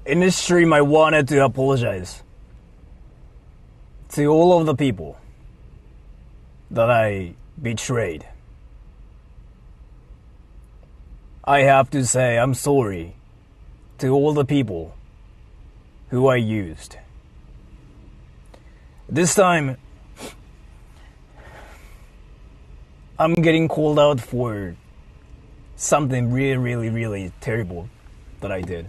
In this stream, I wanted to apologize to all of the people that I betrayed. I have to say I'm sorry to all the people who I used. This time, I'm getting called out for something really terrible that I did.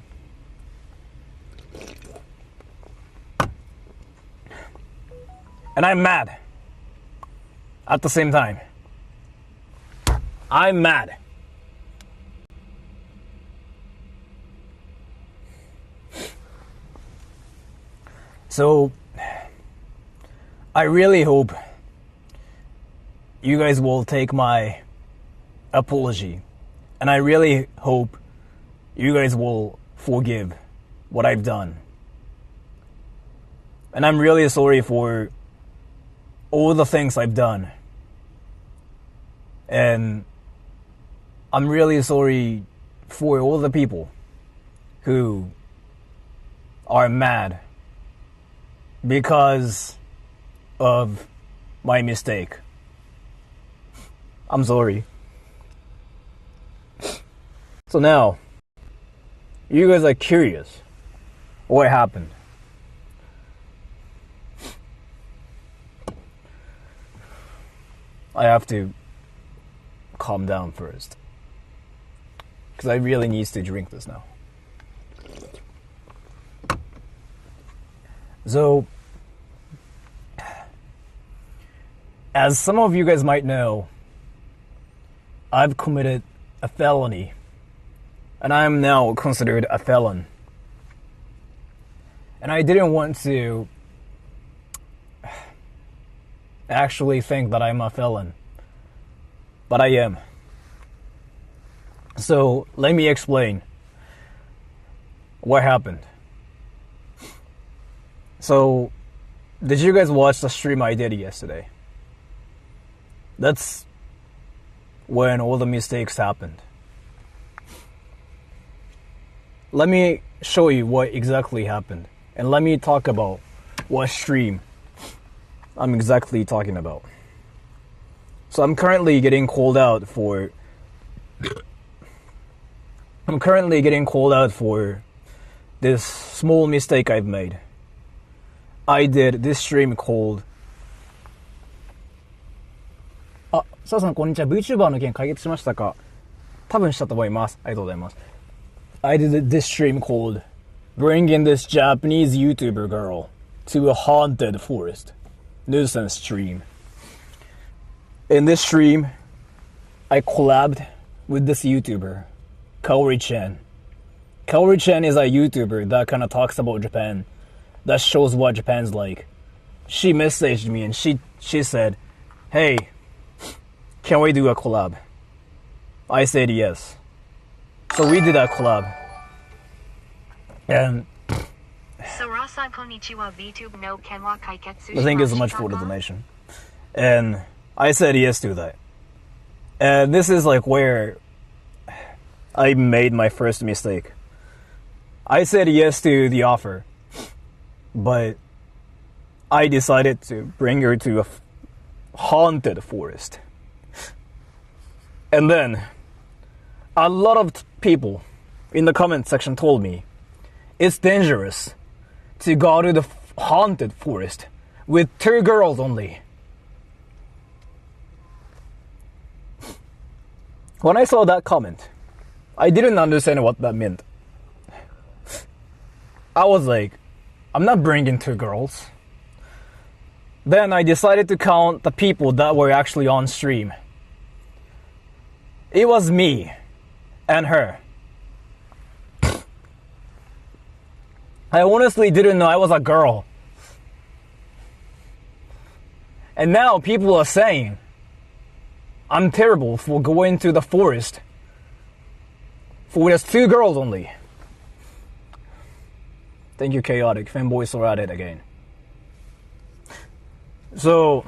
And I'm mad. At the same time, I'm mad. So, I really hope you guys will take my apology. And I really hope you guys will forgive what I've done. And I'm really sorry for all the things I've done. And I'm really sorry for all the people who are mad because of my mistake. I'm sorry. So now, you guys are curious what happened. I have to calm down first, because I really need to drink this now. So, as some of you guys might know, I've committed a felony, and I am now considered a felon. And I didn't want to actually think that I'm a felon, but I am. So let me explain what happened. So, did you guys watch the stream I did yesterday? That's when all the mistakes happened. Let me show you what exactly happened, and let me talk about what stream I'm exactly talking about. So I'm currently getting called out for this small mistake I've made. I did this stream called さあさんこんにちは。 VTuber の件解決しましたか？多分したと思います。ありがとうございます。I did this stream called Bring in this Japanese YouTuber girl to a haunted forest. Nuisance stream. In this stream, I collabed with this YouTuber, Kaori-chan. Kaori-chan is a YouTuber that kind of talks about Japan, that shows what Japan's like. She messaged me and she said, hey, can we do a collab? I said yes. So we did a collab. And thank you so much for the donation. And I said yes to that. And this is like where I made my first mistake. I said yes to the offer, but I decided to bring her to a haunted forest. And then a lot of people in the comment section told me it's dangerous to go to the haunted forest with 2 girls only. When I saw that comment, I didn't understand what that meant. I was like, I'm not bringing 2 girls. Then I decided to count the people that were actually on stream. It was me and her. I honestly didn't know I was a girl. And now people are saying I'm terrible for going to the forest for just 2 girls only. Thank you, Chaotic. Fanboy Sora at it again. So,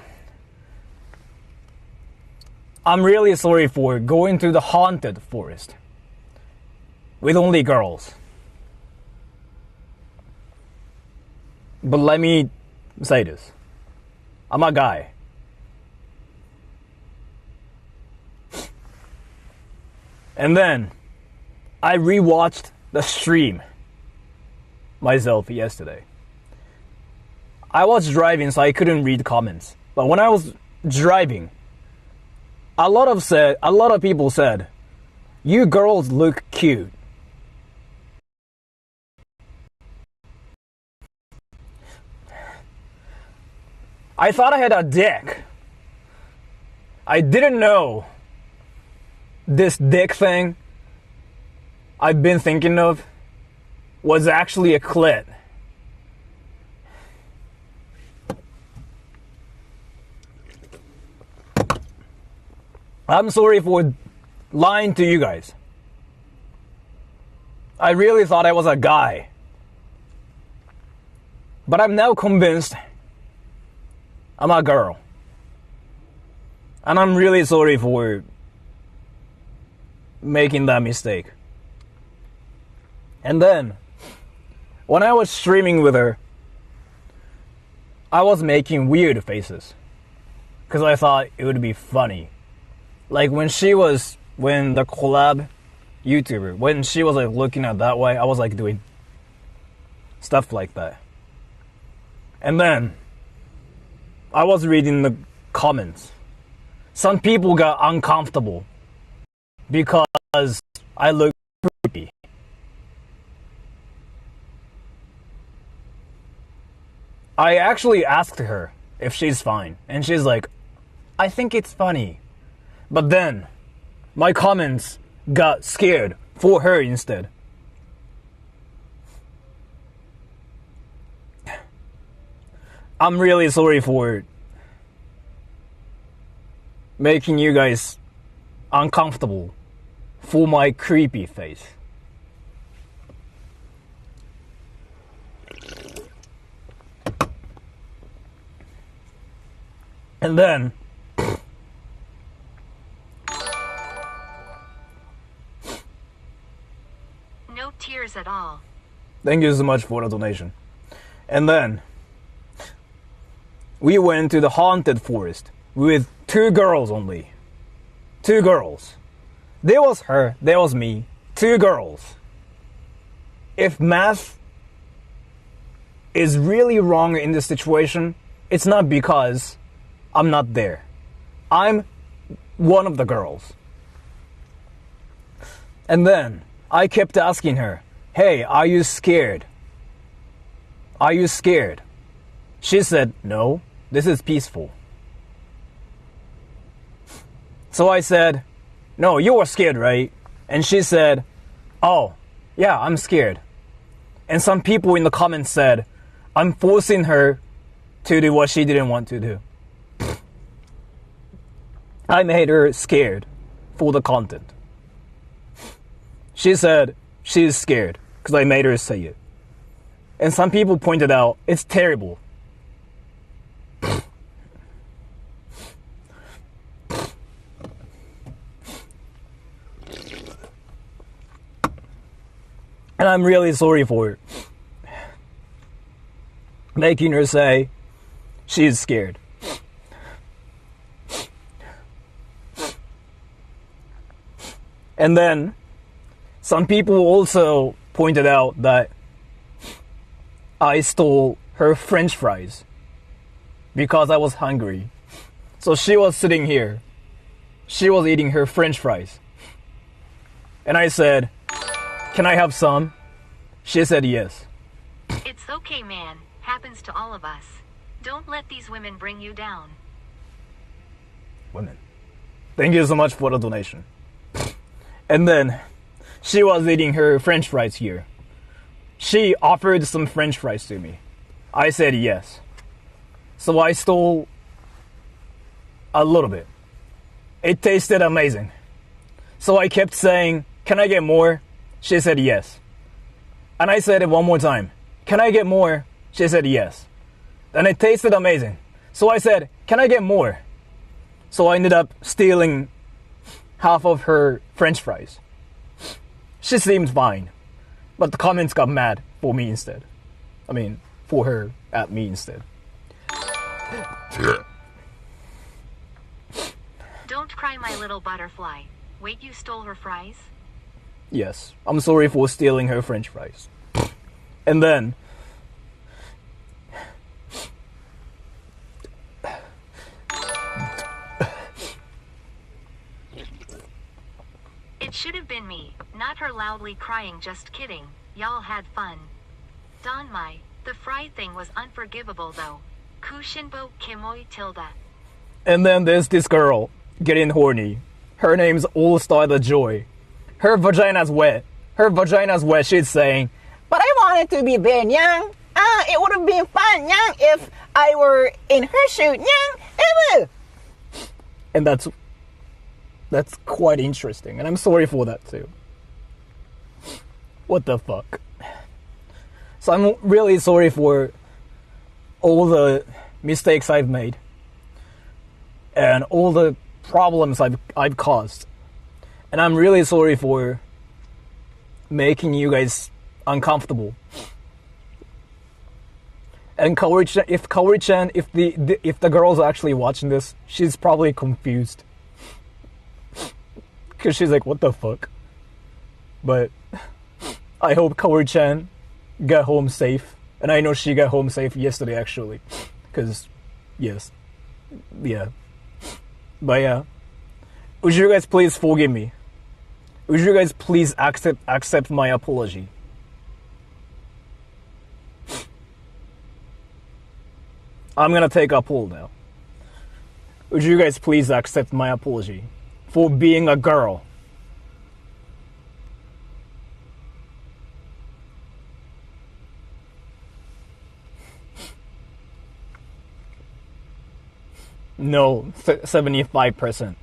I'm really sorry for going to the haunted forest with only girls. But let me say this. I'm a guy. And then I rewatched the stream myself yesterday. I was driving, so I couldn't read comments. But when I was driving, a lot of people said, "You girls look cute." I thought I had a dick. I didn't know this dick thing I've been thinking of was actually a clit. I'm sorry for lying to you guys. I really thought I was a guy. But I'm now convinced I'm a girl. And I'm really sorry for making that mistake. And then, when I was streaming with her, I was making weird faces. Because I thought it would be funny. Like when the collab YouTuber, when she was like looking at that way, I was like doing stuff like that. And then, I was reading the comments. Some people got uncomfortable because I look creepy. I actually asked her if she's fine, and she's like, "I think it's funny." But then, my comments got scared for her instead. I'm really sorry for making you guys uncomfortable for my creepy face. And then, no tears at all. Thank you so much for the donation. And then, we went to the haunted forest with 2 girls only. 2 girls. There was her, there was me. 2 girls. If math is really wrong in this situation, it's not because I'm not there. I'm one of the girls. And then I kept asking her, "Hey, are you scared? Are you scared?" She said, "No, this is peaceful." So I said, "No, you were scared, right?" And she said, "Oh, yeah, I'm scared." And some people in the comments said, I'm forcing her to do what she didn't want to do. I made her scared for the content. She said she's scared because I made her say it. And some people pointed out it's terrible. And I'm really sorry for her. Making her say she's scared. And then some people also pointed out that I stole her French fries because I was hungry. So she was sitting here. She was eating her French fries. And I said, "Can I have some?" She said yes. It's okay, man. Happens to all of us. Don't let these women bring you down. Women. Thank you so much for the donation. And then she was eating her French fries here. She offered some French fries to me. I said yes. So I stole a little bit. It tasted amazing. So I kept saying, "Can I get more?" She said yes. And I said it one more time. "Can I get more?" She said yes. And it tasted amazing. So I said, "Can I get more?" So I ended up stealing half of her French fries. She seemed fine. But the comments got mad for me instead. I mean, for her at me instead. Don't cry, my little butterfly. Wait, you stole her fries? Yes, I'm sorry for stealing her french fries. And then... It should have been me, not her loudly crying. Just kidding. Y'all had fun. Donmai, the fry thing was unforgivable though. Kushinbo Kimoi Tilda. And then there's this girl getting horny. Her name's All-Star the Joy. Her vagina's wet. She's saying, but I want it to be Ben Yang. It would have been fun, Yang, if I were in her shoe, Yang. And that's quite interesting, and I'm sorry for that too. What the fuck? So I'm really sorry for all the mistakes I've made and all the problems I've caused. And I'm really sorry for making you guys uncomfortable. And Kaori-chan, if the girl's actually watching this, she's probably confused. Cause she's like, what the fuck? But I hope Kaori-chan got home safe. And I know she got home safe yesterday actually. Cause, yes. Yeah. But yeah. Would you guys please forgive me? Would you guys please accept my apology? I'm gonna take a poll now. Would you guys please accept my apology for being a girl? No, 75%.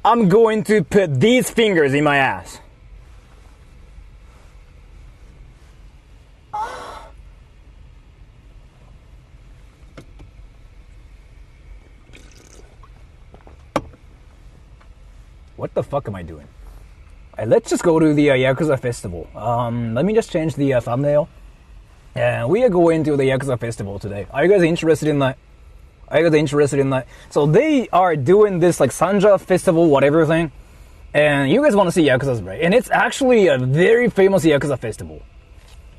I'm going to put these fingers in my ass. What the fuck am I doing? Let's just go to the Yakuza festival. Let me just change the thumbnail. And we are going to the Yakuza festival today. Are you guys interested in that? So they are doing this like Sanja festival, whatever thing. And you guys want to see Yakuzas, right? And it's actually a very famous Yakuza festival.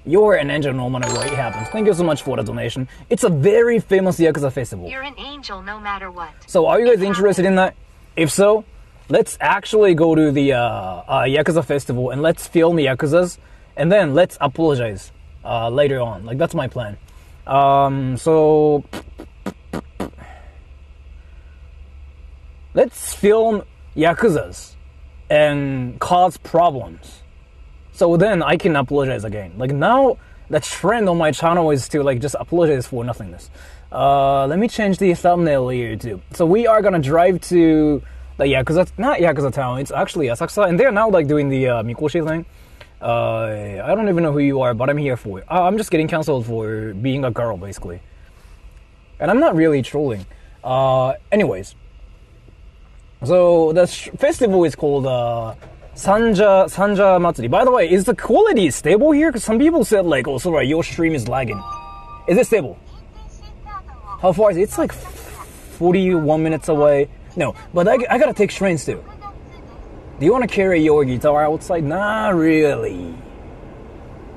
You're an angel no matter what happens. Thank you so much for the donation. It's a very famous Yakuza festival. You're an angel no matter what. So are you guys interested in that? If so, let's actually go to the Yakuza festival and let's film Yakuzas. And then let's apologize later on. Like, that's my plan. So... let's film Yakuzas and cause problems. So then I can apologize again. Like now, the trend on my channel is to like just apologize for nothingness. Let me change the thumbnail here too. So we are gonna drive to the Yakuza, not Yakuza town, it's actually Asakusa, and they're now like doing the Mikoshi thing. I don't even know who you are, but I'm here for it. I'm just getting cancelled for being a girl, basically. And I'm not really trolling. Anyways. So the festival is called Sanja Matsuri. By the way, is the quality stable here? Because some people said like, oh, Sora, your stream is lagging. Is it stable? How far is it? It's like 41 minutes away. No, but I gotta take trains too. Do you want to carry your guitar outside? Not really.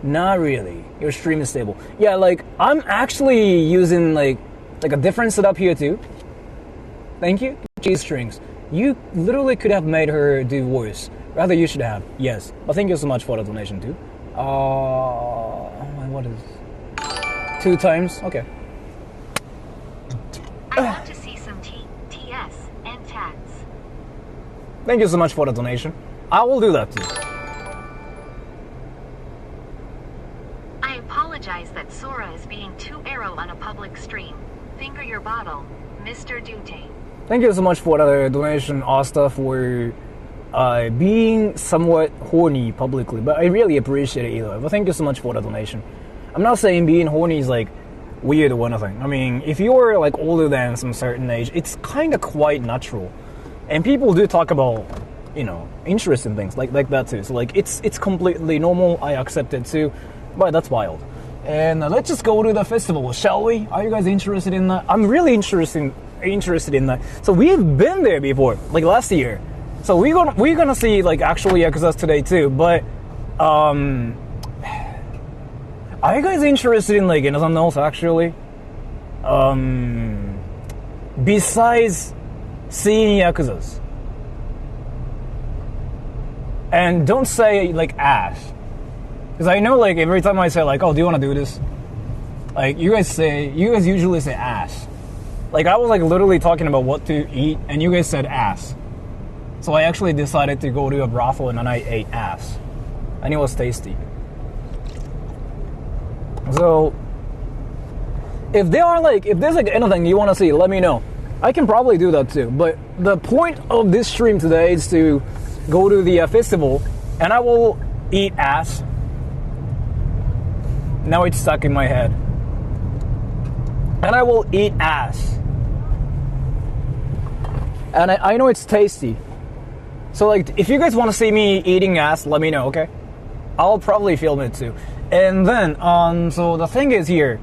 Your stream is stable. Yeah, like I'm actually using like a different setup here too. Thank you. G-strings. You literally could have made her do worse. Rather, you should have. Yes. But thank you so much for the donation, too. What is... 2 times? Okay. I want to see some TS and tats. Thank you so much for the donation. I will do that, too. I apologize that Sora is being too arrow on a public stream. Finger your bottle, Mr. Dute. Thank you so much for the donation, Asta, for being somewhat horny publicly. But I really appreciate it either. But thank you so much for the donation. I'm not saying being horny is like weird or anything. I mean, if you're like older than some certain age, it's kind of quite natural. And people do talk about, interest in things like that too. So like it's completely normal. I accept it too, but that's wild. And let's just go to the festival, shall we? Are you guys interested in that? I'm really interested in that. So we've been there before, like last year. So we're gonna see like actual Yakuzas today too. But are you guys interested in like anything else actually? Besides seeing Yakuzas. And don't say like ass. Because I know like every time I say like, oh, do you want to do this? Like you guys usually say ass. Like I was like literally talking about what to eat and you guys said ass. So I actually decided to go to a brothel and then I ate ass. And it was tasty. So if there's like anything you want to see, let me know. I can probably do that too. But the point of this stream today is to go to the festival and I will eat ass. Now it's stuck in my head. And I will eat ass. And I know it's tasty. So like if you guys want to see me eating ass, let me know, okay? I'll probably film it too. And then so the thing is here,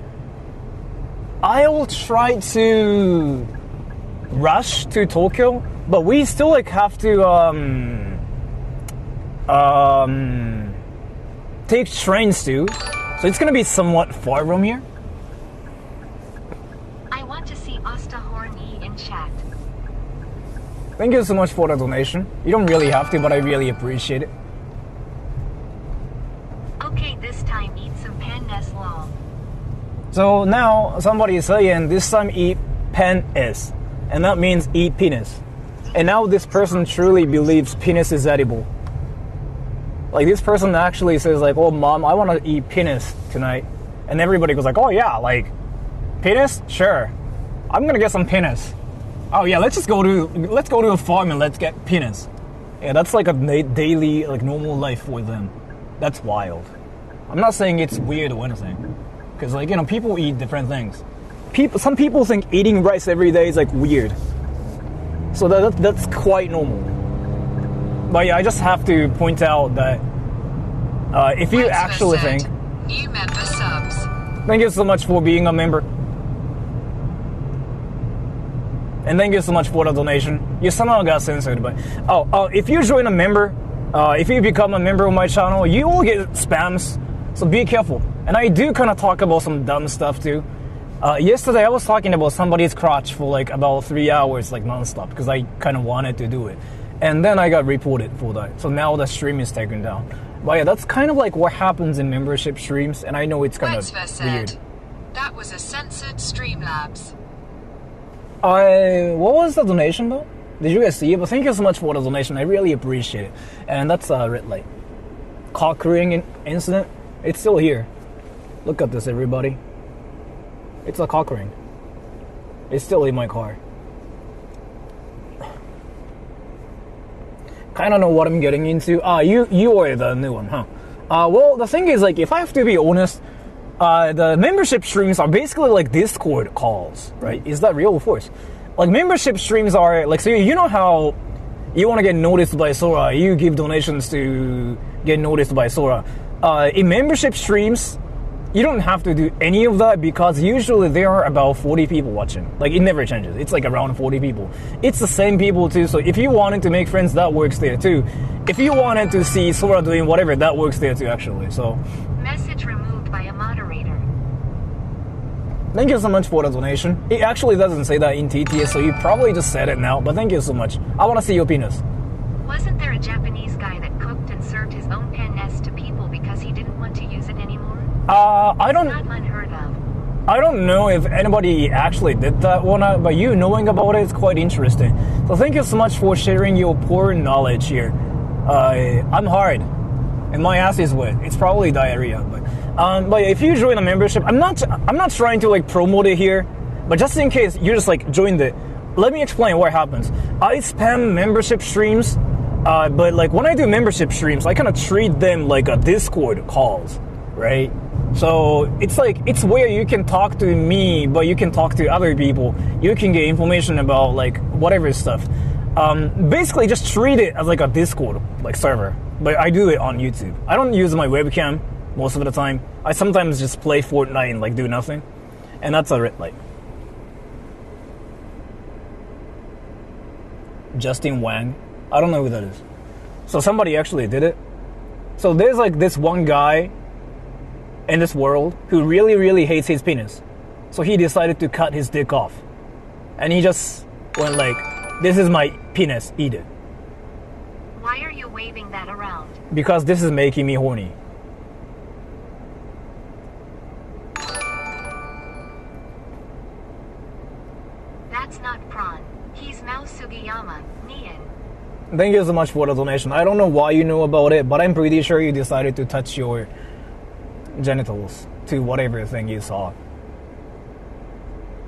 I will try to rush to Tokyo, but we still like have to take trains too. So it's gonna be somewhat far from here. I want to see Asta Horny in chat. Thank you so much for the donation. You don't really have to, but I really appreciate it. Okay, this time eat some panes lol. So now somebody is saying this time eat penis, and that means eat penis. And now this person truly believes penis is edible. Like this person actually says like, oh mom, I want to eat penis tonight. And everybody goes like, oh yeah, like penis? Sure. I'm gonna get some penis. Oh yeah, let's go to a farm and let's get penis. Yeah, that's like a daily, like normal life for them. That's wild. I'm not saying it's weird or anything. Because like, people eat different things. Some people think eating rice every day is like weird. So that's quite normal. But yeah, I just have to point out that if you actually think... New member subs. Thank you so much for being a member. And thank you so much for the donation. You somehow got censored, but... if you join a member, if you become a member of my channel, you will get spams. So be careful. And I do kind of talk about some dumb stuff too. Yesterday I was talking about somebody's crotch for like about 3 hours, like non-stop, because I kind of wanted to do it. And then I got reported for that. So now the stream is taken down. But yeah, that's kind of like what happens in membership streams, and I know it's kind of weird. That was a censored Streamlabs. What was the donation though? Did you guys see it? But thank you so much for the donation. I really appreciate it. And that's a red light. Cock ring incident. It's still here. Look at this, everybody. It's a cock ring. It's still in my car. Kind of know what I'm getting into. You are the new one, huh? Well, the thing is, like, if I have to be honest, the membership streams are basically like Discord calls, right? Is that real? Of course. Like, membership streams are, like, so you know how you want to get noticed by Sora, you give donations to get noticed by Sora. In membership streams, you don't have to do any of that because usually there are about 40 people watching. Like, it never changes. It's like around 40 people. It's the same people too, so if you wanted to make friends, that works there too. If you wanted to see Sora doing whatever, that works there too, actually, so. Message removed by a moderator. Thank you so much for the donation. It actually doesn't say that in TTS, so you probably just said it now, but thank you so much. I want to see your penis. Wasn't there a Japanese guy that cooked and served his own penis to people because he didn't want to use it anymore? I don't... Not unheard of. I don't know if anybody actually did that or not, but you knowing about it is quite interesting. So thank you so much for sharing your poor knowledge here. I'm hard, and my ass is wet. It's probably diarrhea, but if you join a membership, I'm not trying to like promote it here, but just in case you just like joined it, let me explain what happens. I spam membership streams, but like when I do membership streams, I kind of treat them like a Discord calls, right? So it's like, it's where you can talk to me, but you can talk to other people. You can get information about like whatever stuff. Basically just treat it as like a Discord like server, but I do it on YouTube. I don't use my webcam most of the time. I sometimes just play Fortnite and like do nothing, and that's like Justin Wang. I don't know who that is. So somebody actually did it. So there's like this one guy in this world who really, really hates his penis. So he decided to cut his dick off. And he just went like, this is my penis, eat it. Why are you waving that around? Because this is making me horny. That's not prawn. He's Mao Sugiyama, Nian. Thank you so much for the donation. I don't know why you know about it, but I'm pretty sure you decided to touch your genitals to whatever thing you saw.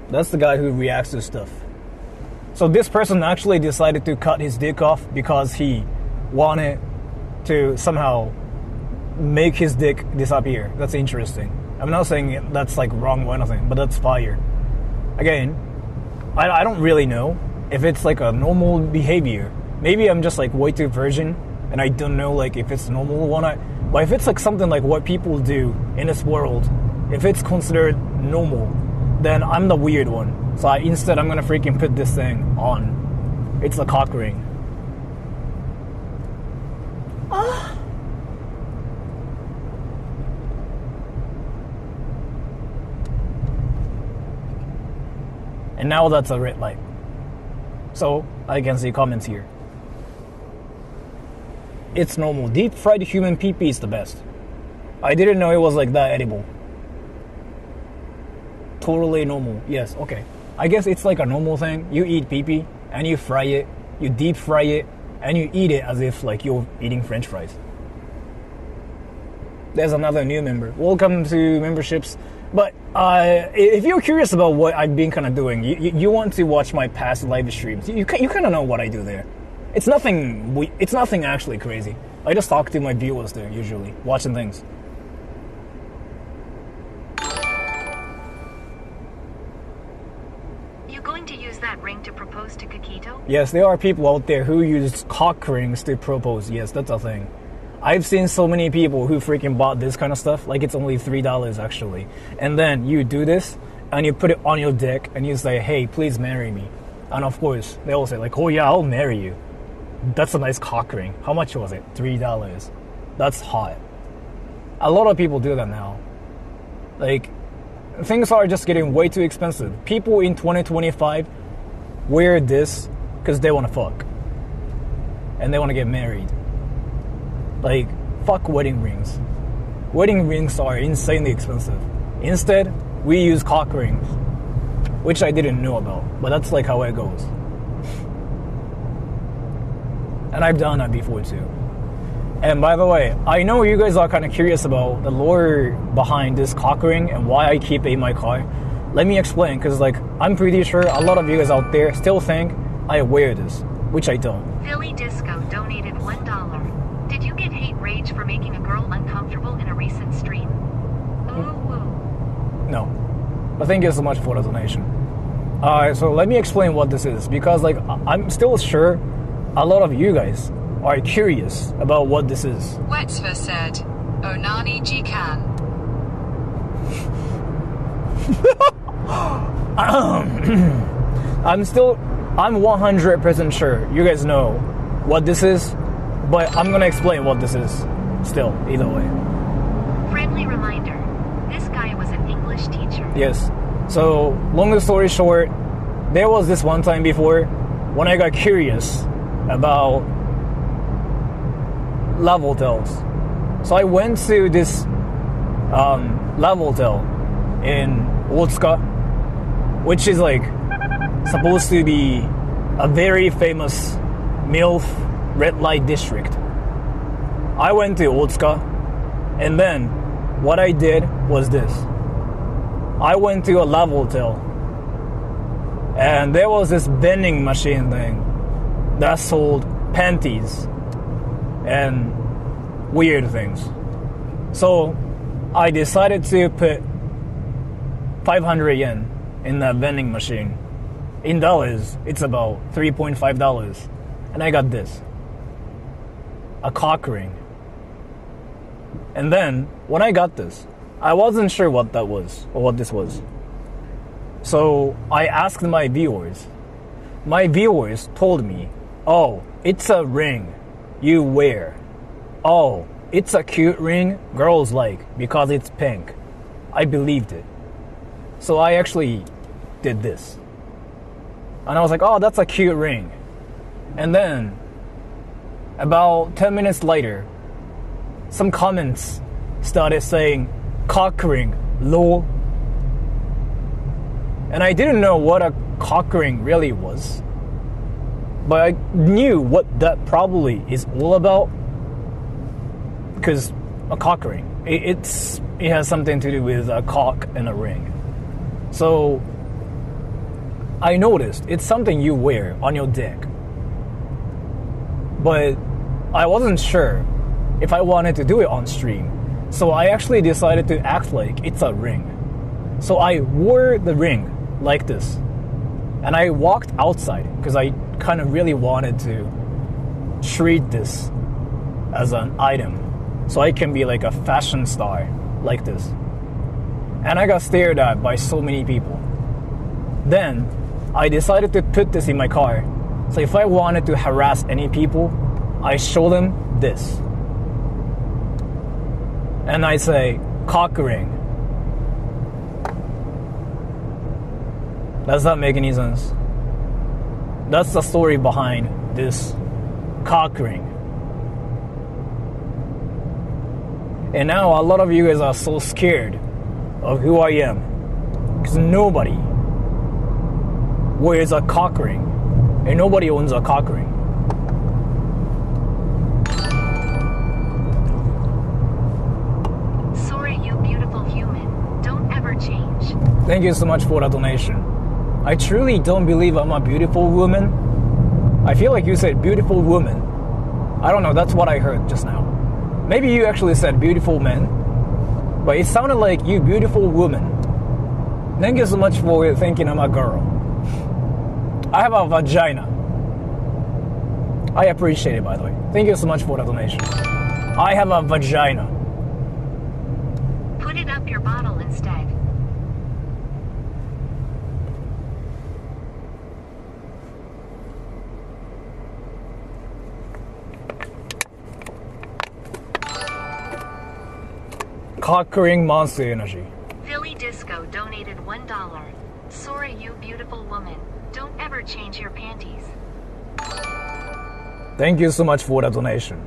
That's the guy who reacts to stuff. So this person actually decided to cut his dick off because he wanted to somehow make his dick disappear. That's interesting. I'm not saying that's like wrong or anything, but that's fire. Again, I don't really know if it's like a normal behavior. Maybe I'm just like way too virgin and I don't know like if it's normal or not. But if it's like something like what people do in this world, if it's considered normal, then I'm the weird one. So instead I'm gonna freaking put this thing on. It's a cock ring. And now that's a red light. So I can see comments here. It's normal. Deep fried human pee-pee is the best. I didn't know it was like that edible. Totally normal. Yes, okay. I guess it's like a normal thing. You eat pee-pee and you fry it, you deep fry it, and you eat it as if like you're eating French fries. There's another new member. Welcome to memberships. But if you're curious about what I've been kind of doing, you want to watch my past live streams. You kind of know what I do there. It's nothing actually crazy. I just talk to my viewers there usually, watching things. You going to use that ring to propose to Kakito? Yes, there are people out there who use cock rings to propose. Yes, that's a thing. I've seen so many people who freaking bought this kind of stuff, like it's only $3 actually. And then you do this, and you put it on your dick, and you say, hey, please marry me. And of course, they all say like, oh yeah, I'll marry you. That's a nice cock ring. How much was it? $3. That's hot. A lot of people do that now. Like, things are just getting way too expensive. People in 2025 wear this because they want to fuck. And they want to get married. Like, fuck wedding rings. Wedding rings are insanely expensive. Instead, we use cock rings, which I didn't know about, but that's like how it goes. And I've done that before too. And by the way, I know you guys are kind of curious about the lore behind this cock ring and why I keep it in my car. Let me explain, because like I'm pretty sure a lot of you guys out there still think I wear this, which I don't. Philly Disco donated $1. Did you get hate rage for making a girl uncomfortable in a recent stream? Ooh, ooh. No. But thank you so much for the donation. So let me explain what this is, because like I'm still sure a lot of you guys are curious about what this is. Wetsver said, Onani Jikan. I'm 100% sure you guys know what this is, but I'm gonna explain what this is still, either way. Friendly reminder, this guy was an English teacher. Yes. So, long story short, there was this one time before when I got curious about love hotels. So I went to this love hotel in Otsuka, which is like supposed to be a very famous MILF red light district. I went to Otsuka, and then what I did was this. I went to a love hotel, and there was this vending machine thing that sold panties and weird things. So I decided to put 500 yen in that vending machine. In dollars, it's about $3.5. and I got this. A cock ring. And then, when I got this, I wasn't sure what that was, or what this was. So, I asked my viewers. My viewers told me, oh, it's a ring you wear. Oh, it's a cute ring girls like because it's pink. I believed it. So I actually did this. And I was like, oh, that's a cute ring. And then, about 10 minutes later, some comments started saying, cock ring, lol. And I didn't know what a cock ring really was. But I knew what that probably is all about. Because a cock ring, it has something to do with a cock and a ring. So I noticed it's something you wear on your dick. But I wasn't sure if I wanted to do it on stream. So I actually decided to act like it's a ring. So I wore the ring like this. And I walked outside because I kind of really wanted to treat this as an item. So I can be like a fashion star like this. And I got stared at by so many people. Then I decided to put this in my car. So if I wanted to harass any people, I show them this. And I say, cock ring. Does that make any sense? That's the story behind this cock ring. And now a lot of you guys are so scared of who I am. Because nobody wears a cock ring. And nobody owns a cock ring. Sorry, you beautiful human. Don't ever change. Thank you so much for the donation. I truly don't believe I'm a beautiful woman. I feel like you said beautiful woman. I don't know, that's what I heard just now. Maybe you actually said beautiful man. But it sounded like you beautiful woman. Thank you so much for thinking I'm a girl. I have a vagina. I appreciate it, by the way. Thank you so much for the donation. I have a vagina. Put it up your bottle instead. Cock ring monster energy. Philly Disco donated $1. Sorry, you beautiful woman. Don't ever change your panties. Thank you so much for the donation.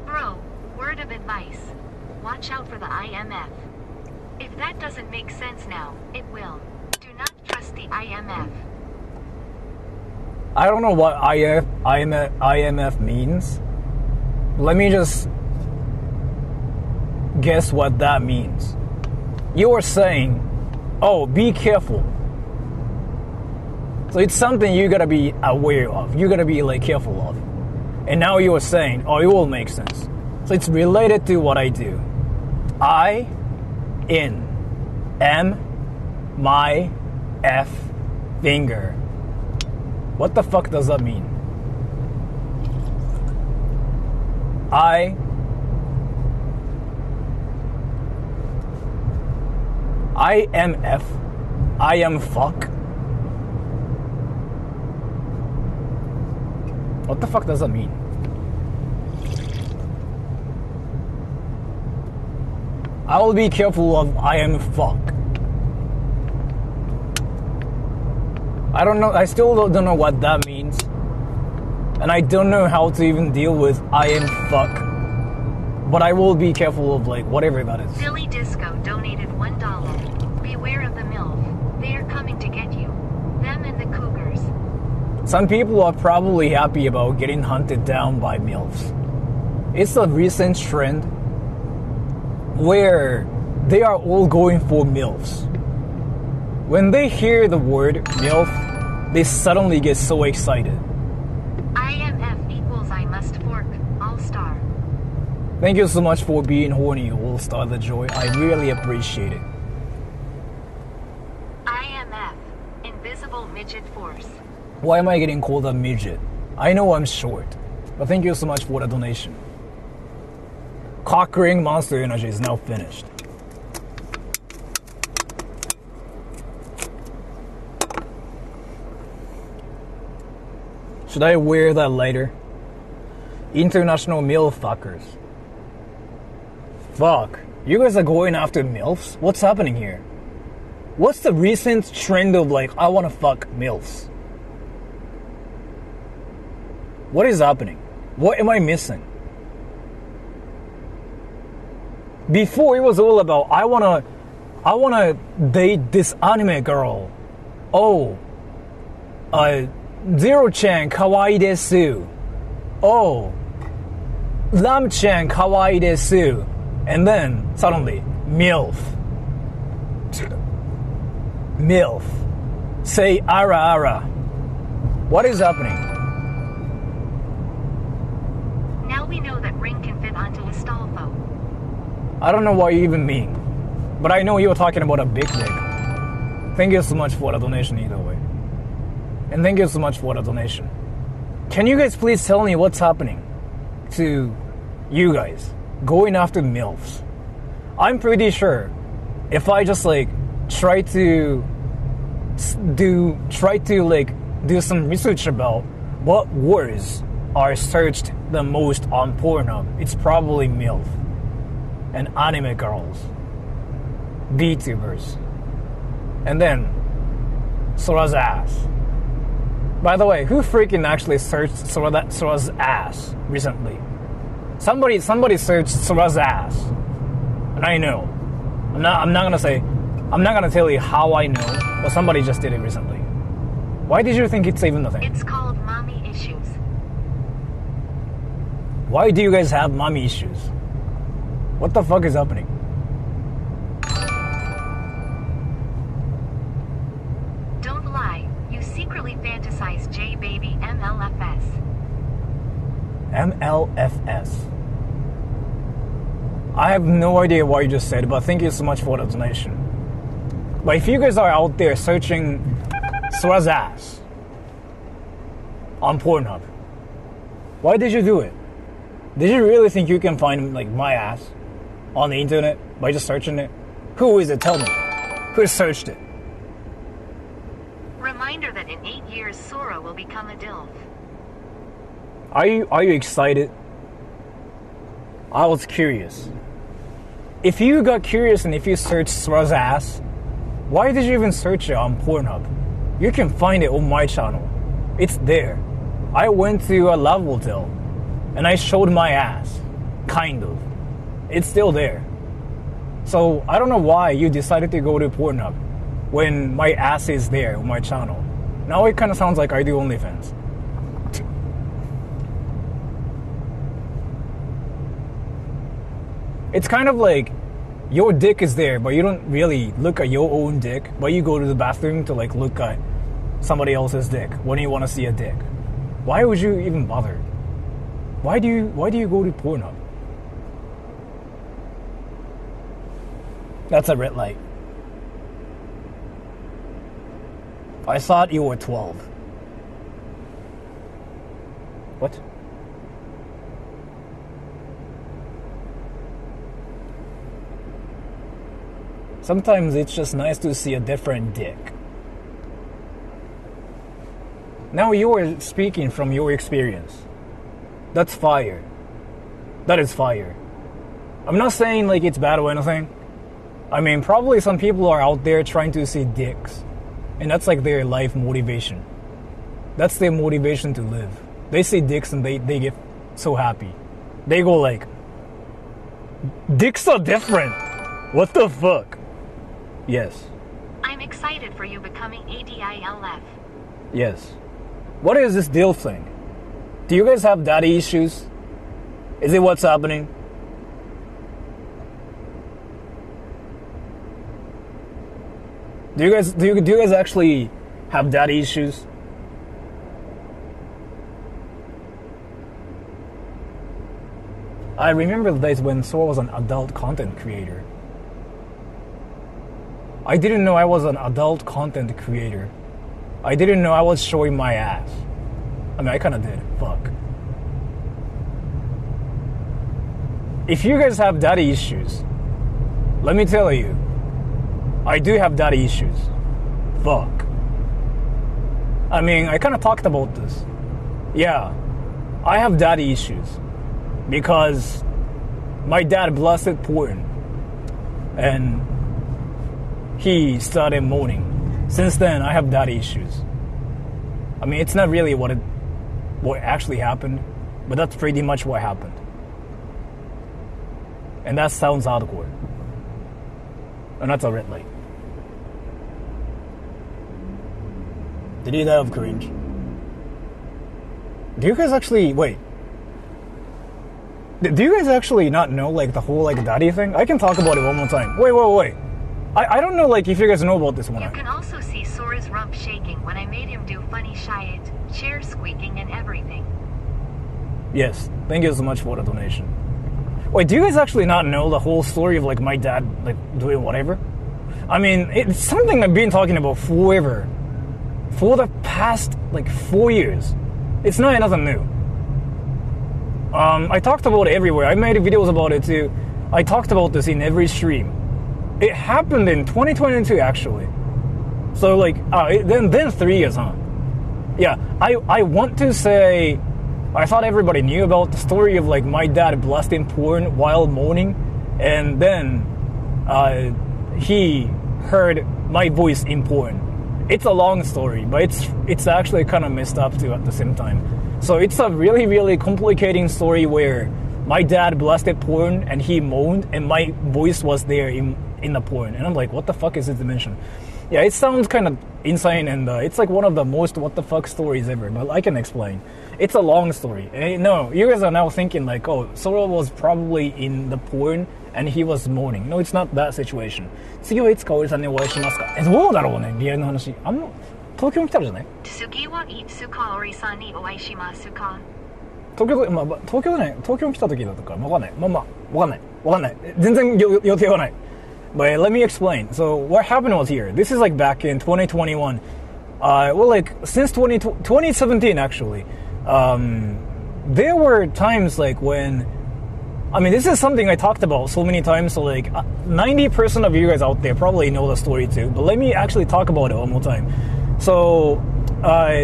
Bro, word of advice. Watch out for the IMF. If that doesn't make sense now, it will. Do not trust the IMF. I don't know what IMF means. Let me just guess what that means. You are saying, oh, be careful. So it's something you gotta be aware of. You gotta be like careful of. And now you are saying, oh, it will make sense. So it's related to what I do. I, N, M, my, F, finger. What the fuck does that mean? IMF. I am fuck. What the fuck does that mean? I will be careful of I am fuck. I don't know. I still don't know what that means. And I don't know how to even deal with I am fuck. But I will be careful of like whatever that is. Philly Disco donated $1. Beware of the MILF. They are coming to get you. Them and the cougars. Some people are probably happy about getting hunted down by MILFs. It's a recent trend where they are all going for MILFs. When they hear the word MILF, they suddenly get so excited. IMF equals I must fork. All-star. Thank you so much for being horny, All-Star the Joy. I really appreciate it. IMF. Invisible midget force. Why am I getting called a midget? I know I'm short, but thank you so much for the donation. Cock-ring Monster Energy is now finished. Should I wear that later? International MILF fuckers. Fuck. You guys are going after MILFs? What's happening here? What's the recent trend of like, I wanna fuck MILFs? What is happening? What am I missing? Before it was all about, I wanna date this anime girl. Oh, Zero-chan kawaii desu. Oh, Lam-chan kawaii desu. And then, suddenly, MILF. MILF. Say ara ara. What is happening? Now we know that ring can fit onto a Astolfo. I don't know what you even mean. But I know you were talking about a big dick. Thank you so much for the donation either way. And thank you so much for the donation. Can you guys please tell me what's happening to you guys going after MILFs? I'm pretty sure if I just like try to do some research about what words are searched the most on Pornhub, it's probably MILF and anime girls, VTubers, and then Sora's ass. By the way, who freaking actually searched Sora's ass recently? Somebody searched Sora's ass, and I know. I'm not gonna tell you how I know, but somebody just did it recently. Why did you think it's even a thing? It's called mommy issues. Why do you guys have mommy issues? What the fuck is happening? Don't lie. You secretly fantasize J-Baby MLFS. MLFS. I have no idea what you just said, but thank you so much for the donation. But if you guys are out there searching Sora's ass on Pornhub, why did you do it? Did you really think you can find like my ass on the internet by just searching it? Who is it? Tell me. Who searched it? Reminder that in 8 years Sora will become a DILF. Are you excited? I was curious. If you got curious and if you searched Sora's ass, why did you even search it on Pornhub? You can find it on my channel. It's there. I went to a love hotel and I showed my ass. Kind of. It's still there. So I don't know why you decided to go to Pornhub when my ass is there on my channel. Now it kind of sounds like I do OnlyFans. It's kind of like your dick is there, but you don't really look at your own dick, but you go to the bathroom to like look at somebody else's dick when you want to see a dick. Why would you even bother? Why do you go to Pornhub? That's a red light. I thought you were 12. What? Sometimes it's just nice to see a different dick. Now you are speaking from your experience. That's fire. That is fire. I'm not saying like it's bad or anything. I mean, probably some people are out there trying to see dicks. And that's like their life motivation. That's their motivation to live. They see dicks and they get so happy. They go like, dicks are different. What the fuck? Yes. I'm excited for you becoming ADILF. Yes. What is this deal thing? Do you guys have daddy issues? Is it what's happening? Do you guys actually have daddy issues? I remember the days when Sora was an adult content creator. I didn't know I was an adult content creator. I didn't know I was showing my ass. I mean, I kind of did. Fuck. If you guys have daddy issues, let me tell you, I do have daddy issues. Fuck. I mean, I kind of talked about this. Yeah, I have daddy issues because my dad blasted porn and he started moaning. Since then, I have daddy issues. I mean, it's not really what actually happened, but that's pretty much what happened. And that sounds hardcore. And that's a red light. Did he die of cringe? Do you guys actually... Wait. Do you guys actually not know, like, the whole, like, daddy thing? I can talk about it one more time. Wait. I don't know, like, if you guys know about this one. You can also see Sora's rump shaking when I made him do funny shit, chair squeaking and everything. Yes. Thank you so much for the donation. Wait, do you guys actually not know the whole story of, like, my dad, like, doing whatever? I mean, it's something I've been talking about forever. For the past, like, 4 years. It's not nothing new. I talked about it everywhere. I made videos about it too. I talked about this in every stream. It happened in 2022, actually. So, like, then 3 years, huh? Yeah, I want to say... I thought everybody knew about the story of, like, my dad blasting porn while moaning, and then he heard my voice in porn. It's a long story, but it's actually kind of messed up too at the same time. So it's a really, really complicating story where my dad blasted porn and he moaned and my voice was there in the porn. And I'm like, what the fuck is this dimension? Yeah, it sounds kind of insane, and it's like one of the most what the fuck stories ever, but I can explain. It's a long story. No, you guys are now thinking like, oh, Sora was probably in the porn and he was moaning. No, it's not that situation. 次はいつかおじさんにお会いしますか。どうだろうね、リアルな話。東京に来たらじゃない？次はいつかおじさんにお会いしますか。東京に来た時だとか、わかんない。わかんない。全然予定はない。But let me explain. So what happened was here. This is like back in 2021. Well, like since 2017 actually. There were times like when, I mean, this is something I talked about so many times. So like 90% of you guys out there probably know the story too. But let me actually talk about it one more time. So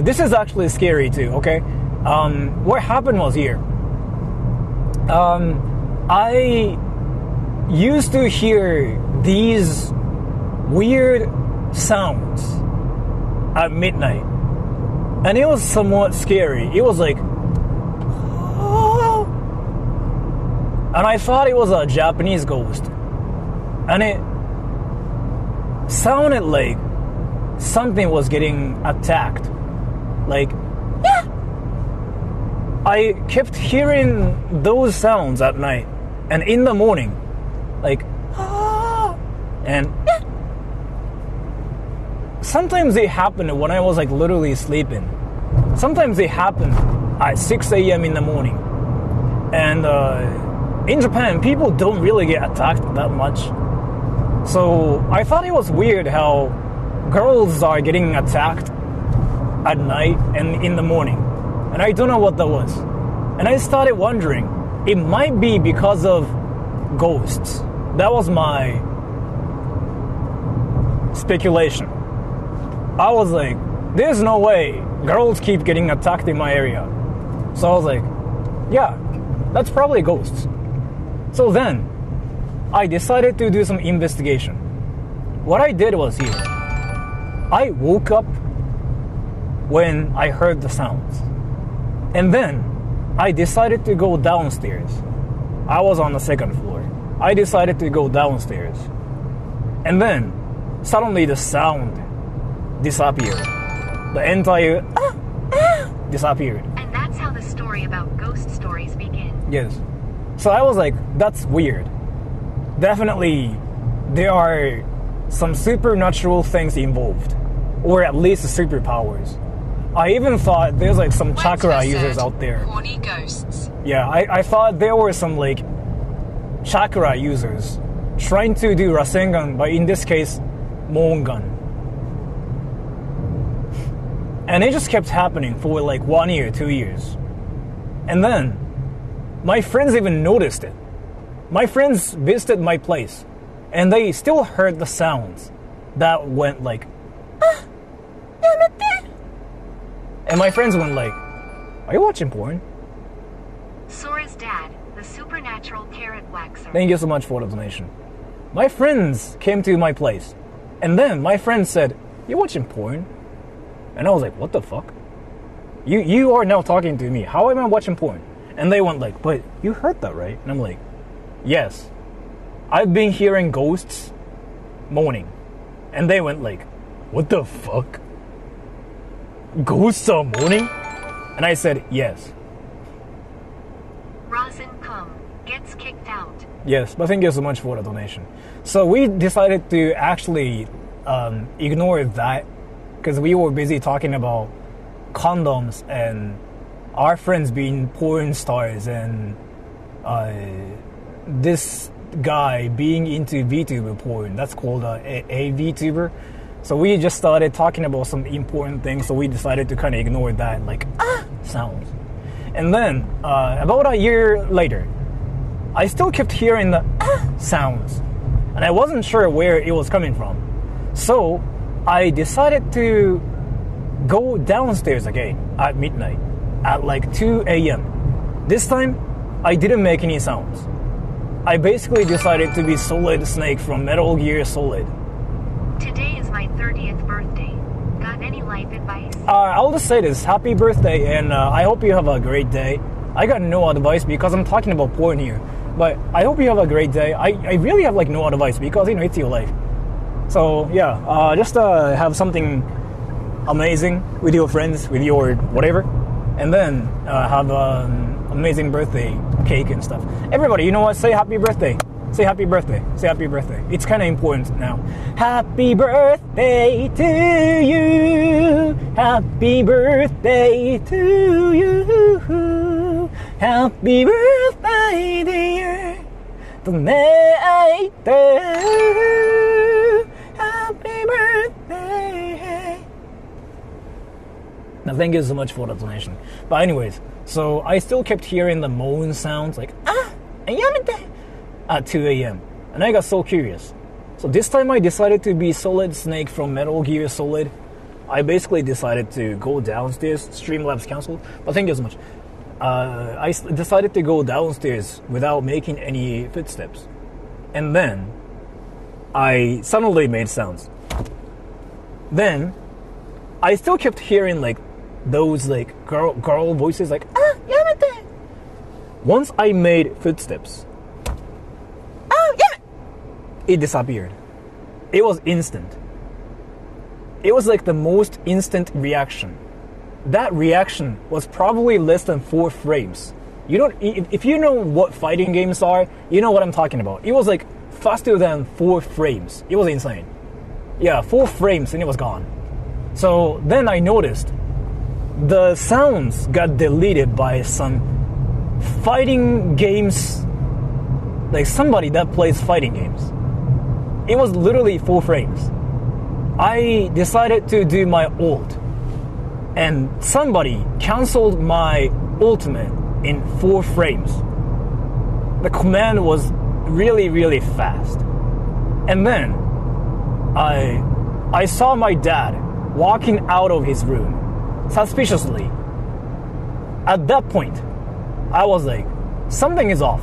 this is actually scary too. Okay. What happened was here. I used to hear these weird sounds at midnight, and it was somewhat scary. It was like, and I thought it was a Japanese ghost, and it sounded like something was getting attacked. Like, I kept hearing those sounds at night, and in the morning, like, and sometimes it happened when I was like literally sleeping. Sometimes it happened at 6 a.m. in the morning. And in Japan, people don't really get attacked that much. So I thought it was weird how girls are getting attacked at night and in the morning. And I don't know what that was. And I started wondering, it might be because of ghosts. That was my speculation. I was like, there's no way girls keep getting attacked in my area. So I was like, yeah, that's probably ghosts. So then, I decided to do some investigation. What I did was here. I woke up when I heard the sounds. And then, I decided to go downstairs. I was on the second floor. I decided to go downstairs. And then, suddenly the sound disappeared. The entire disappeared. And that's how the story about ghost stories begin. Yes. So I was like, that's weird. Definitely, there are some supernatural things involved. Or at least superpowers. I even thought there's like some chakra users out there. Horny ghosts. Yeah, I thought there were some like chakra users trying to do Rasengan, but in this case, Mongan. And it just kept happening for like 1 year, 2 years. And then, my friends even noticed it. My friends visited my place, and they still heard the sounds that went like, and my friends went like, are you watching porn? Sora's dad, the supernatural carrot waxer. Thank you so much for the donation. My friends came to my place, and then my friend said, you watching porn? And I was like, what the fuck? You are now talking to me. How am I watching porn? And they went like, but you heard that, right? And I'm like, yes. I've been hearing ghosts moaning. And they went like, what the fuck? Ghosts are moaning? And I said, yes. Rosin Kung gets kicked out. Yes, but thank you so much for the donation. So we decided to actually ignore that because we were busy talking about condoms and our friends being porn stars and this guy being into VTuber porn. That's called a VTuber. So we just started talking about some important things, so we decided to kind of ignore that, like, sounds. And then, about a year later, I still kept hearing the sounds, and I wasn't sure where it was coming from. So I decided to go downstairs again at midnight, at like 2 a.m. This time, I didn't make any sounds. I basically decided to be Solid Snake from Metal Gear Solid. Today is my 30th birthday. Got any life advice? I'll just say this, happy birthday, and I hope you have a great day. I got no advice because I'm talking about porn here, but I hope you have a great day. I really have like no advice because, you know, it's your life. So yeah, just have something amazing with your friends, with your whatever, and then have amazing birthday cake and stuff. Everybody, you know what? Say happy birthday. Say happy birthday. Say happy birthday. It's kind of important now. Happy birthday to you. Happy birthday to you. Happy birthday, dear. Tonight. Happy birthday. Now, thank you so much for the donation. But anyways, so I still kept hearing the moan sounds like, at 2 a.m. And I got so curious. So this time I decided to be Solid Snake from Metal Gear Solid. I basically decided to go downstairs, Streamlabs canceled, but thank you so much. I decided to go downstairs without making any footsteps. And then I suddenly made sounds. Then I still kept hearing like those like girl voices like, yamete. Once I made footsteps, it disappeared. It was instant. It was like the most instant reaction. That reaction was probably less than 4 frames. You don't, if you know what fighting games are, you know what I'm talking about. It was like faster than 4 frames. It was insane. Yeah, 4 frames and it was gone. So then I noticed the sounds got deleted by some fighting games, like somebody that plays fighting games. It was literally 4 frames. I decided to do my ult, and somebody canceled my ultimate in 4 frames. The command was really, really fast. And then I saw my dad walking out of his room suspiciously. At that point, I was like, something is off.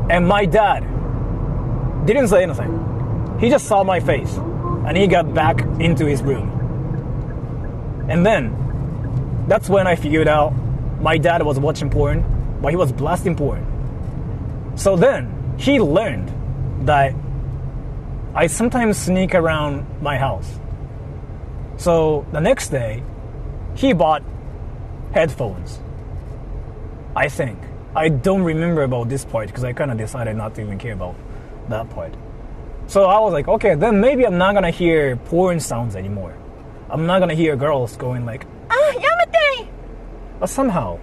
And my dad didn't say anything. He just saw my face and he got back into his room. And then that's when I figured out my dad was watching porn, but he was blasting porn. So then he learned that I sometimes sneak around my house. So the next day, he bought headphones. I think. I don't remember about this part because I kind of decided not to even care about that part. So I was like, okay, then maybe I'm not gonna hear porn sounds anymore. I'm not gonna hear girls going like, yamete! But somehow,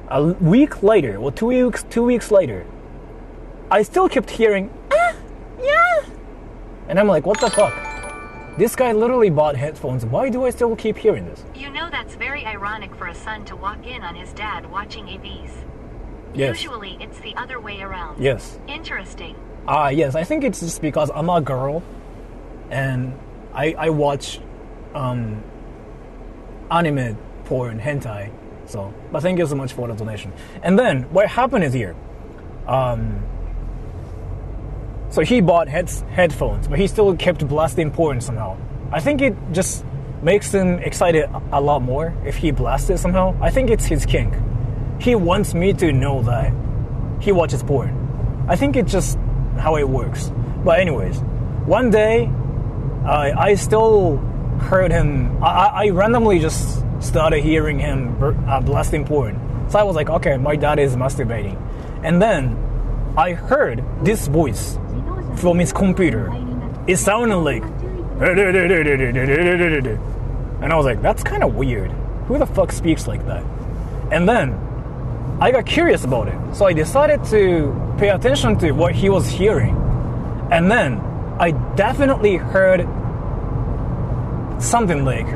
a week later, or 2 weeks later, I still kept hearing, yeah! And I'm like, what the fuck? This guy literally bought headphones. Why do I still keep hearing this? You know that's very ironic for a son to walk in on his dad watching AVs. Yes. Usually it's the other way around. Yes. Interesting. Yes, I think it's just because I'm a girl and I watch anime porn, hentai. So, but thank you so much for the donation. And then what happened is here. So he bought headphones, but he still kept blasting porn somehow. I think it just makes him excited a lot more if he blasts it somehow. I think it's his kink. He wants me to know that he watches porn. I think it's just how it works. But anyways, one day, I still heard him. I randomly just started hearing him blasting porn. So I was like, okay, my dad is masturbating. And then I heard this voice from his computer. It sounded like, and I was like, that's kind of weird. Who the fuck speaks like that? And then I got curious about it. So I decided to pay attention to what he was hearing. And then I definitely heard something like,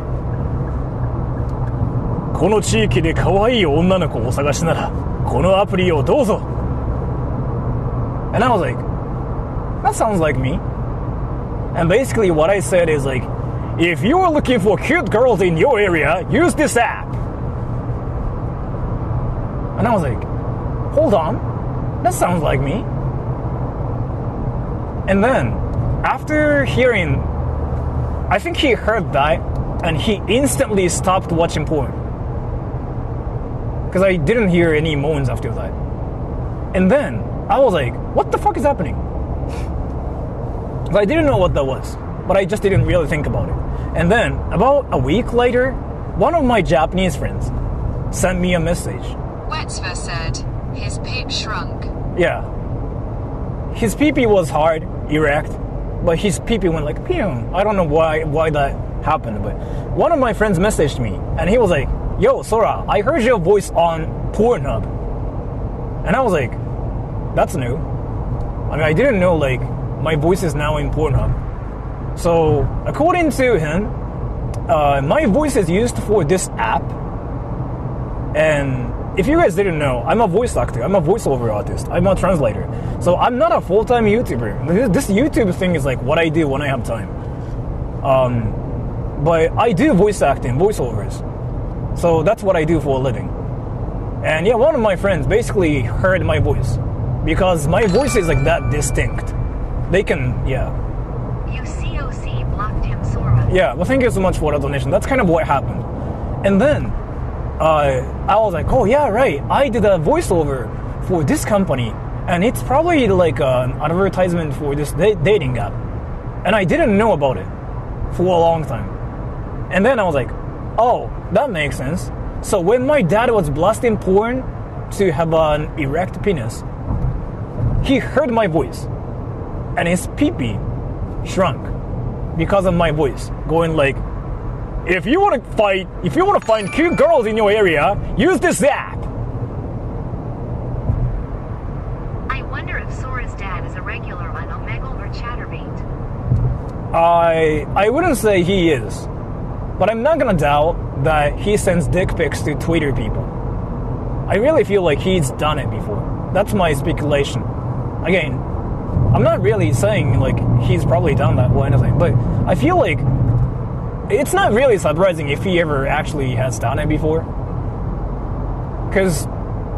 この地域で可愛い女の子をお探しならこのアプリをどうぞ. And I was like, that sounds like me. And basically what I said is like, if you are looking for cute girls in your area, use this app. And I was like, hold on, that sounds like me. And then after hearing, I think he heard that and he instantly stopped watching porn. Because I didn't hear any moans after that. And then I was like, what the fuck is happening? I didn't know what that was, but I just didn't really think about it. And then about a week later, one of my Japanese friends sent me a message. Wetzver said his peep shrunk. Yeah. His pee-pee was hard, erect, but his pee-pee went like, pew. I don't know why that happened, but one of my friends messaged me, and he was like, yo, Sora, I heard your voice on Pornhub. And I was like, that's new. I mean, I didn't know, like, my voice is now in Pornhub. So, according to him, my voice is used for this app. And if you guys didn't know, I'm a voice actor. I'm a voiceover artist. I'm a translator. So, I'm not a full-time YouTuber. This YouTube thing is like what I do when I have time. But I do voice acting, voiceovers. So, that's what I do for a living. And yeah, one of my friends basically heard my voice. Because my voice is like that distinct. They can, yeah. UCOC blocked him, Sora. Yeah, well, thank you so much for the donation. That's kind of what happened. And then, I was like, oh yeah, right. I did a voiceover for this company. And it's probably like an advertisement for this dating app. And I didn't know about it for a long time. And then I was like, oh, that makes sense. So when my dad was blasting porn to have an erect penis, he heard my voice, and his pee-pee shrunk because of my voice, going like, if you want to find cute girls in your area, use this app. I wonder if Sora's dad is a regular on Omegle or Chatterbait. I wouldn't say he is, but I'm not gonna doubt that he sends dick pics to Twitter people. I really feel like he's done it before. That's my speculation. Again, I'm not really saying like he's probably done that or anything, but I feel like it's not really surprising if he ever actually has done it before. Because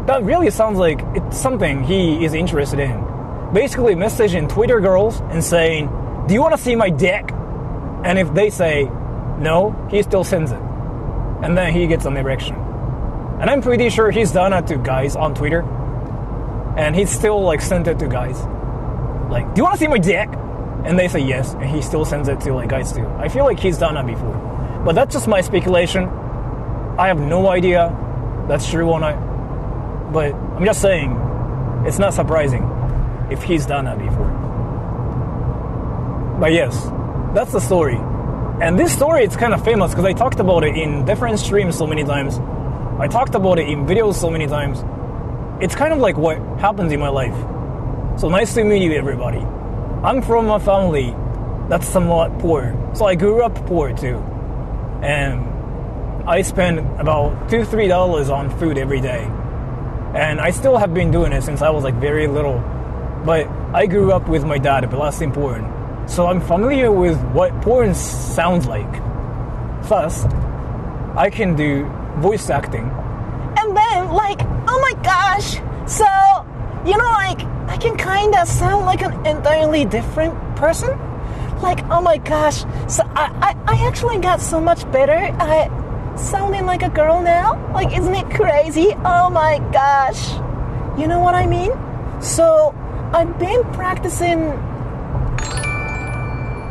that really sounds like it's something he is interested in. Basically messaging Twitter girls and saying, do you want to see my dick? And if they say no, he still sends it. And then he gets an erection. And I'm pretty sure he's done it to guys on Twitter. And he still like sent it to guys. Like, do you want to see my dick? And they say yes, and he still sends it to like guys too. I feel like he's done that before. But that's just my speculation. I have no idea that's true or not. But I'm just saying, it's not surprising if he's done that before. But yes, that's the story. And this story, it's kind of famous because I talked about it in different streams so many times. I talked about it in videos so many times. It's kind of like what happens in my life. So nice to meet you, everybody. I'm from a family that's somewhat poor. So I grew up poor too. And I spend about $2-3 on food every day. And I still have been doing it since I was like very little. But I grew up with my dad blasting porn. So I'm familiar with what porn sounds like. Thus, I can do voice acting. And then, like, oh my gosh, so, you know, like, I can kind of sound like an entirely different person. Like, oh my gosh, so I actually got so much better at sounding like a girl now. Like, isn't it crazy? Oh my gosh. You know what I mean? So, I've been practicing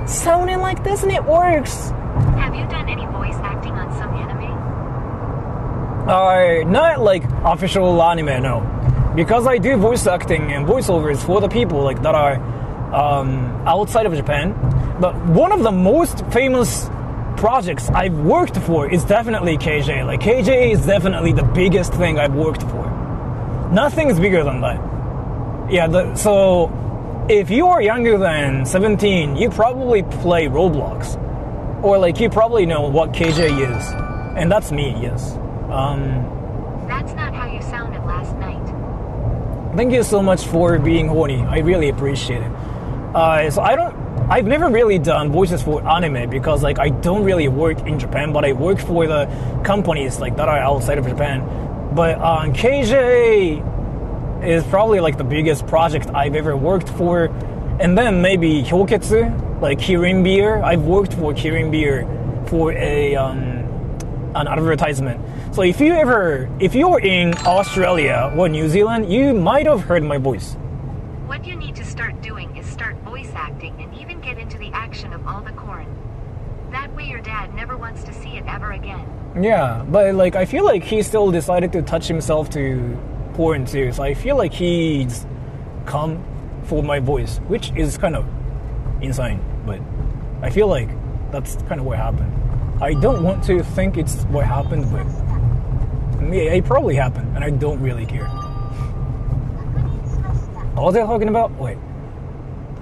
sounding like this and it works. Have you done any voice acting on some anime? Not like official anime, no. Because I do voice acting and voiceovers for the people like that are outside of Japan. But one of the most famous projects I've worked for is definitely KJ. Like KJ is definitely the biggest thing I've worked for. Nothing is bigger than that. Yeah, so if you are younger than 17, you probably play Roblox. Or like you probably know what KJ is. And that's me, yes. That's not how you sounded last night. Thank you so much for being horny. I really appreciate it. So I've never really done voices for anime because like I don't really work in Japan, but I work for the companies like that are outside of Japan. But KJ is probably like the biggest project I've ever worked for. And then maybe Hyoketsu, like Kirin Beer. I've worked for Kirin Beer for an advertisement. So if you're in Australia or New Zealand, you might have heard my voice. What you need to start doing is start voice acting and even get into the action of all the corn. That way your dad never wants to see it ever again. Yeah, but like I feel like he still decided to touch himself to porn too. So I feel like he's come for my voice, which is kind of insane. But I feel like that's kind of what happened. I don't want to think it's what happened, but yeah, it probably happened, and I don't really care. What was I talking about? Wait.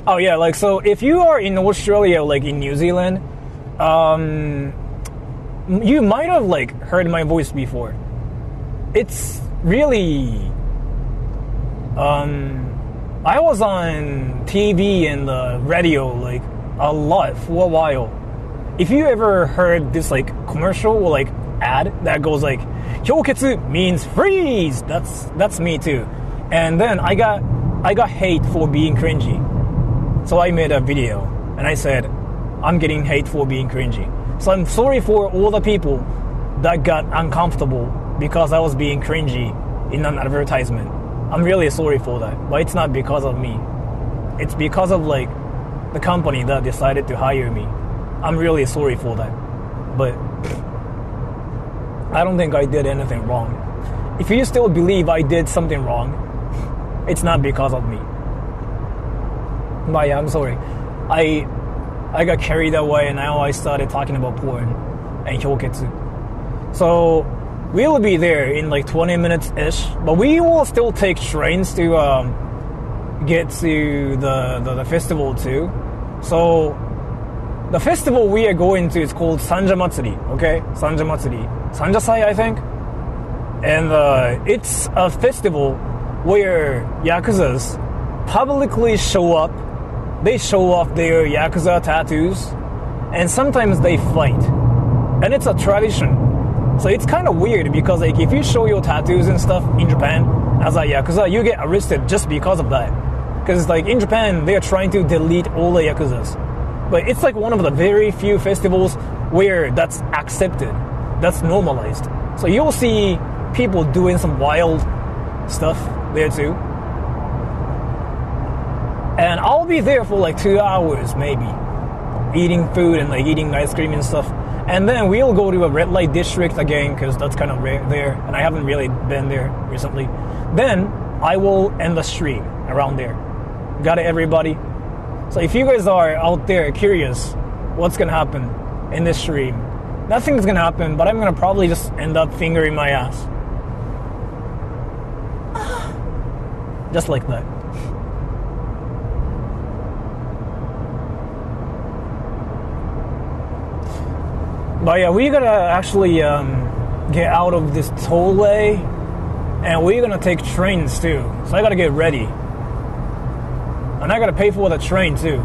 Oh yeah, like so if you are in Australia, like in New Zealand, you might have like heard my voice before. It's really I was on TV and the radio like a lot for a while. If you ever heard this like commercial or like ad that goes like Hyoketsu means freeze, that's me too. And then I got hate for being cringy. So I made a video and I said I'm getting hate for being cringy. So I'm sorry for all the people that got uncomfortable because I was being cringy in an advertisement. I'm really sorry for that, but it's not because of me. It's because of like the company that decided to hire me. I'm really sorry for that, but I don't think I did anything wrong. If you still believe I did something wrong, it's not because of me. But yeah, I'm sorry. I got carried away and now I started talking about porn and Hyoketsu. So we'll be there in like 20 minutes-ish, but we will still take trains to get to the festival too. So the festival we are going to is called Sanja Matsuri, okay? Sanja Matsuri. Sanja Sai, I think. And it's a festival where Yakuzas publicly show up. They show off their Yakuza tattoos, and sometimes they fight. And it's a tradition. So it's kind of weird because like if you show your tattoos and stuff in Japan as a Yakuza, you get arrested just because of that. Because like in Japan, they're trying to delete all the Yakuzas. But it's like one of the very few festivals where that's accepted, that's normalized. So you'll see people doing some wild stuff there too. And I'll be there for like 2 hours maybe, eating food and like eating ice cream and stuff. And then we'll go to a red light district again because that's kind of rare there, and I haven't really been there recently. Then I will end the stream around there. Got it, everybody? So if you guys are out there curious what's gonna happen in this stream, nothing's gonna happen, but I'm gonna probably just end up fingering my ass. Just like that. But yeah, we gotta actually get out of this tollway, and we're gonna take trains too. So I gotta get ready, and I gotta pay for the train too.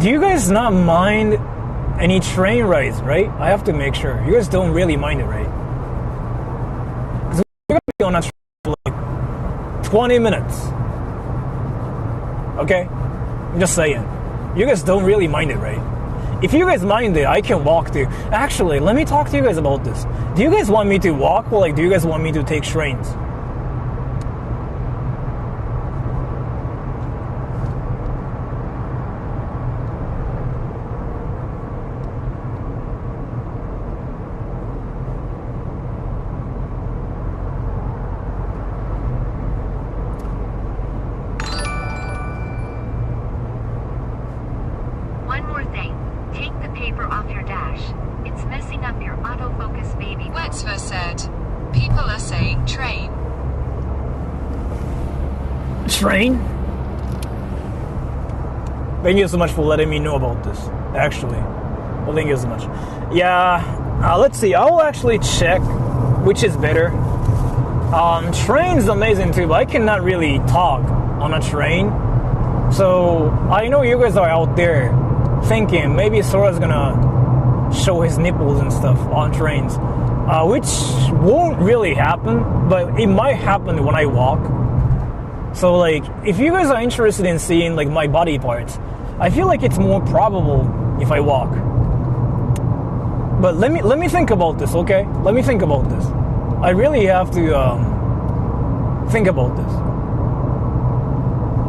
Do you guys not mind any train rides, right? I have to make sure you guys don't really mind it, right? Because we're gonna be on a train for like 20 minutes. Okay, I'm just saying. You guys don't really mind it, right? If you guys mind it, I can walk too. Actually, let me talk to you guys about this. Do you guys want me to walk, or like do you guys want me to take trains? One more thing. Take the paper off your dash. It's messing up your autofocus, baby. Wetzver said, people are saying train. Train? Thank you so much for letting me know about this, actually. Well, thank you so much. Yeah, let's see. I'll actually check which is better. Train's amazing too, but I cannot really talk on a train. So, I know you guys are out there thinking maybe Sora's gonna show his nipples and stuff on trains, which won't really happen, but it might happen when I walk. So like, if you guys are interested in seeing like my body parts, I feel like it's more probable if I walk. But let me think about this, okay? Let me think about this. I really have to think about this.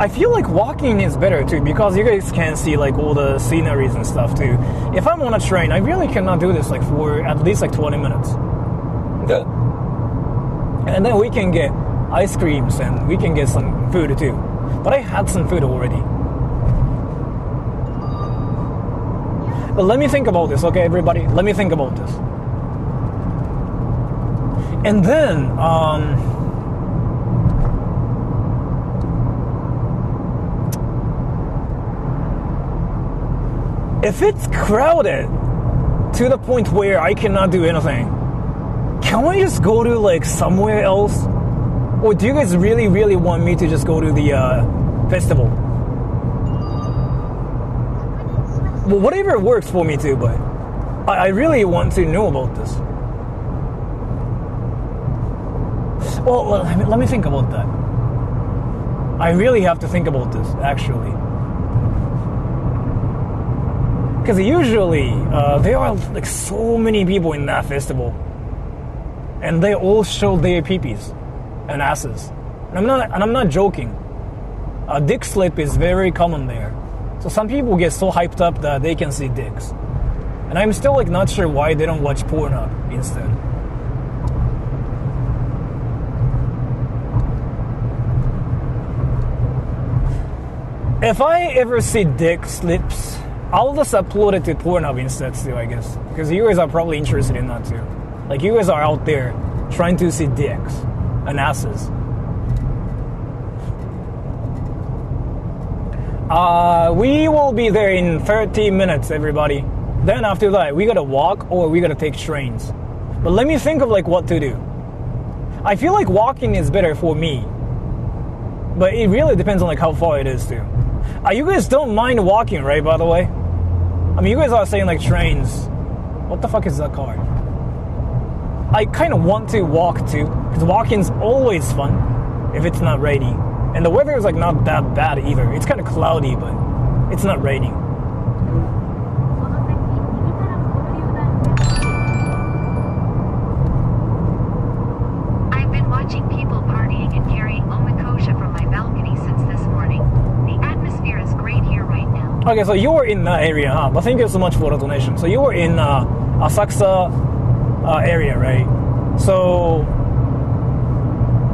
I feel like walking is better too, because you guys can see like all the sceneries and stuff too. If I'm on a train, I really cannot do this like for at least like 20 minutes. Good. And then we can get ice creams and we can get some food too. But I had some food already. But let me think about this, okay, everybody? Let me think about this. And then, if it's crowded to the point where I cannot do anything, can we just go to like somewhere else? Or do you guys really want me to just go to the festival? Well, whatever works for me too, but I really want to know about this. Well, let me think about that. I really have to think about this, actually. Because usually, there are like so many people in that festival. And they all show their peepees and asses. And I'm not joking. Dick slip is very common there. So some people get so hyped up that they can see dicks. And I'm still like not sure why they don't watch Pornhub instead. If I ever see dick slips, I'll just upload it to Pornhub instead too, I guess. Because you guys are probably interested in that too. Like you guys are out there trying to see dicks and asses. We will be there in 30 minutes, everybody. Then after that, we gotta walk or we gotta take trains. But let me think of like what to do. I feel like walking is better for me. But it really depends on like how far it is too. You guys don't mind walking, right, by the way? I mean, you guys are saying like trains. What the fuck is that car? I kind of want to walk too, because walking's always fun if it's not raining. And the weather is like not that bad either. It's kind of cloudy, but it's not raining. I've been watching people partying and carrying omikoja from my balcony since this morning. The atmosphere is great here right now. Okay, so you were in that area, huh? But thank you so much for the donation. So you were in Asakusa area, right? So,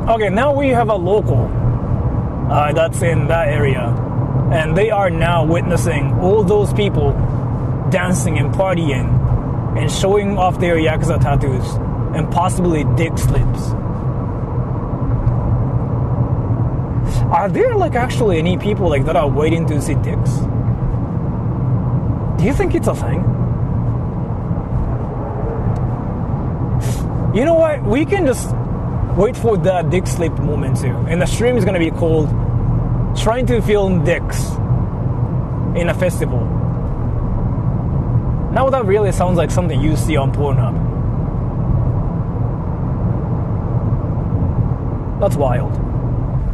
okay, now we have a local that's in that area, and they are now witnessing all those people dancing and partying and showing off their Yakuza tattoos and possibly dick slips. Are there like actually any people like that are waiting to see dicks? Do you think it's a thing? You know what? We can just wait for that dick slip moment too. And the stream is gonna be called Trying to Film Dicks in a Festival. Now that really sounds like something you see on Pornhub. That's wild.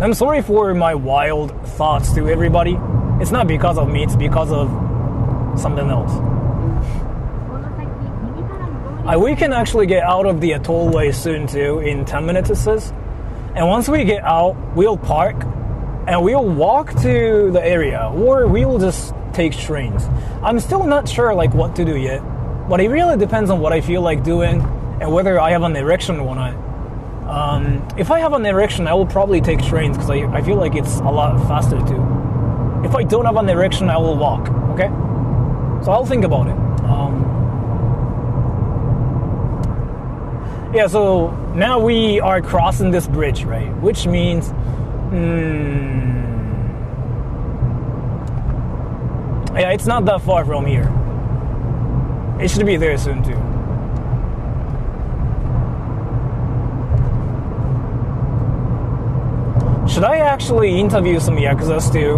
I'm sorry for my wild thoughts to everybody. It's not because of me, it's because of something else. We can actually get out of the tollway soon too, in 10 minutes it says. And once we get out, we'll park and we'll walk to the area, or we'll just take trains. I'm still not sure like what to do yet, but it really depends on what I feel like doing and whether I have an erection or not. If I have an erection, I will probably take trains because I feel like it's a lot faster too. If I don't have an erection, I will walk, okay? So I'll think about it. Yeah, so now we are crossing this bridge, right? Which means, yeah, it's not that far from here. It should be there soon too. Should I actually interview some Yakuzas too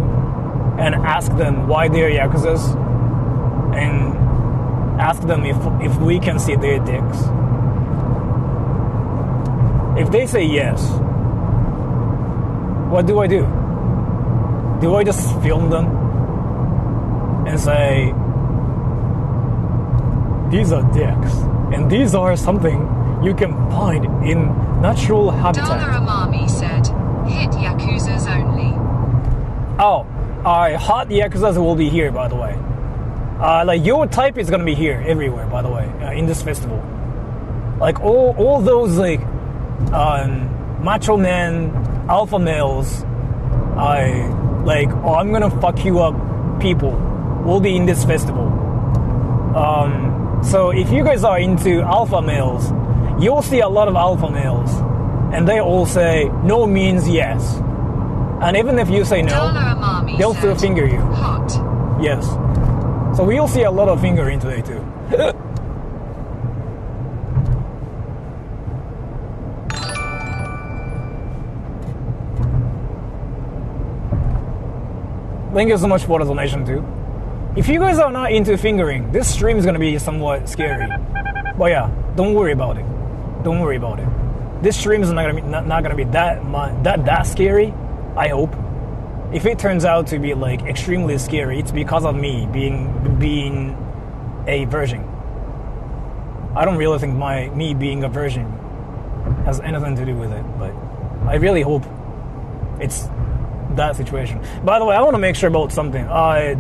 and ask them why they're Yakuzas and ask them if we can see their dicks? If they say yes, what do? Do I just film them and say, these are dicks and these are something you can find in natural habitat? Dollar Amami said, hit Yakuzas only. Oh, hot Yakuzas will be here, by the way. Like your type is gonna be here everywhere, by the way, in this festival. Like all those like macho men, alpha males, I'm gonna fuck you up people will be in this festival. So if you guys are into alpha males, you'll see a lot of alpha males, and they all say no means yes. And even if you say no, they'll still finger you. Hot. Yes. So we'll see a lot of fingering today too. Thank you so much for the donation too. If you guys are not into fingering, this stream is gonna be somewhat scary. But yeah, don't worry about it. Don't worry about it. This stream is not gonna be that scary. I hope. If it turns out to be like extremely scary, it's because of me being a virgin. I don't really think me being a virgin has anything to do with it, but I really hope it's that situation. By the way, I want to make sure about something.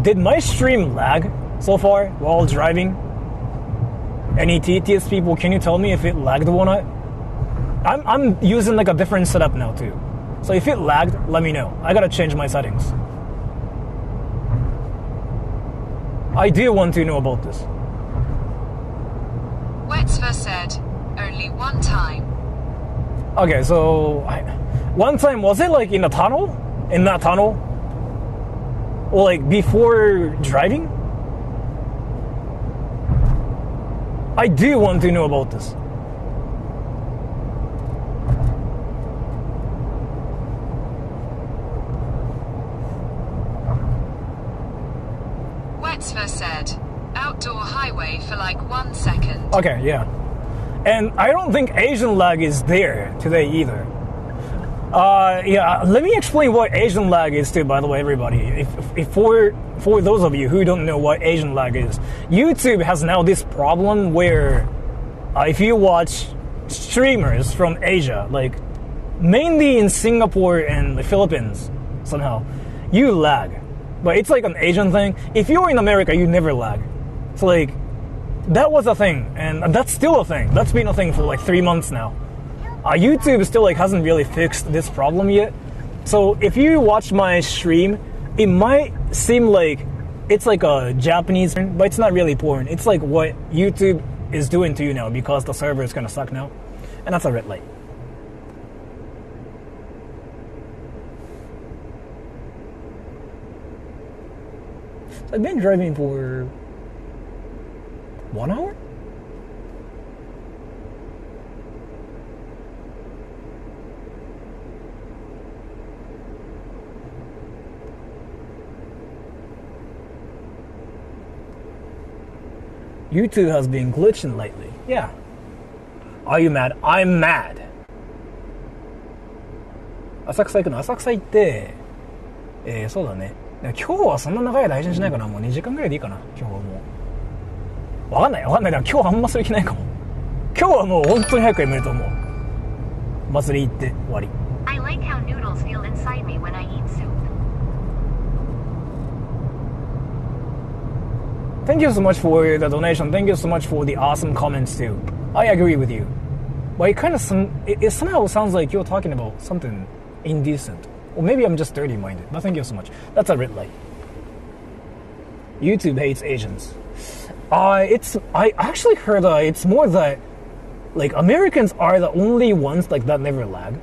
Did my stream lag so far while driving? Any TTS people, can you tell me if it lagged or not? I'm using like a different setup now too. So if it lagged, let me know. I gotta change my settings. I do want to know about this. Wetzver said, only one time. Okay, so one time, was it like in a tunnel? In that tunnel? Or like before driving? I do want to know about this. Wetzver said, outdoor highway for like 1 second. Okay, yeah. And I don't think Asian lag is there today either. Yeah, let me explain what Asian lag is too, by the way, everybody. If for those of you who don't know what Asian lag is, YouTube has now this problem where if you watch streamers from Asia, like mainly in Singapore and the Philippines, somehow, you lag. But it's like an Asian thing. If you're in America, you never lag. So like, that was a thing, and that's still a thing. That's been a thing for like 3 months now. YouTube still like hasn't really fixed this problem yet. So if you watch my stream, it might seem like it's like a Japanese thing, but it's not really porn. It's like what YouTube is doing to you now because the server is gonna suck now. And that's a red light. I've been driving for 1 hour? YouTube has been glitching lately. Yeah. Are you mad? I'm mad. 浅草行くの？浅草行って、そうだね。今日はそんな長い間配信しないかな。もう2時間ぐらいでいいかな。今日はもう。わかんない。だから今日あんまする気ないかも。今日はもう本当に早く眠ると思う。祭り行って終わり。I like how noodles feel inside me when I eat soup. Thank you so much for the donation. Thank you so much for the awesome comments too. I agree with you. But it somehow sounds like you're talking about something indecent. Or maybe I'm just dirty-minded. But thank you so much. That's a red light. YouTube hates Asians. I actually heard it's more that like Americans are the only ones like that never lag.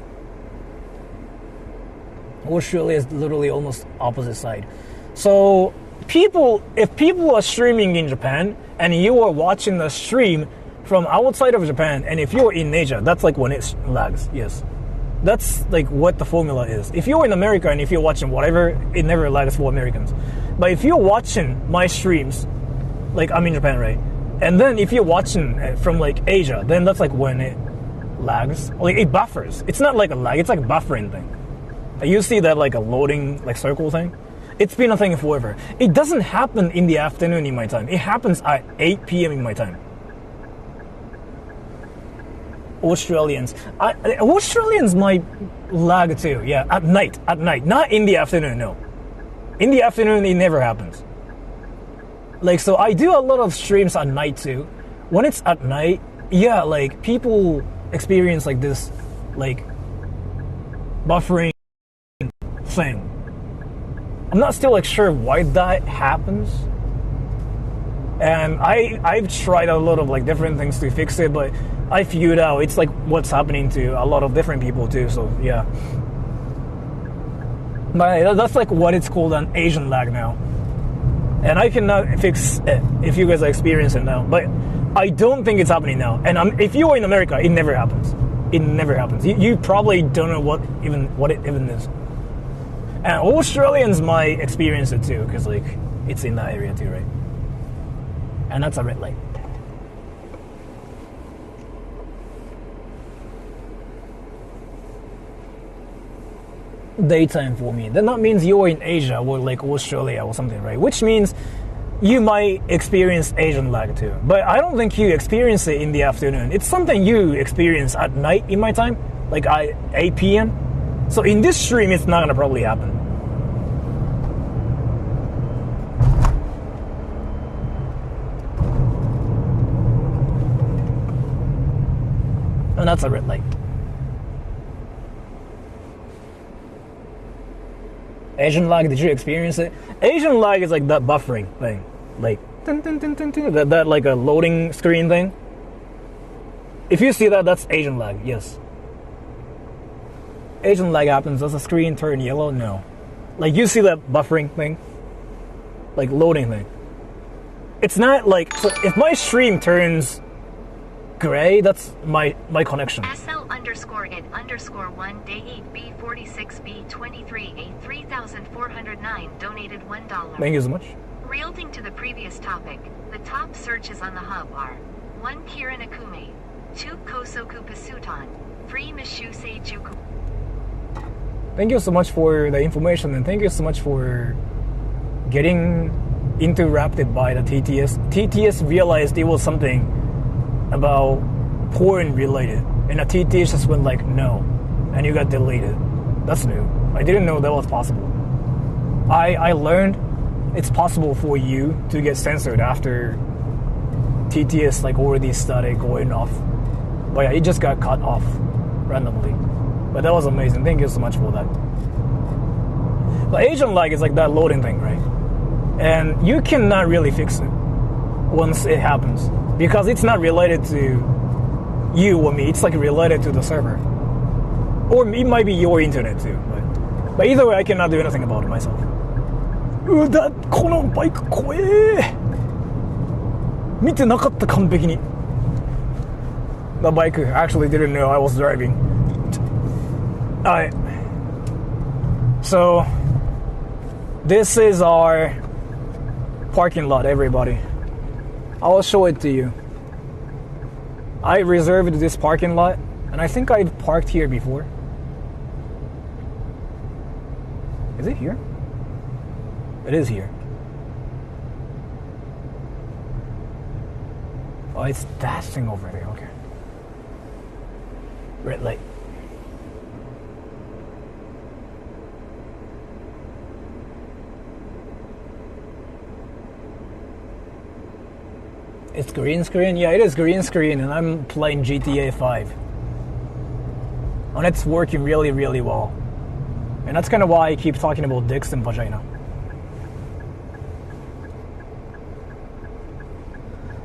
Australia is literally almost opposite side. So if people are streaming in Japan and you are watching the stream from outside of Japan, and if you're in Asia, that's like when it lags. Yes, that's like what the formula is. If you're in America and if you're watching whatever, it never lags for Americans. But if you're watching my streams, like I'm in Japan, right? And then if you're watching from like Asia, then that's like when it lags. Like it buffers. It's not like a lag. It's like a buffering thing. You see that like a loading like circle thing. It's been a thing forever. It doesn't happen in the afternoon in my time. It happens at 8 p.m. in my time. Australians might lag too. Yeah, at night. Not in the afternoon, no. In the afternoon, it never happens. Like, so I do a lot of streams at night too. When it's at night, yeah, like people experience like this, like buffering thing. I'm not still like sure why that happens. And I've tried a lot of like different things to fix it, but I figured out it's like what's happening to a lot of different people too, so yeah. But that's like what it's called an Asian lag now. And I cannot fix it if you guys are experiencing it now. But I don't think it's happening now. And if you're in America, it never happens. It never happens. You probably don't know what it even is. And Australians might experience it too, because like it's in that area too, right? And that's a red light. Daytime for me. Then that means you're in Asia or like Australia or something, right? Which means you might experience Asian lag too. But I don't think you experience it in the afternoon. It's something you experience at night in my time, like at 8 p.m. So in this stream, it's not gonna probably happen. And that's a red light. Asian lag, did you experience it? Asian lag is like that buffering thing. Like, that like a loading screen thing. If you see that, that's Asian lag, yes. Asian lag happens, does the screen turn yellow? No. Like, you see that buffering thing? Like, loading thing. It's not like, so if my stream turns gray, that's my connection. SL_it_1 day 8B46B23 A3409 donated $1. Thank you so much. Relating to the previous topic, the top searches on the hub are 1 Kiran Akume, 2 Kosoku Pasutan, 3 Mishu Seijuku. Thank you so much for the information, and thank you so much for getting interrupted by the TTS. TTS realized it was something about porn related, and the TTS just went like no, and you got deleted. That's new. I didn't know that was possible. I learned it's possible for you to get censored after TTS like already started going off, but yeah, it just got cut off randomly. But that was amazing. Thank you so much for that. But Asian lag is like that loading thing, right? And you cannot really fix it once it happens, because it's not related to you or me. It's like related to the server, or it might be your internet too. But either way, I cannot do anything about it myself. このバイク怖え。見てなかった完璧に。The bike actually didn't know I was driving. Alright. So, this is our parking lot, everybody. I'll show it to you. I reserved this parking lot, and I think I've parked here before. Is it here? It is here. Oh, it's that thing over there, okay. Red light. It's green screen? Yeah, it is green screen, and I'm playing GTA 5. And it's working really, really well. And that's kind of why I keep talking about dicks and vagina.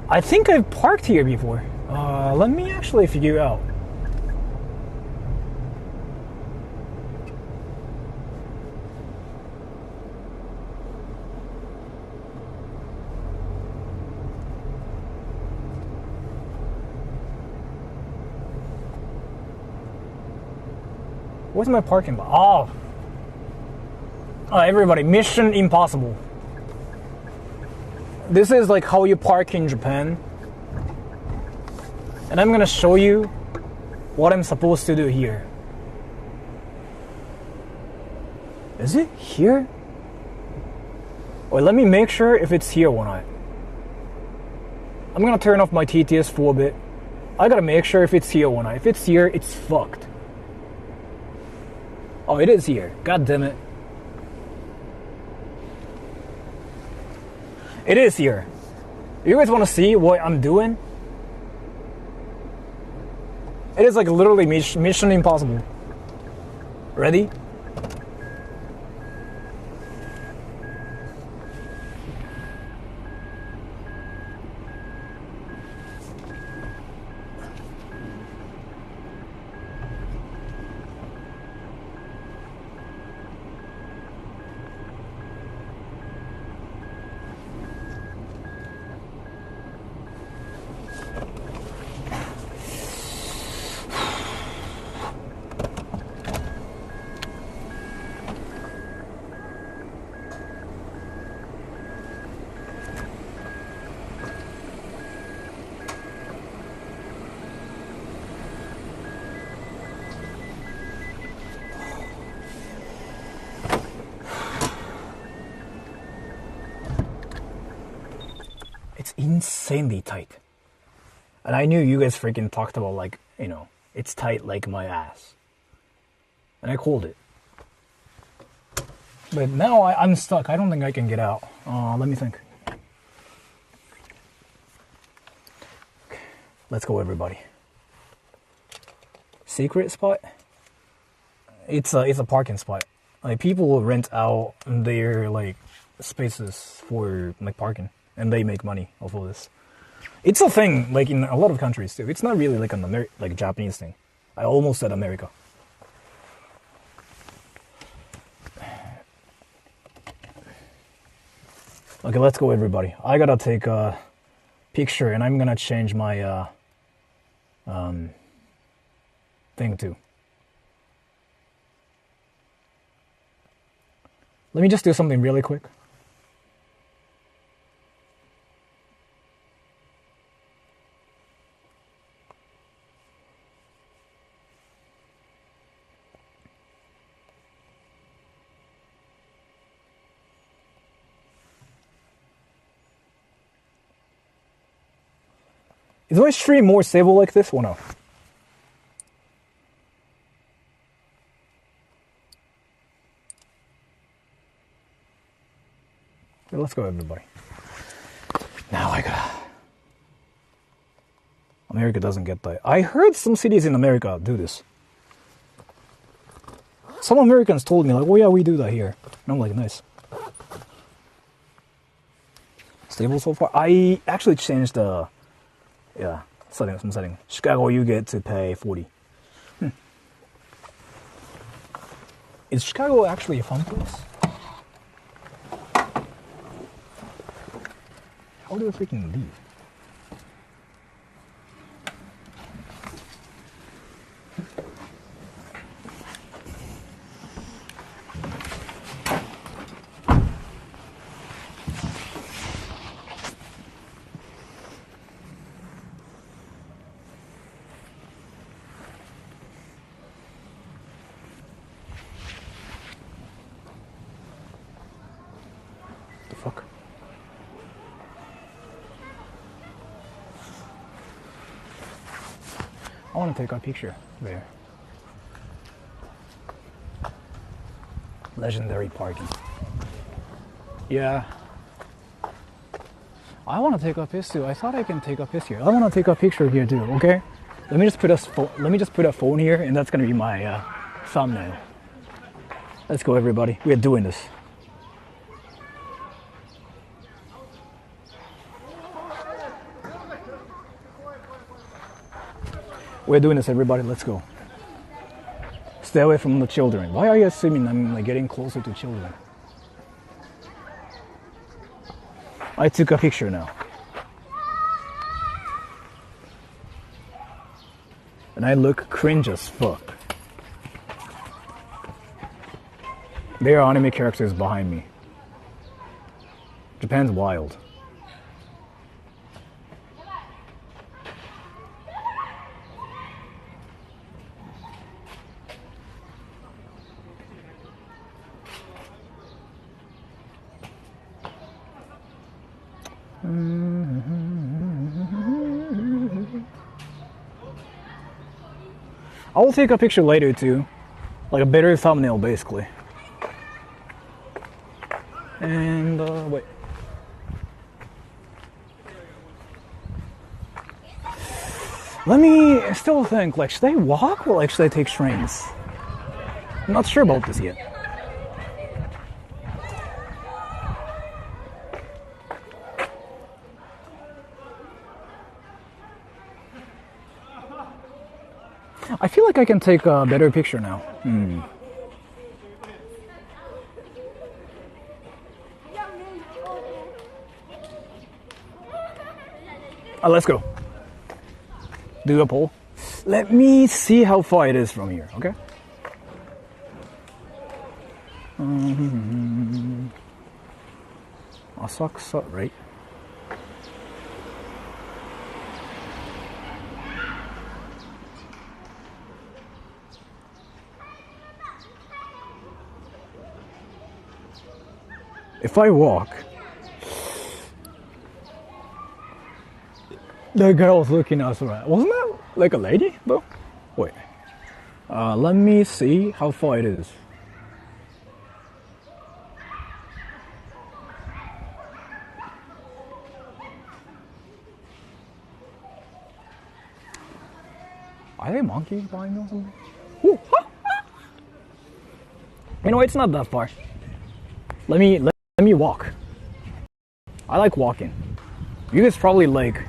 I think I've parked here before. Let me actually figure out. Where's my parking lot? Oh, everybody, Mission Impossible. This is like how you park in Japan. And I'm gonna show you what I'm supposed to do here. Is it here? Wait, let me make sure if it's here or not. I'm gonna turn off my TTS for a bit. I gotta make sure if it's here or not. If it's here, it's fucked. Oh, it is here. God damn it. It is here. You guys want to see what I'm doing? It is like literally Mission Impossible. Ready? Insanely tight. And I knew you guys freaking talked about, like, you know, it's tight like my ass. And I called it. But now I'm stuck. I don't think I can get out. Let me think. Okay. Let's go, everybody. Secret spot? It's a parking spot. Like, people will rent out their, like, spaces for, like, parking. And they make money off of this. It's a thing, like, in a lot of countries, too. It's not really, like, like Japanese thing. I almost said America. Okay, let's go, everybody. I gotta take a picture, and I'm gonna change my, thing, too. Let me just do something really quick. Is my stream more stable like this or no? Okay, let's go, everybody. Now I gotta... America doesn't get that. I heard some cities in America do this. Some Americans told me, like, oh yeah, we do that here. And I'm like, nice. Stable so far? I actually changed the... Yeah, some setting. Chicago, you get to pay 40. Is Chicago actually a fun place? How do I freaking leave? I want to take a picture there. Legendary parking. Yeah. I want to take a piss too. I thought I can take a piss here. I want to take a picture here too, okay? Let me just put a phone here, and that's gonna be my thumbnail. Let's go, everybody. We're doing this. We're doing this, everybody. Let's go. Stay away from the children. Why are you assuming I'm like getting closer to children? I took a picture now. And I look cringe as fuck. There are anime characters behind me. Japan's wild. I will take a picture later too, like a better thumbnail basically. And wait. Let me still think, like, should I walk or like should I take trains? I'm not sure about this yet. I feel like I can take a better picture now. Let's go. Do a poll. Let me see how far it is from here, okay? Asakusa, right? If I walk, the girl's looking at us around. Wasn't that like a lady though? Wait. Let me see how far it is. Are they monkeys behind me or something? Ooh, ha, ha. You know, it's not that far. Let me walk. I like walking. You guys probably like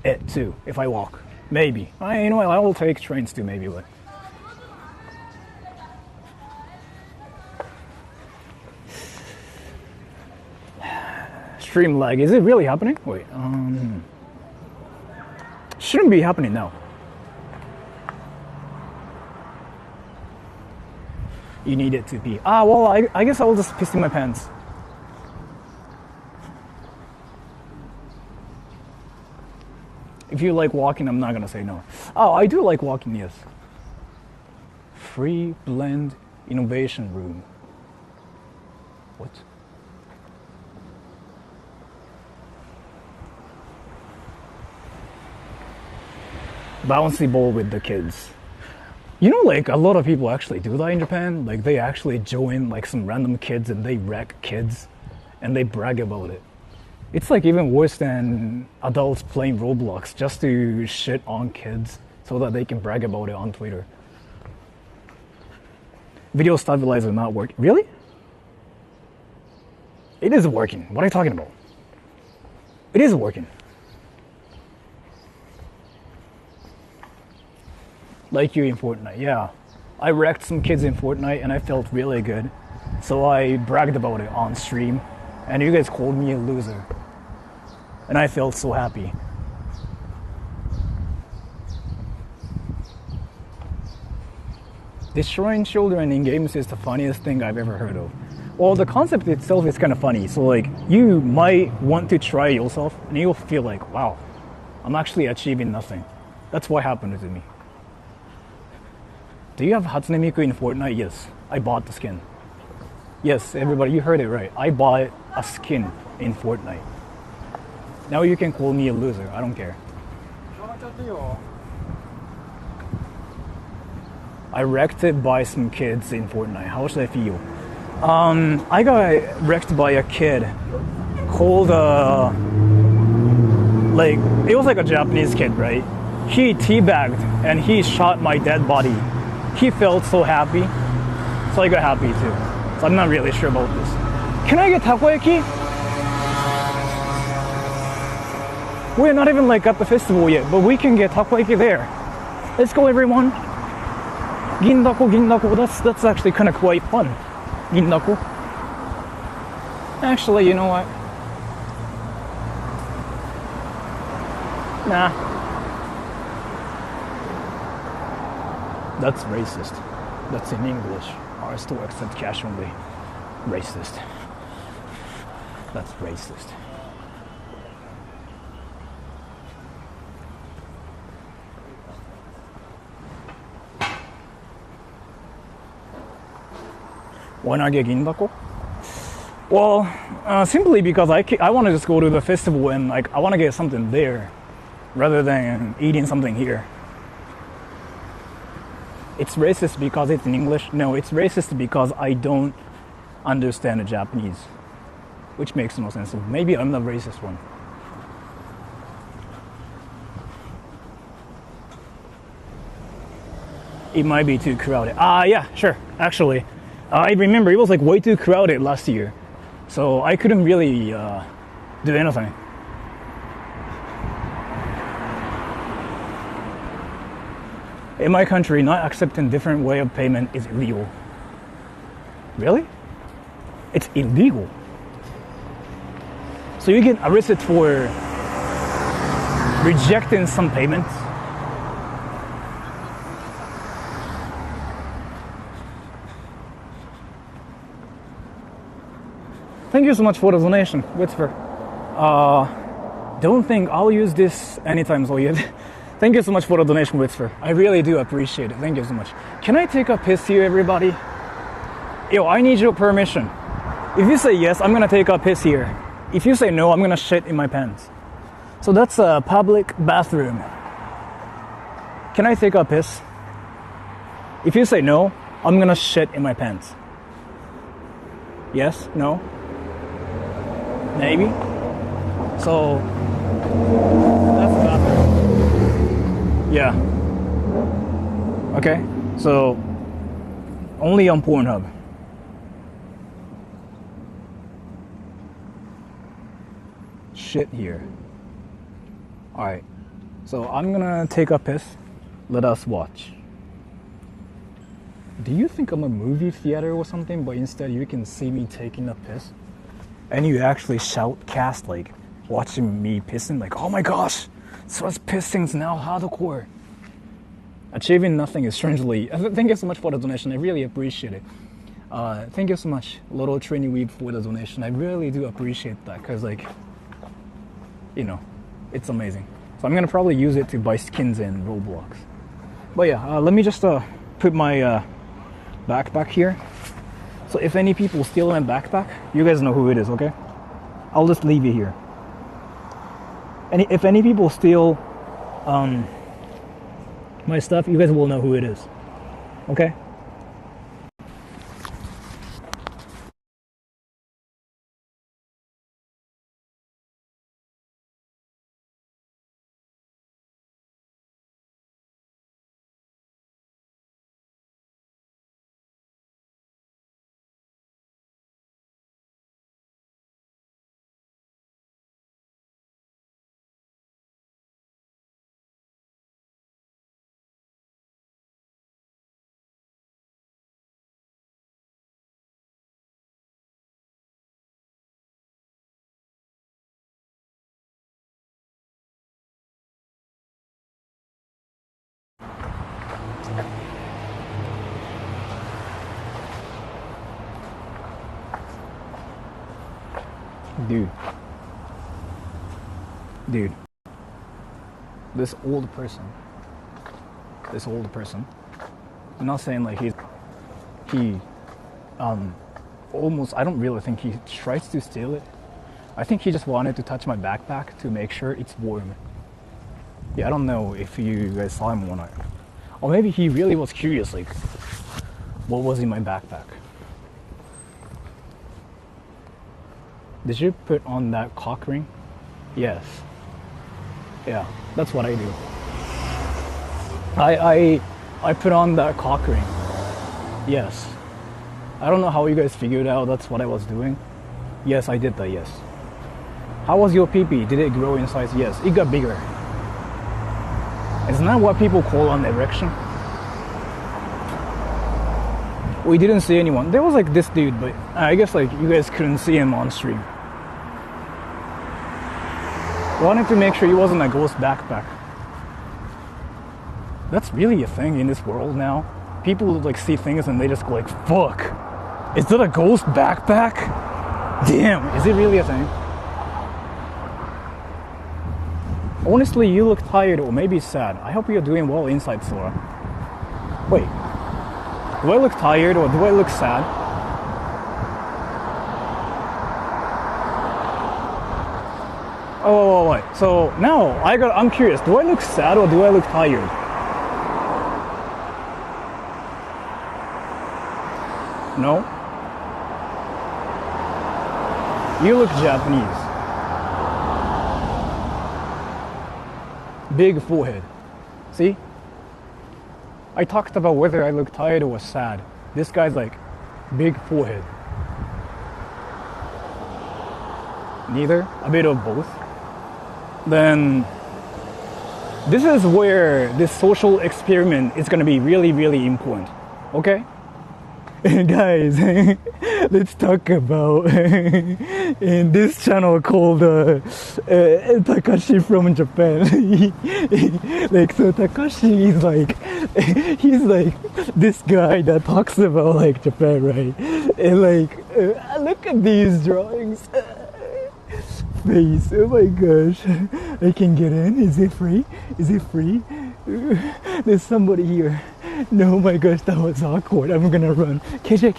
it too, if I walk. Maybe. You know what, I will take trains too, maybe, but... Stream lag, is it really happening? Wait, shouldn't be happening now. You need it to pee. Well, I guess I will just piss in my pants. If you like walking, I'm not gonna say no. Oh, I do like walking, yes. Free blend innovation room. What? Bouncy ball with the kids. You know, like, a lot of people actually do that in Japan. Like, they actually join, like, some random kids and they wreck kids and they brag about it. It's, like, even worse than adults playing Roblox just to shit on kids so that they can brag about it on Twitter. Video stabilizer not working. Really? It is working. What are you talking about? It is working. Like you in Fortnite, yeah. I wrecked some kids in Fortnite and I felt really good. So I bragged about it on stream and you guys called me a loser. And I felt so happy. Destroying children in games is the funniest thing I've ever heard of. Well, the concept itself is kind of funny. So like, you might want to try yourself and you'll feel like, wow, I'm actually achieving nothing. That's what happened to me. Do you have Hatsune Miku in Fortnite? Yes, I bought the skin. Yes, everybody, you heard it right. I bought a skin in Fortnite. Now you can call me a loser, I don't care. I wrecked it by some kids in Fortnite. How should I feel? I got wrecked by a kid called like it was like a Japanese kid, right? He teabagged and he shot my dead body. He felt so happy, so I got happy too. So I'm not really sure about this. Can I get takoyaki? We're not even like at the festival yet, but we can get takoyaki there. Let's go, everyone. Gindako. That's actually kind of quite fun. Gindako. Actually, you know what? Nah. That's racist. That's in English. Are still accept cash only. Racist. That's racist. Why not get gindako? Well, simply because I want to just go to the festival and like I want to get something there rather than eating something here. It's racist because it's in English? No, it's racist because I don't understand the Japanese, which makes no sense. Maybe I'm the racist one. It might be too crowded. Yeah, sure, actually. I remember it was like way too crowded last year, so I couldn't really do anything. In my country, not accepting different way of payment is illegal. Really? It's illegal. So you get arrested for rejecting some payments? Thank you so much for the donation, Whitfer. Don't think I'll use this anytime so yet. Thank you so much for the donation, Whitfer. I really do appreciate it. Thank you so much. Can I take a piss here, everybody? Yo, I need your permission. If you say yes, I'm gonna take a piss here. If you say no, I'm gonna shit in my pants. So that's a public bathroom. Can I take a piss? If you say no, I'm gonna shit in my pants. Yes? No? Maybe? So, that's the bathroom. Yeah. Okay, so, only on Pornhub. Shit here. Alright, so I'm gonna take a piss. Let us watch. Do you think I'm a movie theater or something, but instead you can see me taking a piss? And you actually shoutcast, like, watching me pissing, like, oh my gosh, Sora's pissing's now hardcore. Achieving nothing is strangely... Thank you so much for the donation, I really appreciate it. Thank you so much, Little Trini Weeb, for the donation. I really do appreciate that, because, like, you know, it's amazing. So I'm gonna probably use it to buy skins in Roblox. But yeah, let me just put my backpack here. So if any people steal my backpack, you guys know who it is, okay? I'll just leave it here. And if any people steal my stuff, you guys will know who it is, okay? Dude, this old person, I'm not saying like he almost, I don't really think he tries to steal it. I think he just wanted to touch my backpack to make sure it's warm. Yeah, I don't know if you guys saw him or not. Or maybe he really was curious, like, what was in my backpack? Did you put on that cock ring? Yes. Yeah, that's what I do. I put on that cock ring. Yes. I don't know how you guys figured out that's what I was doing. Yes, I did that, yes. How was your pee-pee? Did it grow in size? Yes, it got bigger. Isn't that what people call an erection? We didn't see anyone. There was like this dude, but I guess like you guys couldn't see him on stream. Wanted to make sure he wasn't a ghost backpack. That's really a thing in this world now. People like see things and they just go like, fuck, is that a ghost backpack? Damn, is it really a thing? Honestly, you look tired or maybe sad. I hope you're doing well inside, Sora. Wait, do I look tired or do I look sad? Oh, wait. So now I'm curious. Do I look sad or do I look tired? No? You look Japanese. Big forehead. See? I talked about whether I look tired or sad. This guy's like, big forehead. Neither? A bit of both? Then this is where this social experiment is going to be really, really important. Okay? Guys, let's talk about in this channel called Takashi from Japan. Like, so Takashi is like, he's like this guy that talks about like Japan, right? And like, look at these drawings. Face, oh my gosh, I can get in. Is it free? Is it free? There's somebody here. No, my gosh, that was awkward. I'm gonna run. KJ.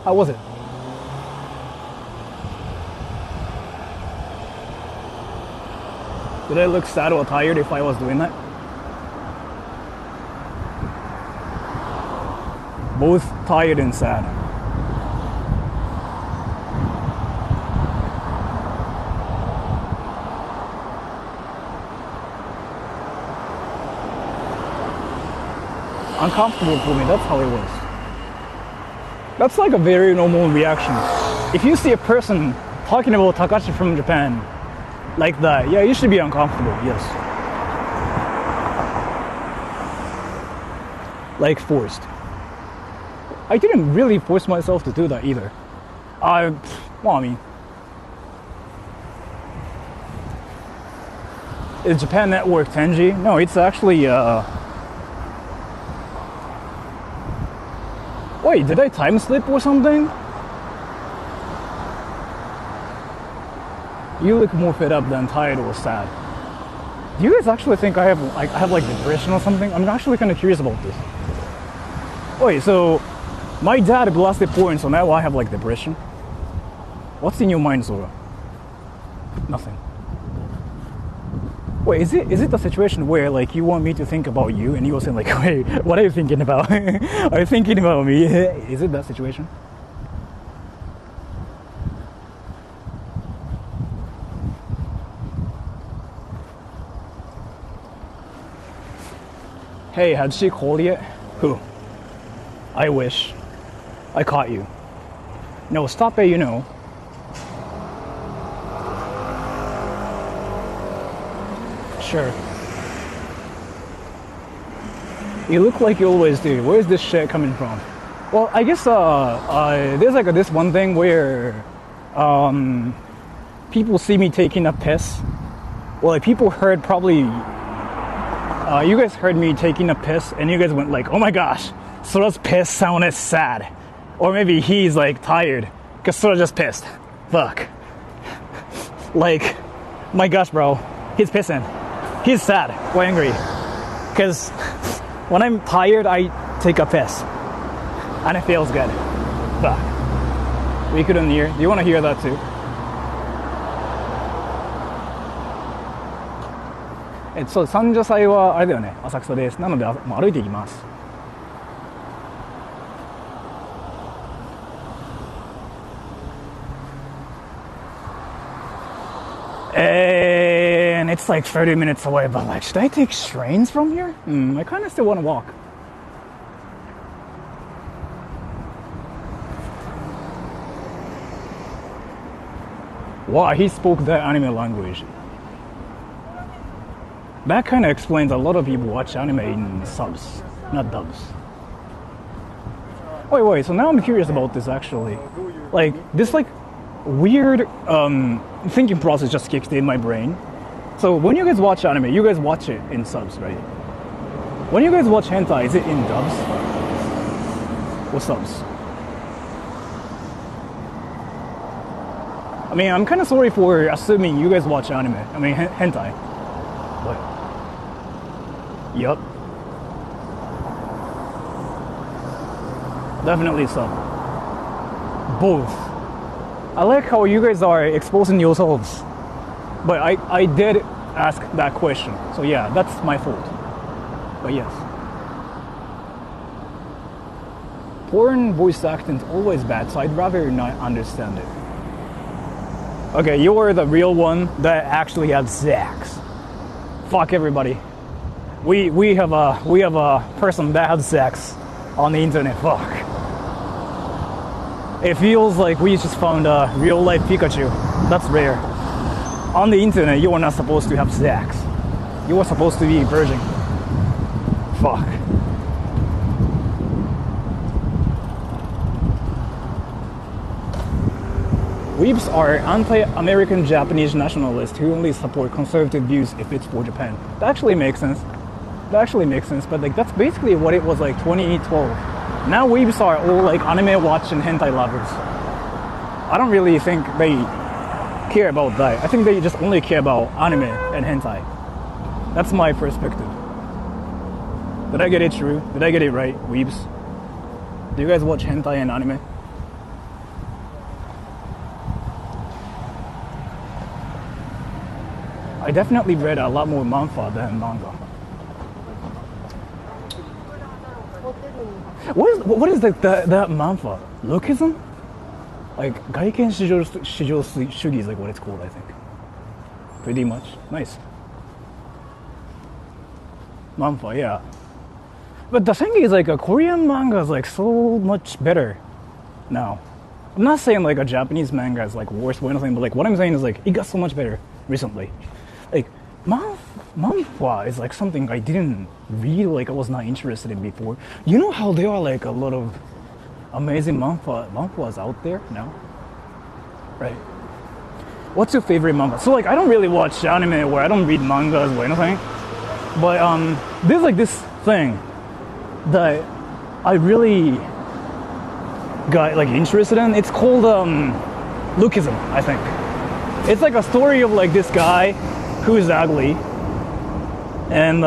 How was it? Did I look sad or tired if I was doing that? Both tired and sad. Uncomfortable for me, that's how it was. That's like a very normal reaction. If you see a person talking about Takashi from Japan like that, yeah, you should be uncomfortable, yes. Like forced. I didn't really force myself to do that either. Well, I mean, is Japan Network Tenji? No, it's actually, wait, did I time slip or something? You look more fed up than tired or sad. Do you guys actually think I have like depression or something? I'm actually kind of curious about this. Wait, so my dad blasted porn, so now I have like depression? What's in your mind, Sora? Nothing. Wait, is it the situation where like you want me to think about you and you're saying like, wait, what are you thinking about? Are you thinking about me? Is it that situation? Hey, had she called yet? Who? I wish. I caught you. No, stop it, you know. Sure. You look like you always do. Where's this shit coming from? Well, I guess there's like this one thing where people see me taking a piss. Well, like people heard probably you guys heard me taking a piss and you guys went like, oh my gosh, Sora's piss sounded sad. Or maybe he's like tired because Sora just pissed. Fuck. Like, my gosh, bro, he's pissing. He's sad or angry. Because when I'm tired, I take a piss. And it feels good. Fuck. We couldn't hear. Do you want to hear that too? そう、三社祭はあれだよね、浅草です。なので、もう歩いていきます。And it's like 30 minutes away, but like, should I take trains from here? I kind of still want to walk. Wow, he spoke that anime language. That kind of explains a lot of people watch anime in subs, not dubs. Wait, so now I'm curious about this actually. Like, this like weird thinking process just kicked in my brain. So when you guys watch anime, you guys watch it in subs, right? When you guys watch hentai, is it in dubs or subs? I mean, I'm kind of sorry for assuming you guys watch anime. I mean, hentai. But, yup. Definitely sub. Both. I like how you guys are exposing yourselves. But I did ask that question. So yeah, that's my fault. But yes. Porn voice acting is always bad, so I'd rather not understand it. Okay, you're the real one that actually had sex. Fuck everybody. We have a person that had sex on the internet. Fuck. It feels like we just found a real life Pikachu. That's rare. On the internet, you are not supposed to have sex. You are supposed to be a virgin. Fuck. Weebs are anti-American Japanese nationalists who only support conservative views if it's for Japan. That actually makes sense. But like that's basically what it was like 2012. Now weebs are all like anime watch and hentai lovers. I don't really think they care about that. I think they just only care about anime and hentai. That's my perspective. Did I get it true? Did I get it right, weebs? Do you guys watch hentai and anime? I definitely read a lot more manhwa than manga. What is that manhwa? Lookism? Like, 外見至上主義 is like what it's called, I think. Pretty much. Nice. Manhwa, yeah. But the thing is, like, a Korean manga is like so much better now. I'm not saying like a Japanese manga is like worse or anything, but like what I'm saying is like it got so much better recently. Like, manhwa is like something I didn't read, like I was not interested in before. You know how there are like a lot of amazing manhwas out there now? Right. What's your favorite manga? So like I don't really watch anime or I don't read mangas or anything. But there's like this thing that I really got like interested in. It's called Lookism, I think. It's like a story of like this guy who is ugly, and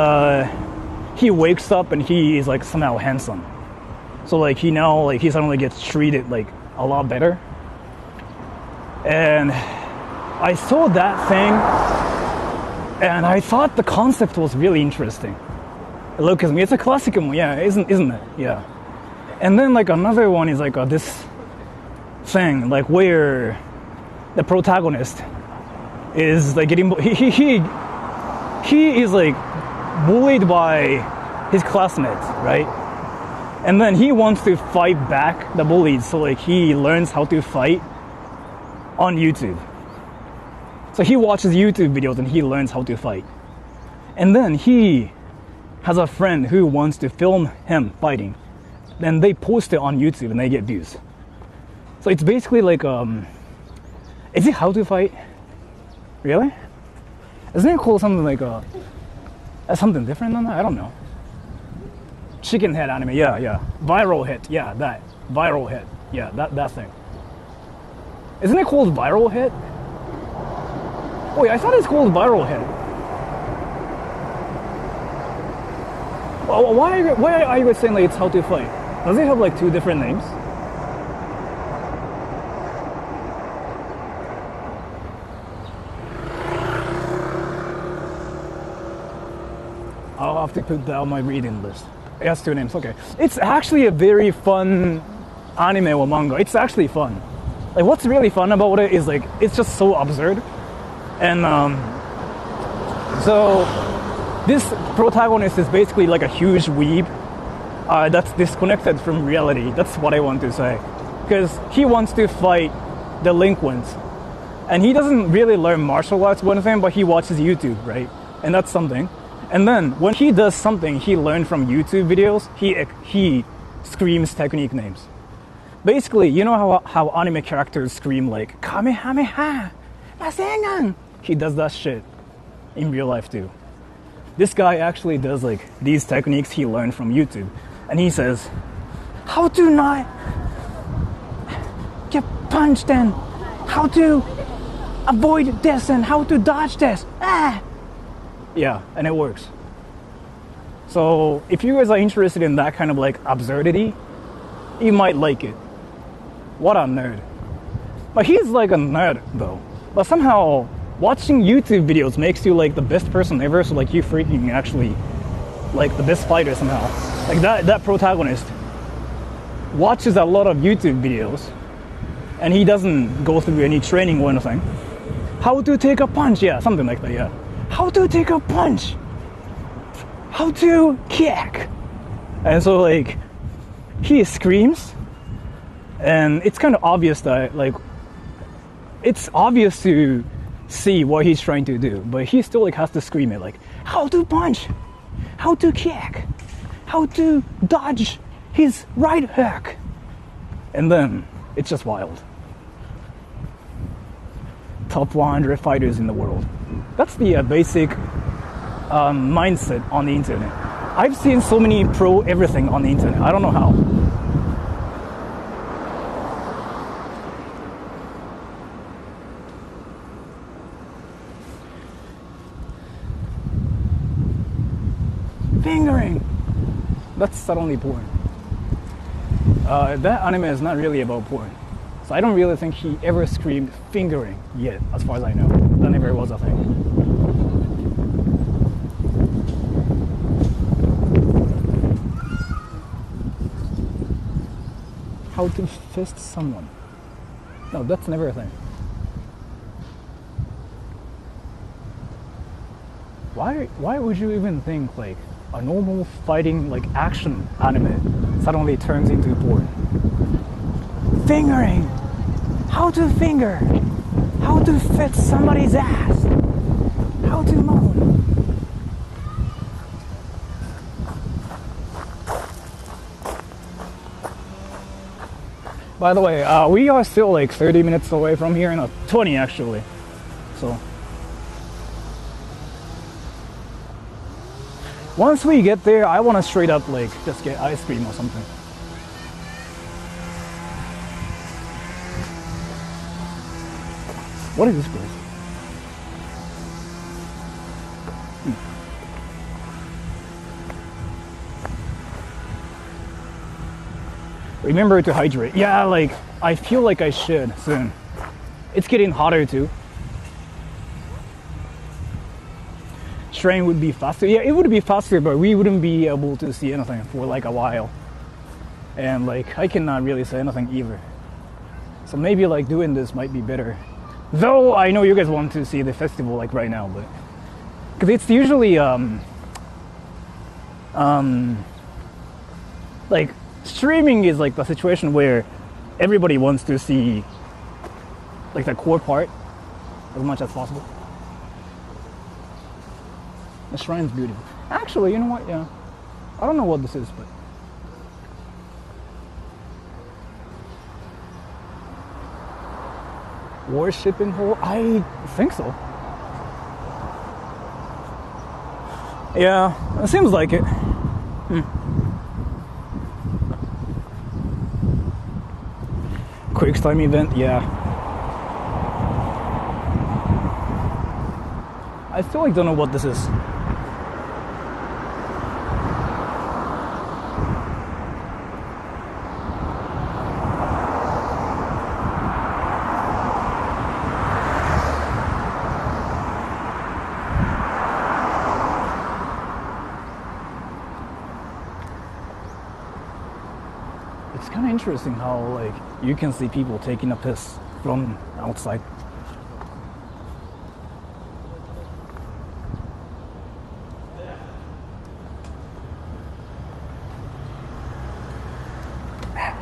he wakes up and he is like somehow handsome. So like he suddenly gets treated like a lot better. And I saw that thing, and I thought the concept was really interesting. Lookism, it's a classic one, yeah, isn't it? Yeah. And then like another one is like this thing like where the protagonist is like getting he is like bullied by his classmates, right? And then he wants to fight back the bullies, so like he learns how to fight on YouTube. So he watches YouTube videos and he learns how to fight. And then he has a friend who wants to film him fighting. Then they post it on YouTube and they get views. So it's basically like is it How to Fight? Really? Isn't it called something like something different than that? I don't know. Chicken head anime, yeah. Viral hit, yeah, that. Viral hit, yeah, that thing. Isn't it called viral hit? Wait, I thought it's called viral hit. Well, why are you guys saying like it's How to Fight? Does it have like two different names? have to put down my reading list. It has 2 names. Okay. It's actually a very fun anime or manga. It's actually fun. Like, what's really fun about it is like it's just so absurd, and so this protagonist is basically like a huge weeb that's disconnected from reality. That's what I want to say, because he wants to fight delinquents, and he doesn't really learn martial arts or anything, but he watches YouTube, right? And that's something. And then when he does something he learned from YouTube videos, he screams technique names. Basically, you know how anime characters scream like Kamehameha, Rasengan? He does that shit in real life too. This guy actually does like these techniques he learned from YouTube, and he says, how to not get punched and how to avoid this and how to dodge this. Yeah, and it works. So if you guys are interested in that kind of like absurdity, you might like it. What a nerd. But he's like a nerd though. But somehow watching YouTube videos makes you like the best person ever, so like you freaking actually like the best fighter somehow. Like that protagonist watches a lot of YouTube videos and he doesn't go through any training or anything. How to take a punch, yeah, something like that, yeah. How to take a punch. How to kick. And so like he screams, and it's kind of obvious that like it's obvious to see what he's trying to do, but he still like has to scream it like how to punch, how to kick, how to dodge his right hook, and then it's just wild. Top 100 fighters in the world. That's the basic mindset on the internet. I've seen so many pro everything on the internet. I don't know how. Fingering. That's suddenly porn. That anime is not really about porn. So I don't really think he ever screamed fingering yet, as far as I know. That never was a thing. How to fist someone. No, that's never a thing. Why would you even think like a normal fighting like action anime suddenly turns into porn? Fingering! How to finger! How to fit somebody's ass! How to moan! By the way, we are still like 30 minutes away from here, no, 20 actually. So once we get there, I want to straight up like just get ice cream or something. What is this place? Remember to hydrate. Yeah, like I feel like I should soon. It's getting hotter too. Train would be faster. Yeah, it would be faster, but we wouldn't be able to see anything for like a while. And like I cannot really say anything either. So maybe like doing this might be better. Though I know you guys want to see the festival like right now, but because it's usually like streaming is like the situation where everybody wants to see like the core part as much as possible. The shrine's beautiful. Actually, you know what? Yeah, I don't know what this is, but worshipping hole? I think so. Yeah, it seems like it. Quick time event, yeah. I still like don't know what this is. kind of interesting how like you can see people taking a piss from outside.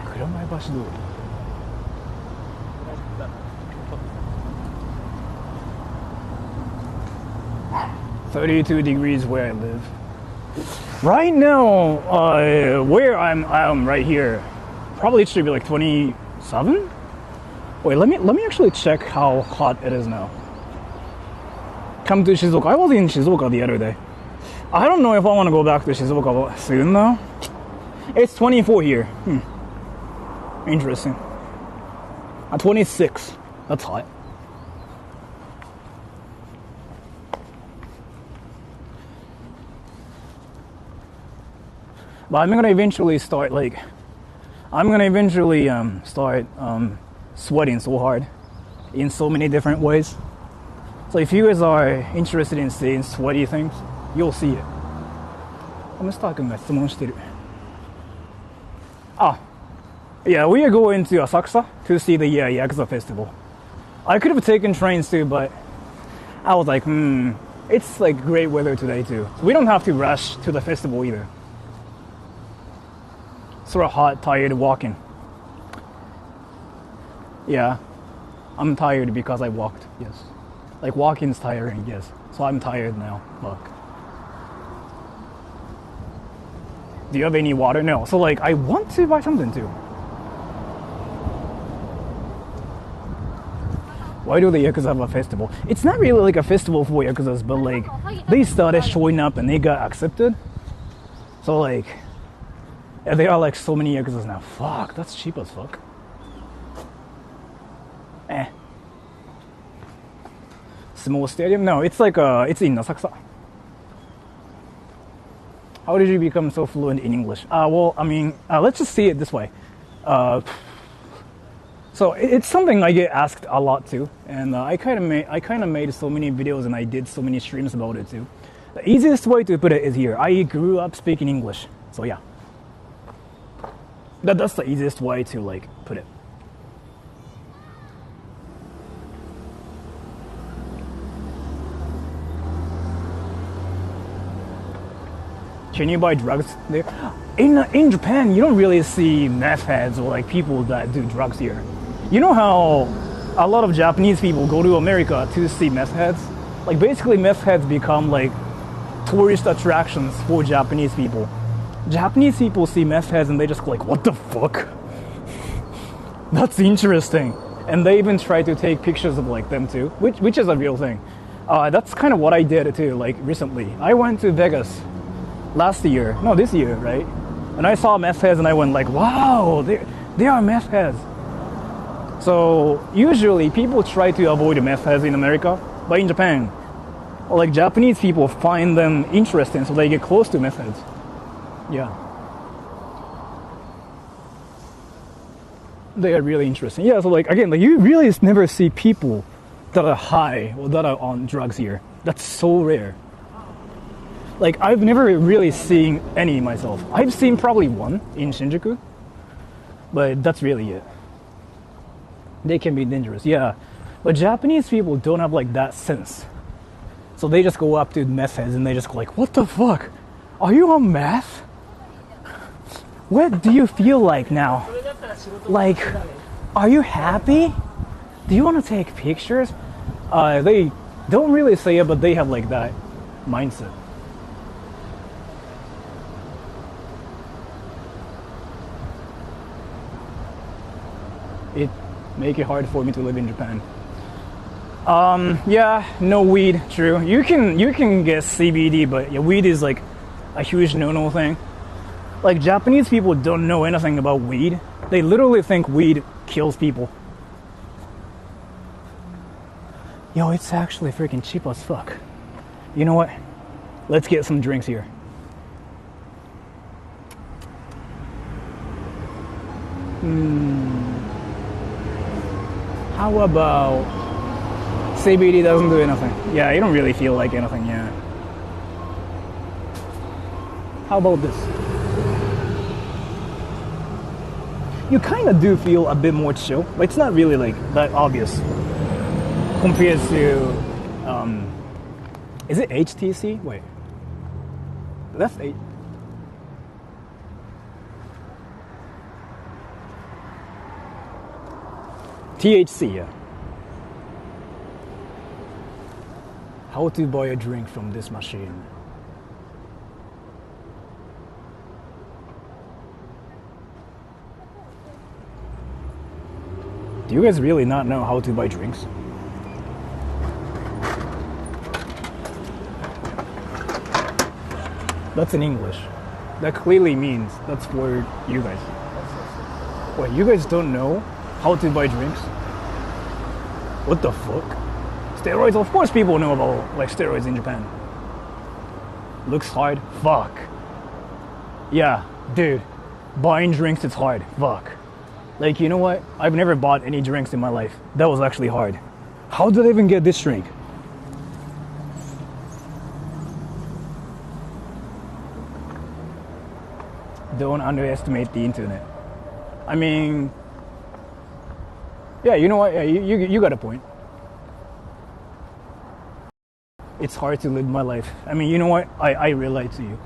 Kuromaebashi-dori. 32 degrees where I live. Right now, where I'm right here, probably it should be like 27. Wait, let me actually check how hot it is now. Come to Shizuoka. I was in Shizuoka the other day. I don't know if I want to go back to Shizuoka soon though. It's 24 here. Interesting. 26. That's hot. But I'm gonna eventually start sweating so hard in so many different ways. So if you guys are interested in seeing sweaty things, you'll see it. Mr. 君が質問してる。Yeah, we are going to Asakusa to see the Yakuza festival. I could have taken trains too, but I was like, it's like great weather today too. We don't have to rush to the festival either. Sort of hot, tired walking. Yeah, I'm tired because I walked, yes. Like walking's tiring, yes. So I'm tired now, look. Do you have any water? No. So like, I want to buy something too. Why do the Yakuza have a festival? It's not really like a festival for Yakuzas, but like, they started showing up and they got accepted. So like, there are like so many Yakuzas now. Fuck, that's cheap as fuck. Small stadium? No, it's like it's in Asakusa. How did you become so fluent in English? Well, I mean, let's just see it this way. So it's something I get asked a lot too, and I kind of made so many videos and I did so many streams about it too. The easiest way to put it is here. I grew up speaking English, so yeah. That's the easiest way to like put it. Can you buy drugs there? In Japan, you don't really see meth heads or like people that do drugs here. You know how a lot of Japanese people go to America to see meth heads? Like basically meth heads become like tourist attractions for Japanese people. Japanese people see meth heads and they just go like, what the fuck? That's interesting. And they even try to take pictures of like them too, which is a real thing. That's kind of what I did too, like recently. I went to Vegas this year, right? And I saw meth heads and I went like, wow, they are meth heads. So usually people try to avoid meth heads in America, but in Japan, like Japanese people find them interesting, so they get close to meth heads. Yeah. They are really interesting. Yeah, so like again, like you really never see people that are high or that are on drugs here. That's so rare. Like I've never really seen any myself. I've seen probably one in Shinjuku, but that's really it. They can be dangerous, yeah. But Japanese people don't have like that sense. So they just go up to meth heads and they just go like, what the fuck? Are you on meth? What do you feel like now? Like, are you happy? Do you want to take pictures? They don't really say it, but they have like that mindset. It make it hard for me to live in Japan. Yeah, no weed, true. You can get CBD, but yeah, weed is like a huge no-no thing. Like Japanese people don't know anything about weed. They literally think weed kills people. Yo, it's actually freaking cheap as fuck. You know what? Let's get some drinks here. How about CBD doesn't do anything? Yeah, you don't really feel like anything, yeah. How about this? you kind of do feel a bit more chill. But it's not really like that obvious compared to, is it HTC? Wait, that's eight. THC, yeah. How to buy a drink from this machine. Do you guys really not know how to buy drinks? That's in English. That clearly means that's for you guys. Wait, you guys don't know how to buy drinks? What the fuck? Steroids? Of course people know about like steroids in Japan. Looks hard? Fuck. Yeah, dude. Buying drinks is hard. Fuck. Like, you know what? I've never bought any drinks in my life. That was actually hard. How did I even get this drink? Don't underestimate the internet. I mean, yeah, you know what? Yeah, you got a point. It's hard to live my life. I mean, you know what? I relate to you.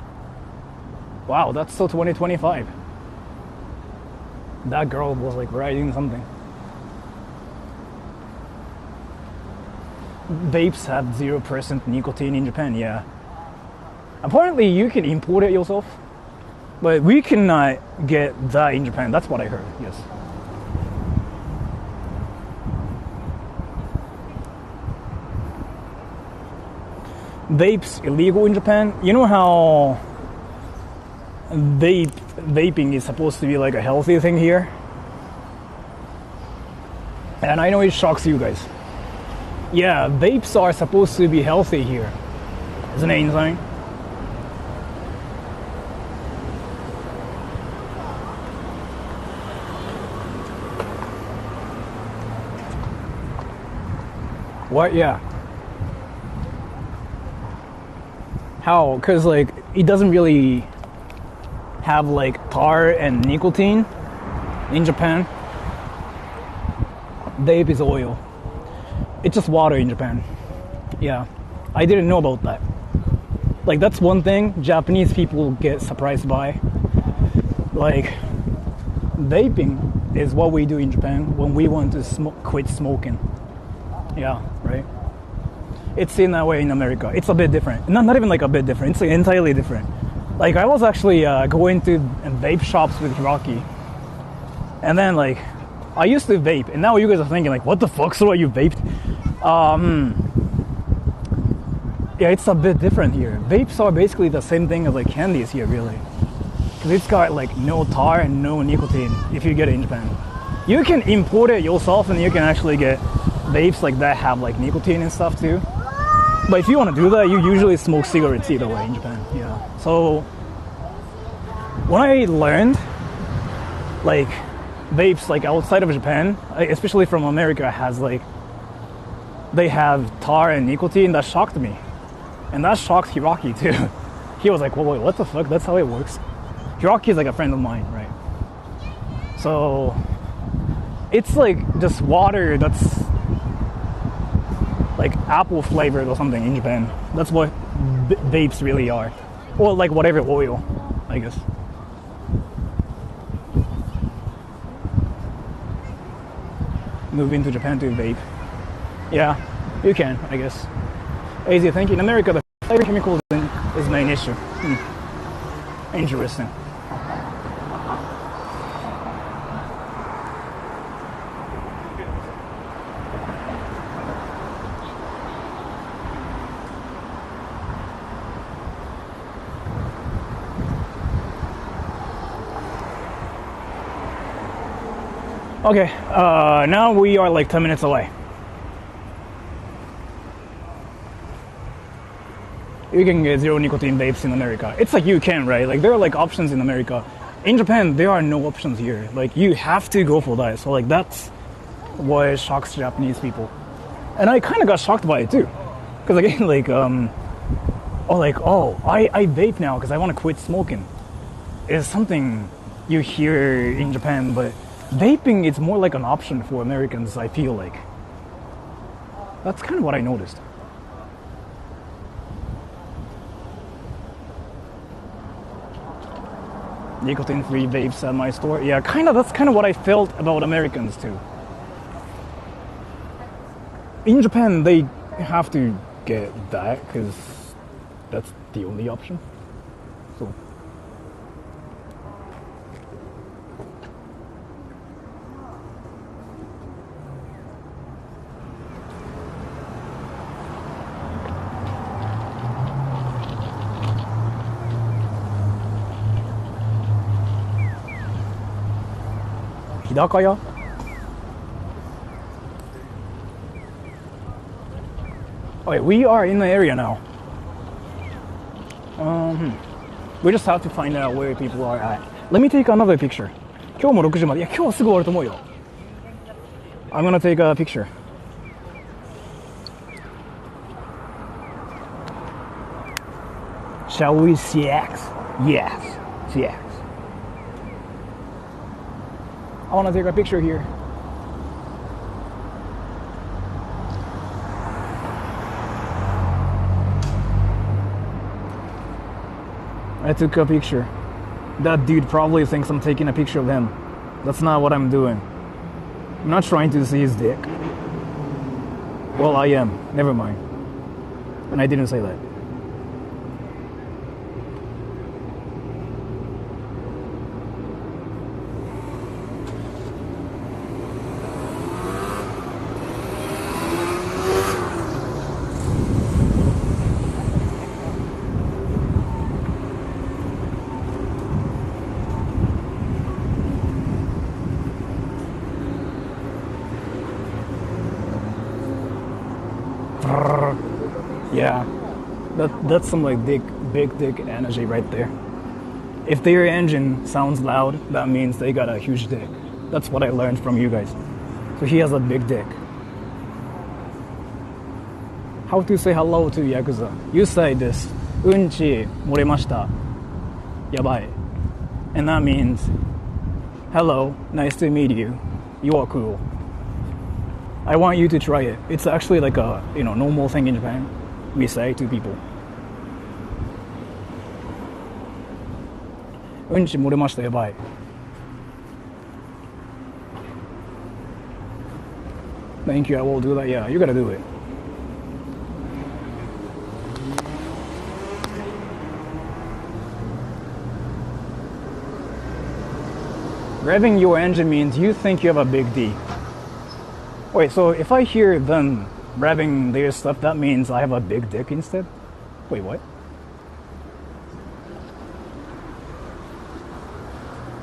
Wow, that's so 2025. That girl was like writing something. Vapes have 0% nicotine in Japan, yeah. Apparently you can import it yourself, but we cannot get that in Japan. That's what I heard, yes. Vapes illegal in Japan. You know how vaping is supposed to be like a healthy thing here? And I know it shocks you guys. Yeah, vapes are supposed to be healthy here. Isn't it insane? What? Yeah. How? Because like it doesn't really have like tar and nicotine in Japan. Vape is oil. It's just water in Japan. Yeah, I didn't know about that. Like that's one thing Japanese people get surprised by. Like vaping is what we do in Japan when we want to quit smoking. Yeah, right. It's in that way in America. It's a bit different. Not even like a bit different. It's like entirely different. Like I was actually going to vape shops with Rocky, and then like I used to vape, and now you guys are thinking like, what the fuck? So you vaped? Yeah, it's a bit different here. Vapes are basically the same thing as like candies here, really, because it's got like no tar and no nicotine. If you get it in Japan, you can import it yourself, and you can actually get vapes like that have like nicotine and stuff too. But if you want to do that, you usually smoke cigarettes either way in Japan. Yeah. So when I learned like vapes like outside of Japan, especially from America, has like they have tar and nicotine, that shocked me, and that shocked Hiraki too. He was like, "Whoa, wait, what the fuck? That's how it works." Hiraki is like a friend of mine, right? So it's like just water that's like apple flavored or something in Japan. That's what vapes really are, or like whatever oil, I guess. Move into Japan to vape. Yeah, you can, I guess. As you think, in America the flavor chemicals is main issue. Interesting. Okay, now we are like 10 minutes away. You can get zero nicotine vapes in America. It's like you can, right? Like there are like options in America. In Japan, there are no options here. Like you have to go for that. So like that's what shocks Japanese people. And I kind of got shocked by it too. Because again, like, I vape now because I want to quit smoking. It's something you hear in Japan, but vaping is more like an option for Americans, I feel like. That's kind of what I noticed. Nicotine-free vapes at my store. Yeah, that's kind of what I felt about Americans too. In Japan, they have to get that because that's the only option. So. Hidakaya? Okay, we are in the area now. We just have to find out where people are at. Let me take another picture. 今日も6時まで。いや、今日はすぐ終わると思うよ。I'm gonna take a picture. Shall we CX? Yes, CX. I wanna take a picture here. I took a picture. That dude probably thinks I'm taking a picture of him. That's not what I'm doing. I'm not trying to see his dick. Well, I am. Never mind. And I didn't say that. Yeah, that's some like big dick energy right there. If their engine sounds loud, that means they got a huge dick. That's what I learned from you guys. So he has a big dick. How to say hello to Yakuza? You say this. うんち漏れました。やばい. And that means, hello, nice to meet you. You are cool. I want you to try it. It's actually like a normal thing in Japan. We say to people. うんち漏れました。やばい. Thank you. I will do that. Yeah, you gotta do it. Revving your engine means you think you have a big D. Wait, so if I hear them revving their stuff, that means I have a big dick instead? Wait, what?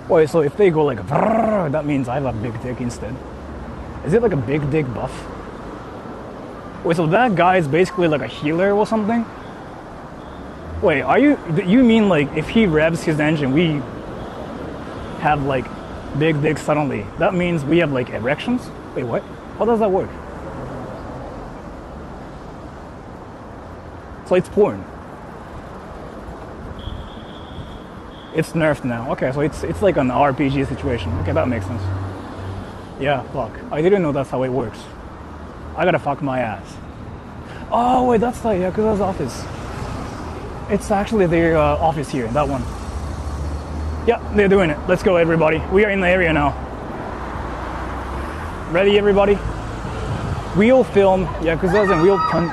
Wait, so if they go like, that means I have a big dick instead. Is it like a big dick buff? Wait, so that guy is basically like a healer or something? Wait, you mean like if he revs his engine, we have like big dick suddenly? That means we have like erections? Wait, what? How does that work? So it's porn. It's nerfed now. Okay, so it's like an RPG situation. Okay, that makes sense. Yeah, fuck. I didn't know that's how it works. I gotta fuck my ass. Oh, wait, that's the Yakuza's office. It's actually their office here, that one. Yeah, they're doing it. Let's go, everybody. We are in the area now. Ready, everybody? We'll film Yakuzas and we'll punch.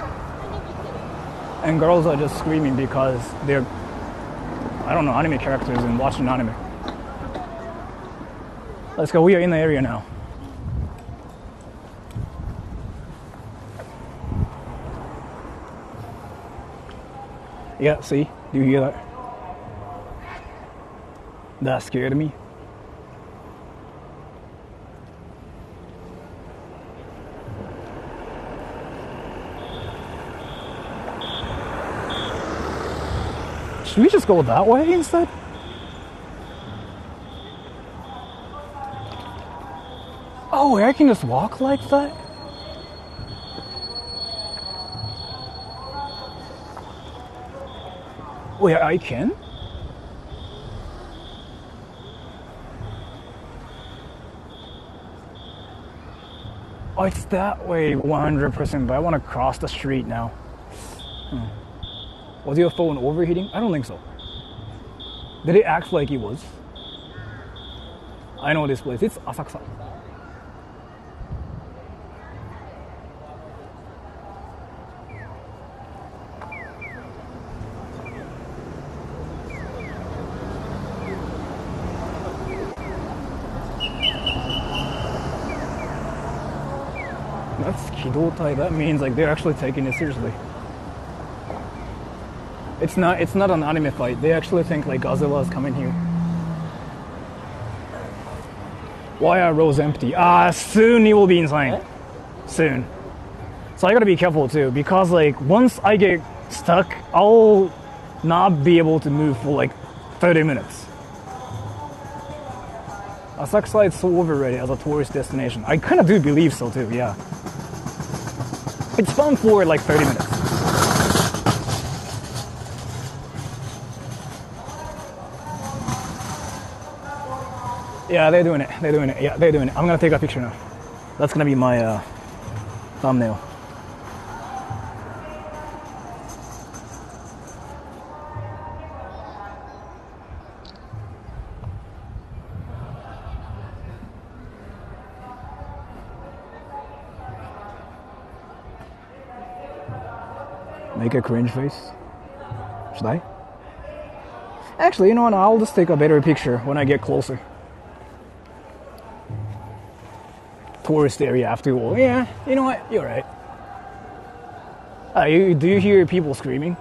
And girls are just screaming because they're, I don't know, anime characters and watching anime. Let's go. We are in the area now. Yeah, see? Do you hear that? That scared me. Should we just go that way instead? Oh, I can just walk like that? Wait, I can? Oh, it's that way 100%, but I want to cross the street now. Was your phone overheating? I don't think so. Did it act like it was? I know this place. It's Asakusa. That's Kidotai. That means like they're actually taking it seriously. It's not an anime fight. They actually think like Godzilla is coming here. Why are rows empty? Soon it will be insane. Soon. So I gotta be careful too, because like once I get stuck, I'll not be able to move for like 30 minutes. Asakusa is so overrated as a tourist destination. I kind of do believe so too, yeah. It's fun for like 30 minutes. Yeah, they're doing it. Yeah, they're doing it. I'm gonna take a picture now. That's gonna be my thumbnail. Make a cringe face. Should I? Actually, you know what? I'll just take a better picture when I get closer. Tourist area after all. Yeah, you know what? You're right. Do you hear people screaming?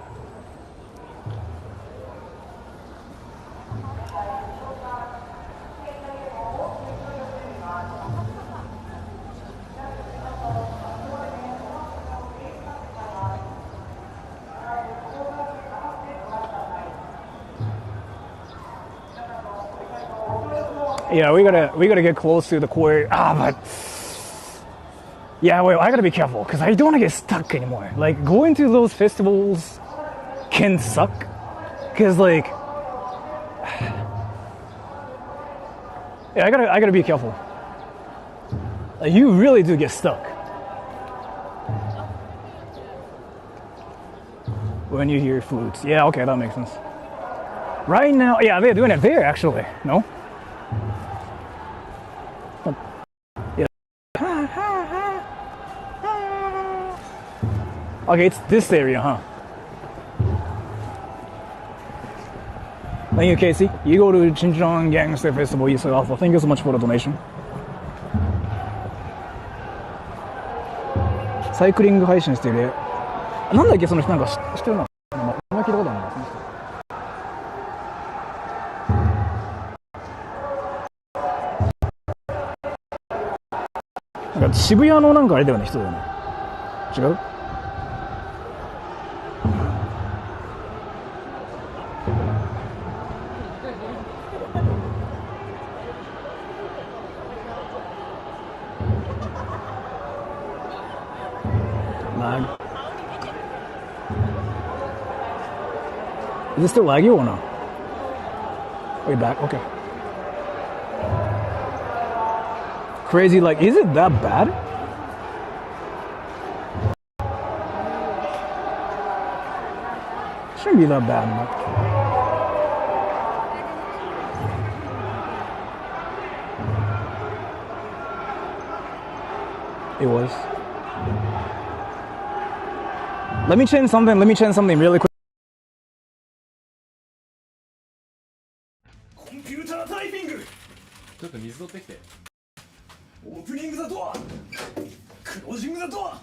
Yeah, we gotta get close to the core. But yeah, wait, I gotta be careful because I don't want to get stuck anymore. Like going to those festivals can suck because like yeah, I gotta be careful. Like, you really do get stuck when you hear flutes. Yeah, okay, that makes sense. Right now, yeah, they're doing it there actually. No. Okay, it's this area, huh? Thank you, Casey. You go to Chinchon Gangster Festival East Alpha. Thank you so much for the donation. サイクリング配信してる。なんだっけその人なんか知ってるな。名前聞いたことあるな。なんか渋谷のなんかあれだよね人だよね。違う？Is it still laggy or no? Way back, okay. Crazy, like, is it that bad? Shouldn't be that bad, man. It was. Let me change something really quick. コンピュータータイピング。ちょっと水取ってきて。オープニングだとはクロージングだとは。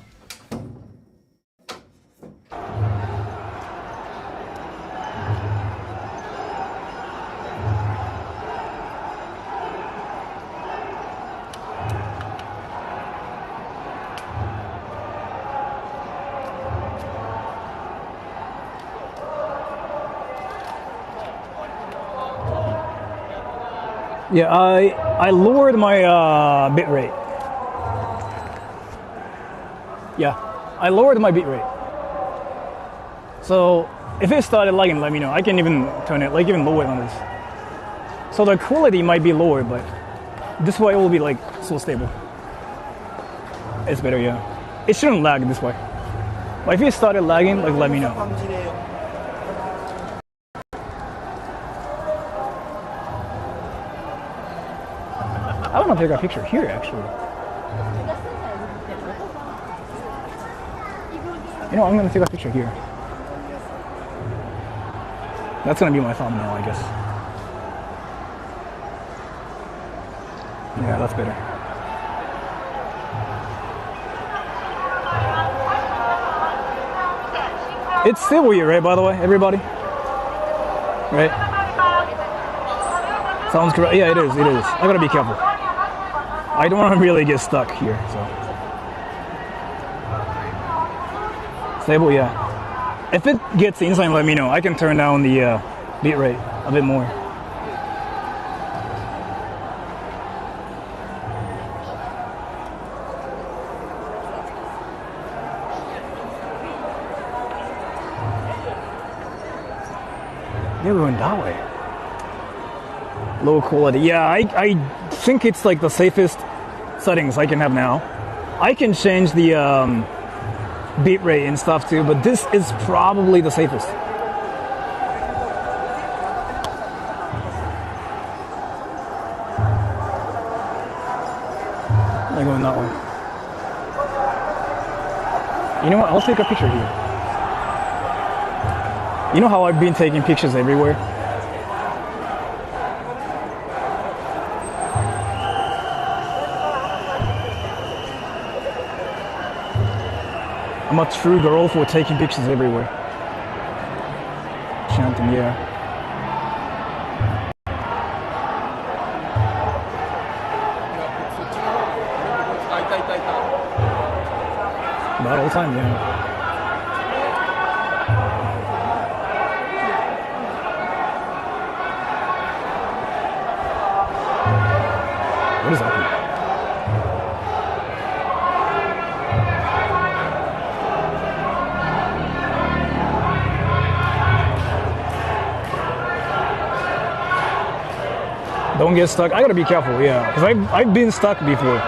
Yeah, I lowered my bit rate. Yeah, I lowered my bit rate. So if it started lagging, let me know. I can even turn it, like even lower than this. So the quality might be lower, but this way it will be like so stable. It's better, yeah. It shouldn't lag this way. But if it started lagging, like let me know. I want to take a picture here actually. You know, I'm gonna take a picture here. That's gonna be my thumbnail, I guess. Yeah, that's better. It's stable here, right, by the way, everybody? Right? Sounds correct. Yeah, it is, it is. I gotta be careful. I don't want to really get stuck here, so. Stable, yeah. If it gets insane, let me know. I can turn down the beat rate a bit more. They're going that way. Low quality. Yeah, I think it's like the safest settings I can have now. I can change the beat rate and stuff too, but this is probably the safest. I'm going that way. You know what? I'll take a picture here. You know how I've been taking pictures everywhere? I'm a true girl for taking pictures everywhere. Chanting, yeah. About all the time, yeah. What is happening? Don't get stuck. I gotta be careful, yeah, because I've been stuck before.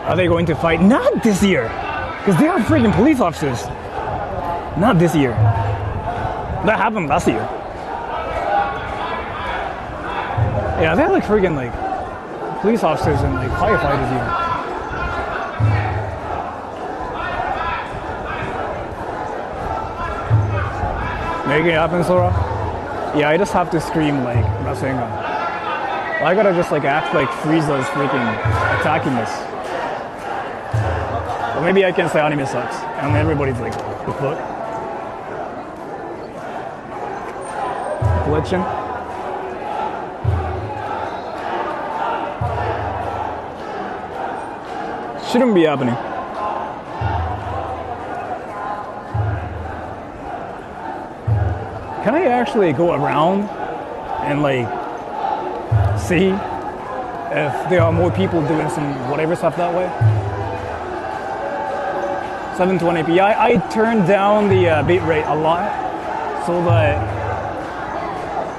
Are they going to fight? Not this year, because they are freaking police officers. Not this year. That happened last year. Yeah, they're like friggin' like police officers and like firefighters here. Make it happen, Sora? Yeah, I just have to scream like Rasengan. I gotta just like act like Frieza's freaking attacking us. Or maybe I can say anime sucks and everybody's like, the fuck? Glitching? Shouldn't be happening. Can I actually go around and like see if there are more people doing some whatever stuff that way? 720p. I turned down the bit rate a lot so that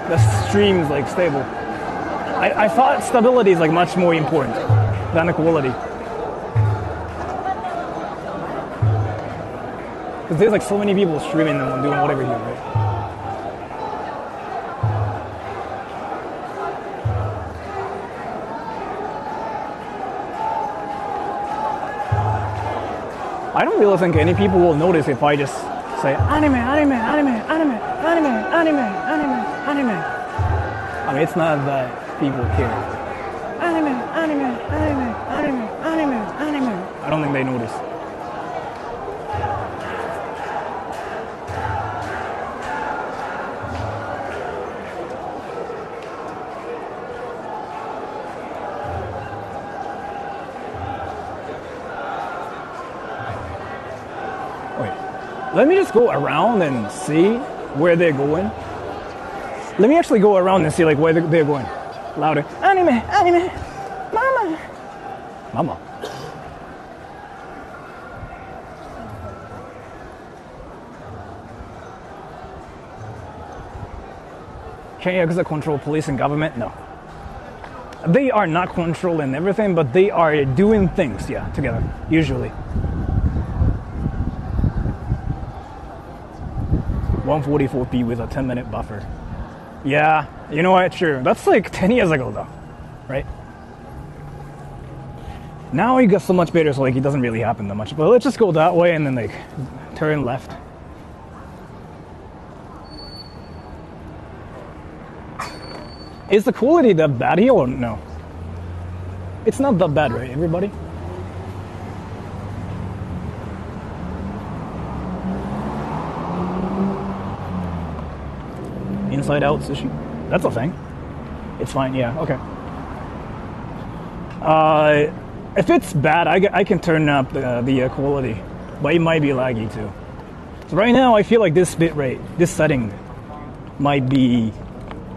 the stream's like stable. I thought stability is like much more important than the quality. Because there's like so many people streaming and doing whatever here, right? I don't really think any people will notice if I just say anime, anime, anime, anime, anime, anime, anime, anime. I mean, it's not that people care. Anime, anime, anime, anime, anime, anime. I don't think they notice. Let me just go around and see where they're going. Let me actually go around and see like where they're going. Louder. Anime, anime. Mama. Can Yakuza control police and government? No. They are not controlling everything, but they are doing things, yeah, together, usually. 144p with a 10-minute buffer. Yeah, you know what, true. That's like 10 years ago though, right? Now it got so much better, so like it doesn't really happen that much. But let's just go that way and then like turn left. Is the quality that bad here or no? It's not that bad, right, everybody? Inside out sushi? That's a thing. It's fine, yeah, okay. If it's bad, I can turn up the quality, but it might be laggy too. So right now, I feel like this bitrate, this setting, might be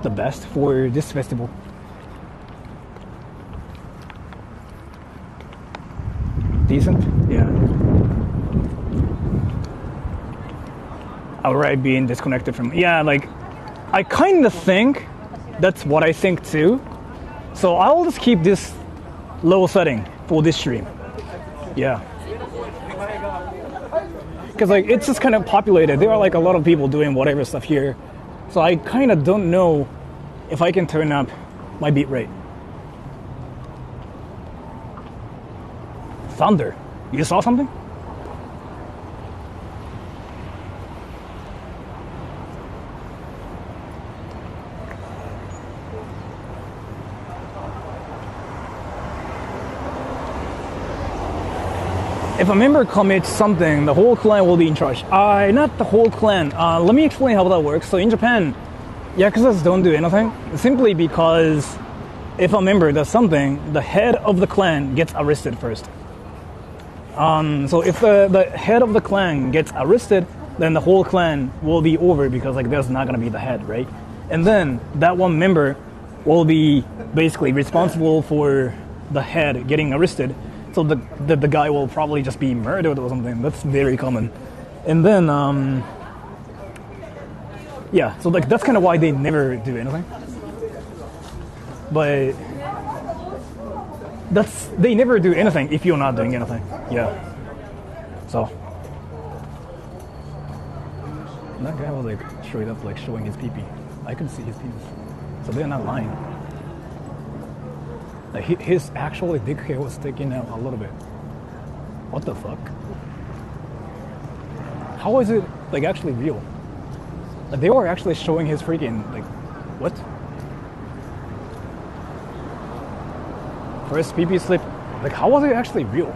the best for this festival. Decent? Yeah. Outright being disconnected from... Yeah, like, I kind of think that's what I think too. So I'll just keep this low setting for this stream. Yeah. Because like, it's just kind of populated. There are like a lot of people doing whatever stuff here. So I kind of don't know if I can turn up my beat rate. Thunder. You saw something? If a member commits something, the whole clan will be in charge. Not the whole clan. Let me explain how that works. So in Japan, Yakuzas don't do anything, simply because if a member does something, the head of the clan gets arrested first. So if the head of the clan gets arrested, then the whole clan will be over because like there's not gonna be the head, right? And then that one member will be basically responsible for the head getting arrested. So the guy will probably just be murdered or something. That's very common. And then, yeah, so like that's kind of why they never do anything. But they never do anything if you're not doing anything. Yeah. So that guy was like straight up like showing his pee-pee. I could see his penis. So they're not lying. Like his actual dick hair was sticking out a little bit. What the fuck? How is it like actually real? Like they were actually showing his freaking like what? First pee-pee slip. Like how was it actually real?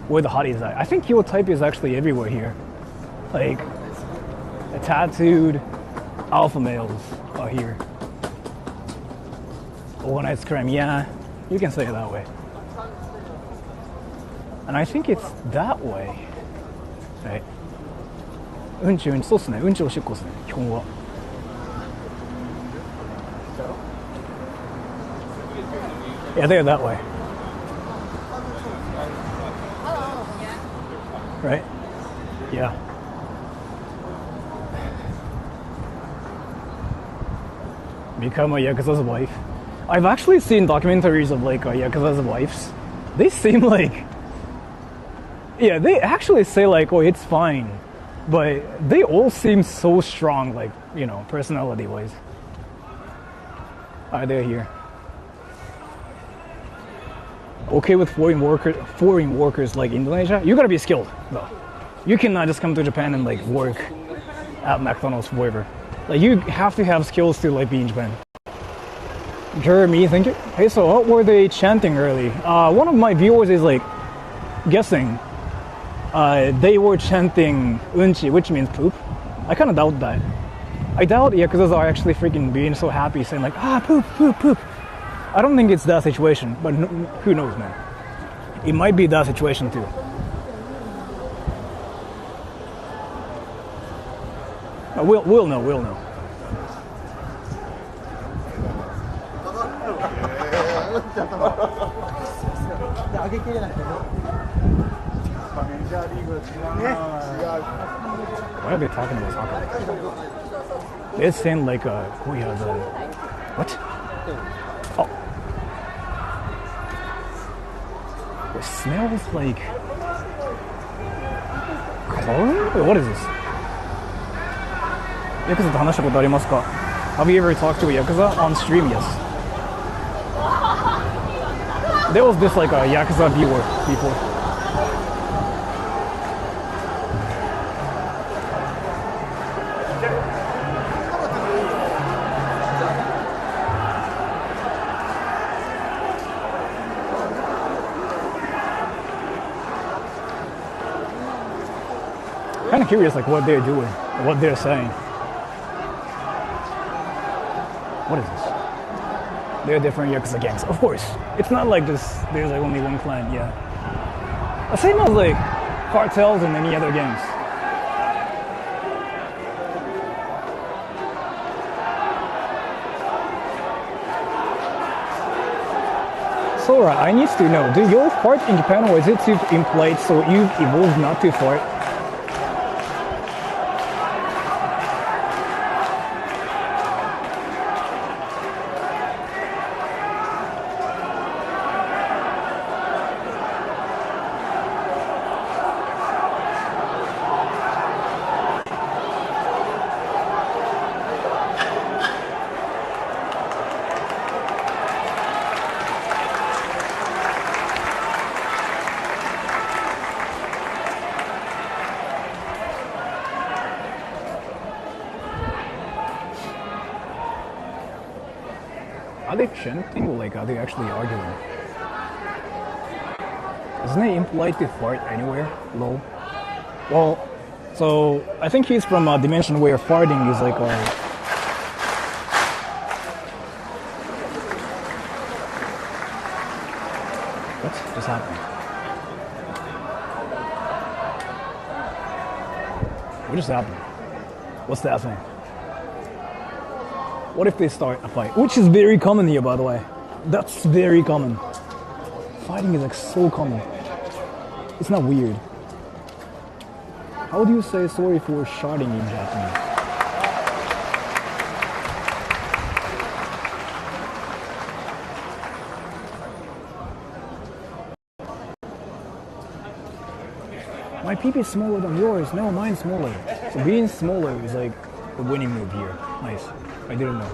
Where the hotties at? I think your type is actually everywhere here. Like the tattooed alpha males are here. Organized crime, yeah, you can say it that way. And I think it's that way. Right? うんちそうっすね。うんちおしっこっすね。基本は。Yeah, they're that way. Right? Yeah. Become a Yakuza's wife. I've actually seen documentaries of like Yakuza's wives. They seem like, yeah, they actually say like, oh, it's fine. But they all seem so strong, like, you know, personality-wise. They're here. Okay with foreign workers like Indonesia? You gotta be skilled, though. You cannot just come to Japan and like work at McDonald's forever. Like you have to have skills to like be in Japan. Jeremy, thank you. Hey, so what were they chanting early? One of my viewers is like guessing they were chanting unchi, which means poop. I kind of doubt that. I doubt Yakuzas are actually freaking being so happy saying like, poop, poop, poop. I don't think it's that situation, but who knows, man. It might be that situation too. We'll know. 上げきれなくてね。メジャーリーグは違うな。Why are they talking about soccer? They sound like we have what? Oh. It smells like car? What is this? Yakuza と話したことありますか? Have you ever talked to a Yakuza on stream? Yes. There was this like a Yakuza viewer before. Kind of curious, like what they're doing, what they're saying. What is this? There are different Yakuza gangs, of course. It's not like this. There's like only one clan, yeah. The same as like cartels and any other gangs. Sora, I need to know, do you fart in Japan or is it too implied so you've evolved not to fart? Are they chanting or like are they actually arguing? Isn't it impolite to fart anywhere? Lol. Well, so I think he's from a dimension where farting is like what just happened? What just happened? What's that thing? What if they start a fight? Which is very common here, by the way. That's very common. Fighting is like so common. It's not weird. How do you say sorry for sharding in Japanese? My PP is smaller than yours. No, mine's smaller. So being smaller is like a winning move here. Nice. I didn't know.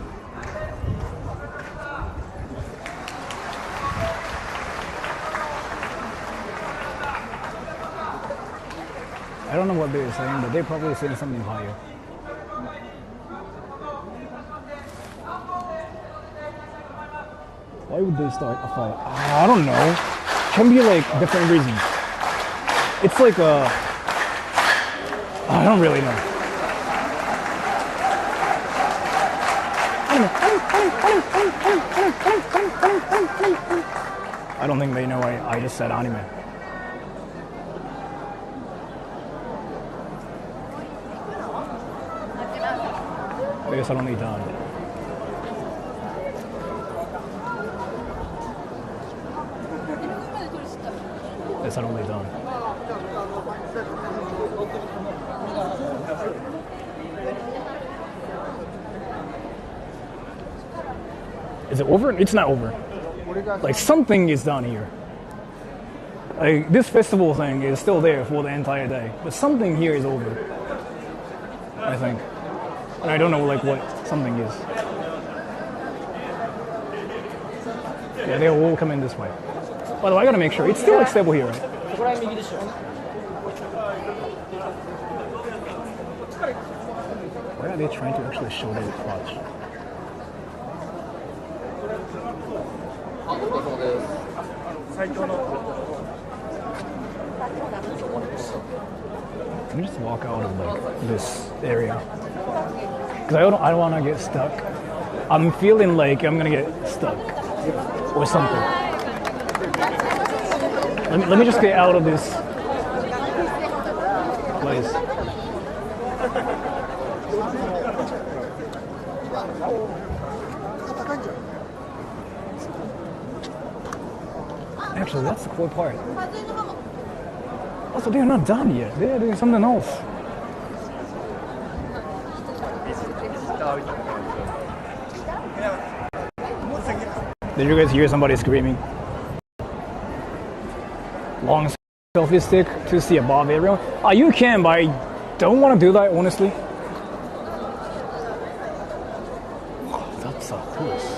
I don't know what they're saying, but they're probably saying something higher. Why would they start a fight? I don't know. Can be like different reasons. It's like I don't really know. I don't think they know I just said anime. They're suddenly done. They're suddenly done. Is it over? It's not over. Like something is done here. Like this festival thing is still there for the entire day, but something here is over. I think. And I don't know like what something is. Yeah, they'll all come in this way. By the way, I gotta make sure. It's still like stable here, right? Why are they trying to actually show their crotch? Let me just walk out of like this area because I don't want to get stuck. I'm feeling like I'm gonna get stuck or something. Let me just get out of this place. Actually, that's the cool part. Also, they're not done yet. They're doing something else. Did you guys hear somebody screaming? Long selfie stick to see above everyone? You can, but I don't want to do that, honestly. That's a horse.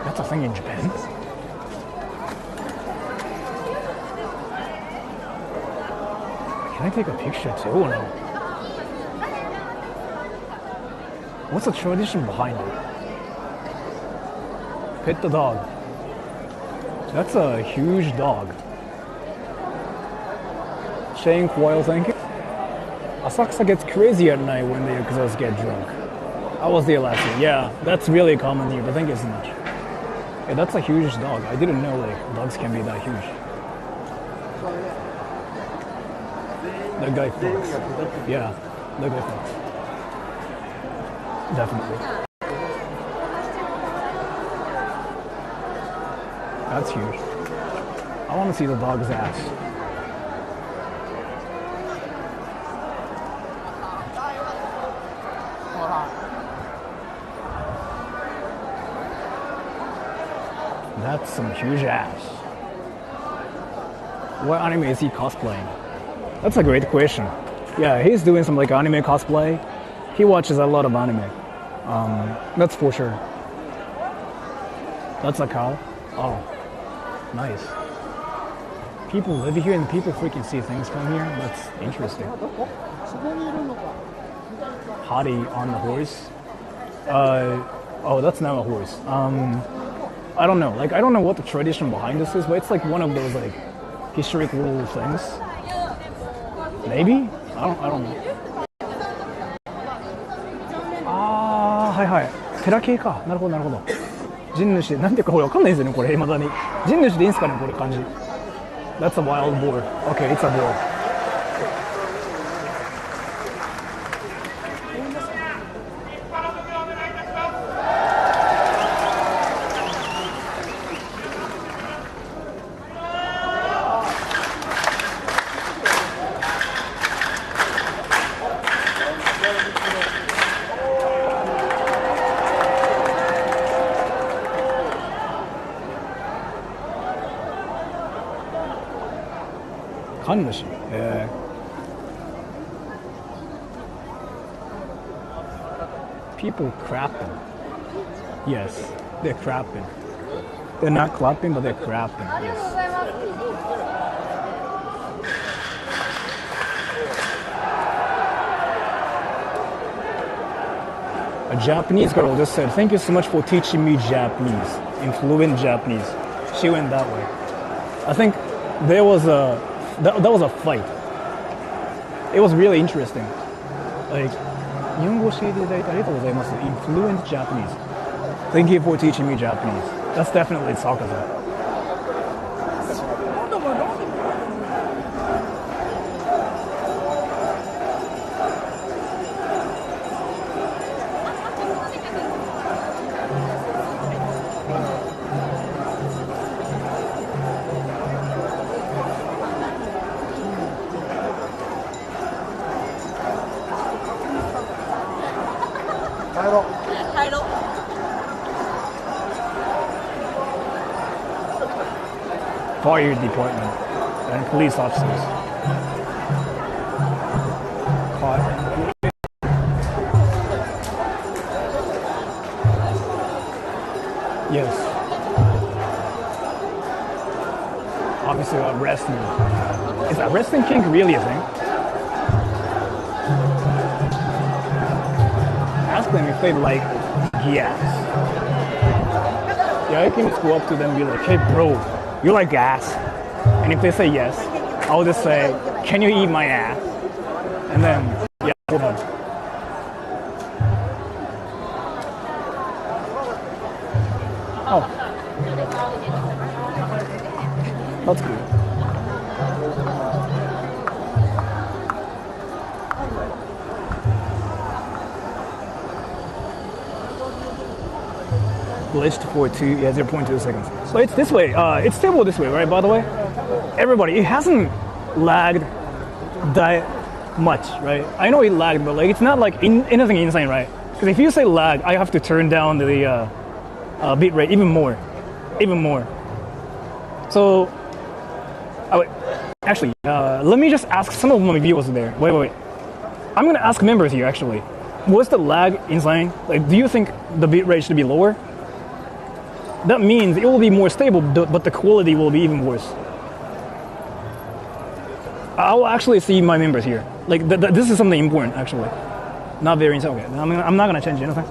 That's a thing in Japan? Can I take a picture too or no? What's the tradition behind it? Pet the dog. That's a huge dog. Shane Coyle, thank you. Asakusa gets crazy at night when the Yakuzas get drunk. I was there last year. Yeah, that's really common here, but thank you so much. Yeah, that's a huge dog. I didn't know like dogs can be that huge. That guy fucks. Yeah, that guy fucks. Definitely. That's huge. I want to see the dog's ass. That's some huge ass. What anime is he cosplaying? That's a great question. Yeah, he's doing some like anime cosplay. He watches a lot of anime. That's for sure. That's a cow. Oh, nice. People live here and people freaking see things from here. That's interesting. Hottie on the horse. Oh, that's not a horse. I don't know. Like, I don't know what the tradition behind this is, but it's like one of those like historical things. Maybe? I don't know. はいはい。寺系か。なるほどなるほど。人主なんていうかこれわかんないですよねこれ未だに。人主でいいんすかねこれ漢字。That's a wild boar. Okay, it's a boar. 神主。People crapping. Yes, they're crapping. They're not clapping, but they're crapping. Yes. A Japanese girl just said, "Thank you so much for teaching me Japanese, fluent Japanese." She went that way. I think there was that was a fight. It was really interesting. Like, 日本語教えていただいてありがとうございます。In fluent Japanese. Thank you for teaching me Japanese. That's definitely sarcasm. Fire department and police officers. Yes. Officer arresting. Is arresting kink really a thing? Ask them if they like gas. Yeah, I can just go up to them and be like, "Hey bro, you like gas?" And if they say yes, I'll just say, "Can you eat my ass?" And then, yeah, hold on. Oh. That's cool. glitched for 0.2 seconds. So it's this way. It's stable this way, right? By the way, everybody, it hasn't lagged that much, right? I know it lagged, but like it's not like anything insane, right? Because if you say lag, I have to turn down the bit rate even more. So, actually, let me just ask some of my viewers there. Wait. I'm gonna ask members here actually. Was the lag insane? Like, do you think the bit rate should be lower? That means it will be more stable, but the quality will be even worse. I'll actually see my members here. Like, this is something important actually. Not very insane. Okay, I'm not gonna change anything.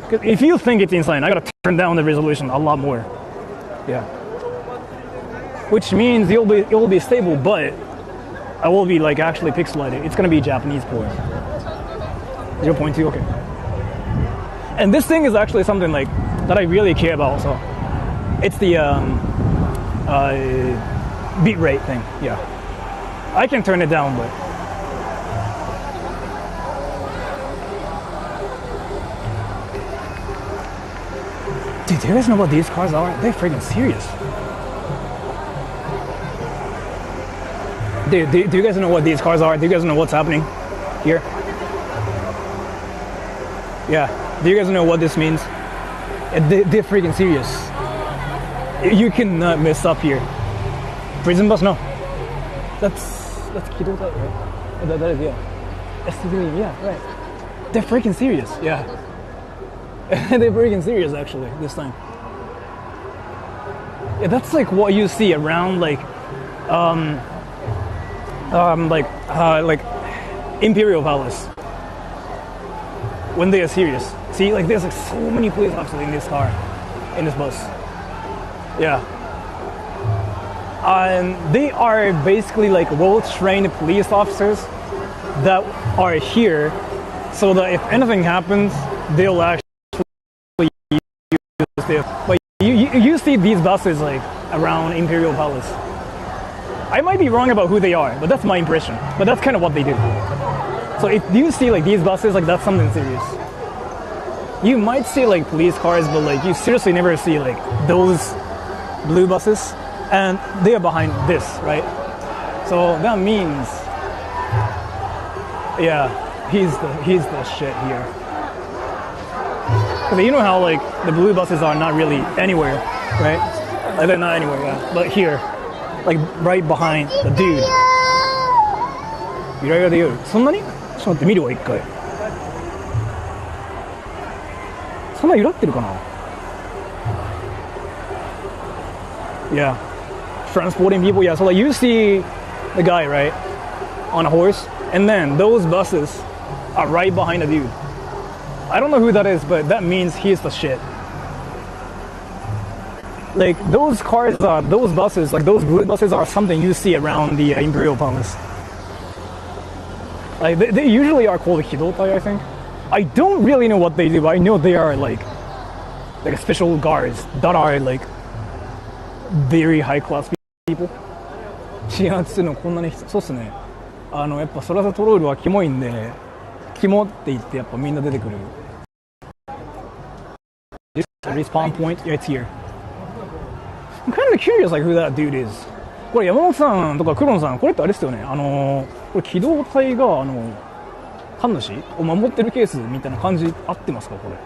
Because if you think it's insane, I gotta turn down the resolution a lot more. Yeah. Which means it will be stable, but I will be like actually pixelated. It's gonna be Japanese port. 0.2, okay. And this thing is actually something like that I really care about also. It's the bit rate thing, yeah. I can turn it down, but dude, do you guys know what these cars are? They're freaking serious. Dude, do you guys know what these cars are? Do you guys know what's happening here? Yeah, do you guys know what this means? They're freaking serious. You cannot mess up here. Prison bus? No. That's Kidota, right? That is, yeah. STV, yeah, right. They're freaking serious, yeah. They're freaking serious actually, this time. Yeah, that's like what you see around like Imperial Palace. When they are serious. See, like there's like so many police officers in this car, in this bus. Yeah. And they are basically like well-trained police officers that are here so that if anything happens, they'll actually use it. But you see these buses like around Imperial Palace. I might be wrong about who they are, but that's my impression. But that's kind of what they do. So if you see like these buses, like that's something serious. You might see like police cars, but like you seriously never see like those blue buses, and they are behind this, right? So that means, yeah, he's the shit here. Cause you know how like the blue buses are not really anywhere, right? Like they're not anywhere, yeah. But here, like right behind the dude. イライラで夜。そんなに？ちょっと待って見るわ一回。そんな揺らってるかな？ Yeah, transporting people. Yeah, so like you see the guy right on a horse, and then those buses are right behind the dude. I don't know who that is, but that means he's the shit. Like those cars, those buses, like those blue buses are something you see around the Imperial Palace. Like they usually are called hidotai, I think. I don't really know what they do, but I know they are like special guards that are like very high class people. 治安っていうのこんなにそうっすね。やっぱソラザトロールはキモいんで、キモって言ってやっぱみんな出てくる。This respawn point, yeah, it's here. I'm kind of curious like who that dude is. これ山本さんとかクロンさん、これってあれですよね。これ機動隊が神主を守ってるケースみたいな感じ合ってますかこれ。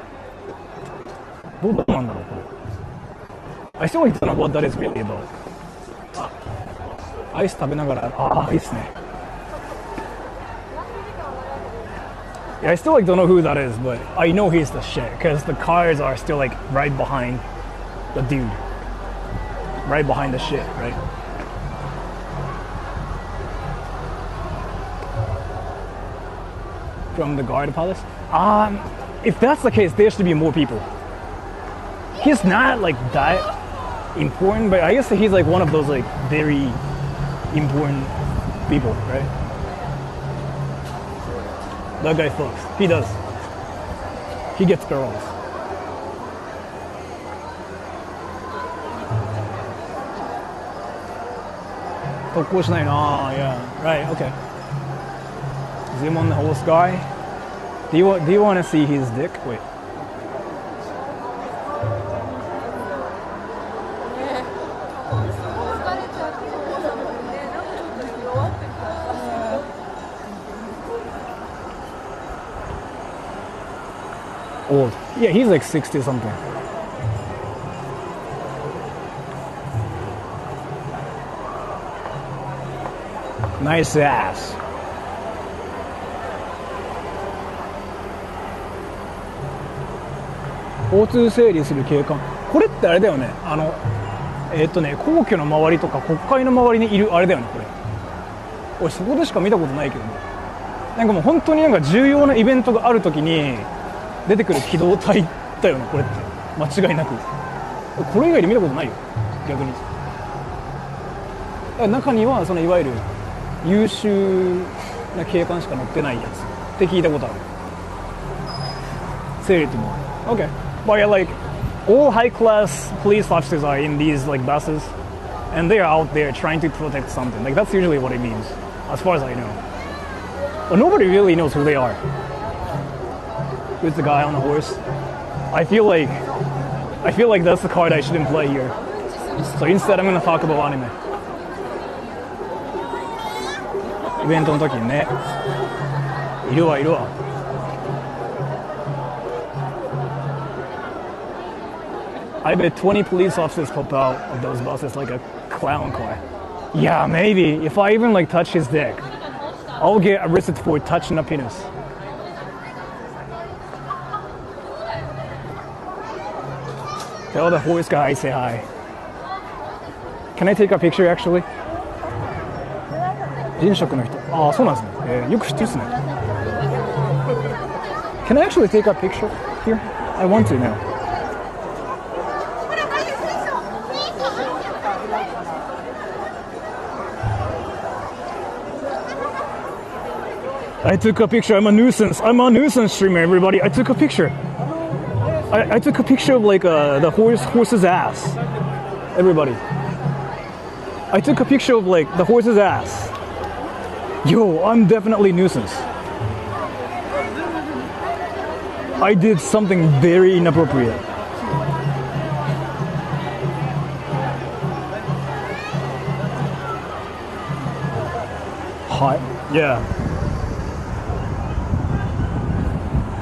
どうなんだろうこれ。I still like to know what that is really about. アイス食べながら、いいっすね。Yeah, I still like don't know who that is, but I know he's the shit because the cars are still like right behind the dude, right behind the shit, right? From the guard palace. If that's the case, there should be more people. He's not like that important, but I guess he's like one of those like very important people, right? That guy fucks. He does. He gets girls. Yeah, right, okay. Zoom on the horse guy. Do you want to see his dick? Wait. old. Yeah, he's like 60 something. Nice ass.交通整理する警官。これってあれだよね。皇居の周りとか国会の周りにいるあれだよね、これ。俺そこでしか見たことないけどね。なんかもう本当になんか重要なイベントがあるときに出てくる機動隊だよね、これって。間違いなく。これ以外で見たことないよ、逆に。中にはそのいわゆる優秀な警官しか乗ってないやつって聞いたことある。整理っても。Okay. But yeah, like all high-class police officers are in these like buses, and they are out there trying to protect something. Like that's usually what it means, as far as I know. But nobody really knows who they are. Who's the guy on the horse? I feel like that's the card I shouldn't play here. So instead, I'm gonna talk about anime. イベントの時にね、いるわ。I bet 20 police officers pop out of those buses like a clown car. Yeah, maybe. If I even like touch his dick, I'll get arrested for touching a penis. Tell the horse guy I say hi. Can I take a picture actually? 人職の人。ああ、そうなんですね。よく知ってるっすね。Can I actually take a picture here? I want to now. I took a picture. I'm a nuisance streamer, everybody. I took a picture. I took a picture of like the horse's ass. Everybody. I took a picture of like the horse's ass. Yo, I'm definitely nuisance. I did something very inappropriate. Hot. Yeah.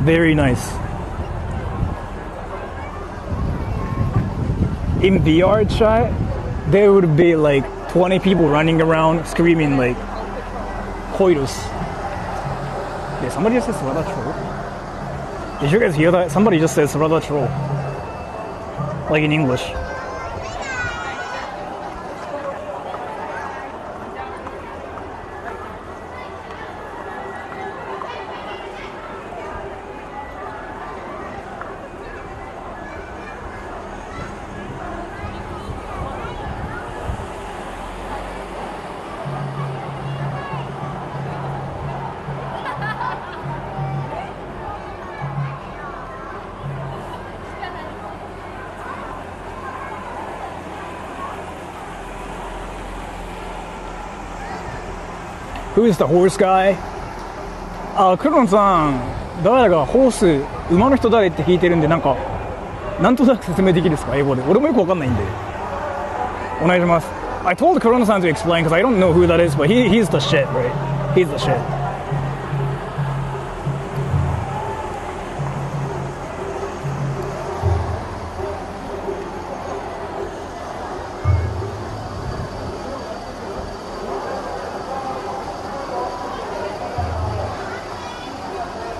Very nice. In VR chat, there would be like 20 people running around screaming like coitus. Did somebody just say Sora troll? Did you guys hear that? Somebody just said Sora troll. Like in English. Who is the horse guy? あ、黒野さん、誰がホース、馬の人誰って聞いてるんで、なんとなく説明できるですか、英語で。俺もよくわかんないんで。お願いします。I told Kurono-san to explain because I don't know who that is, but he's the shit, right? He's the shit.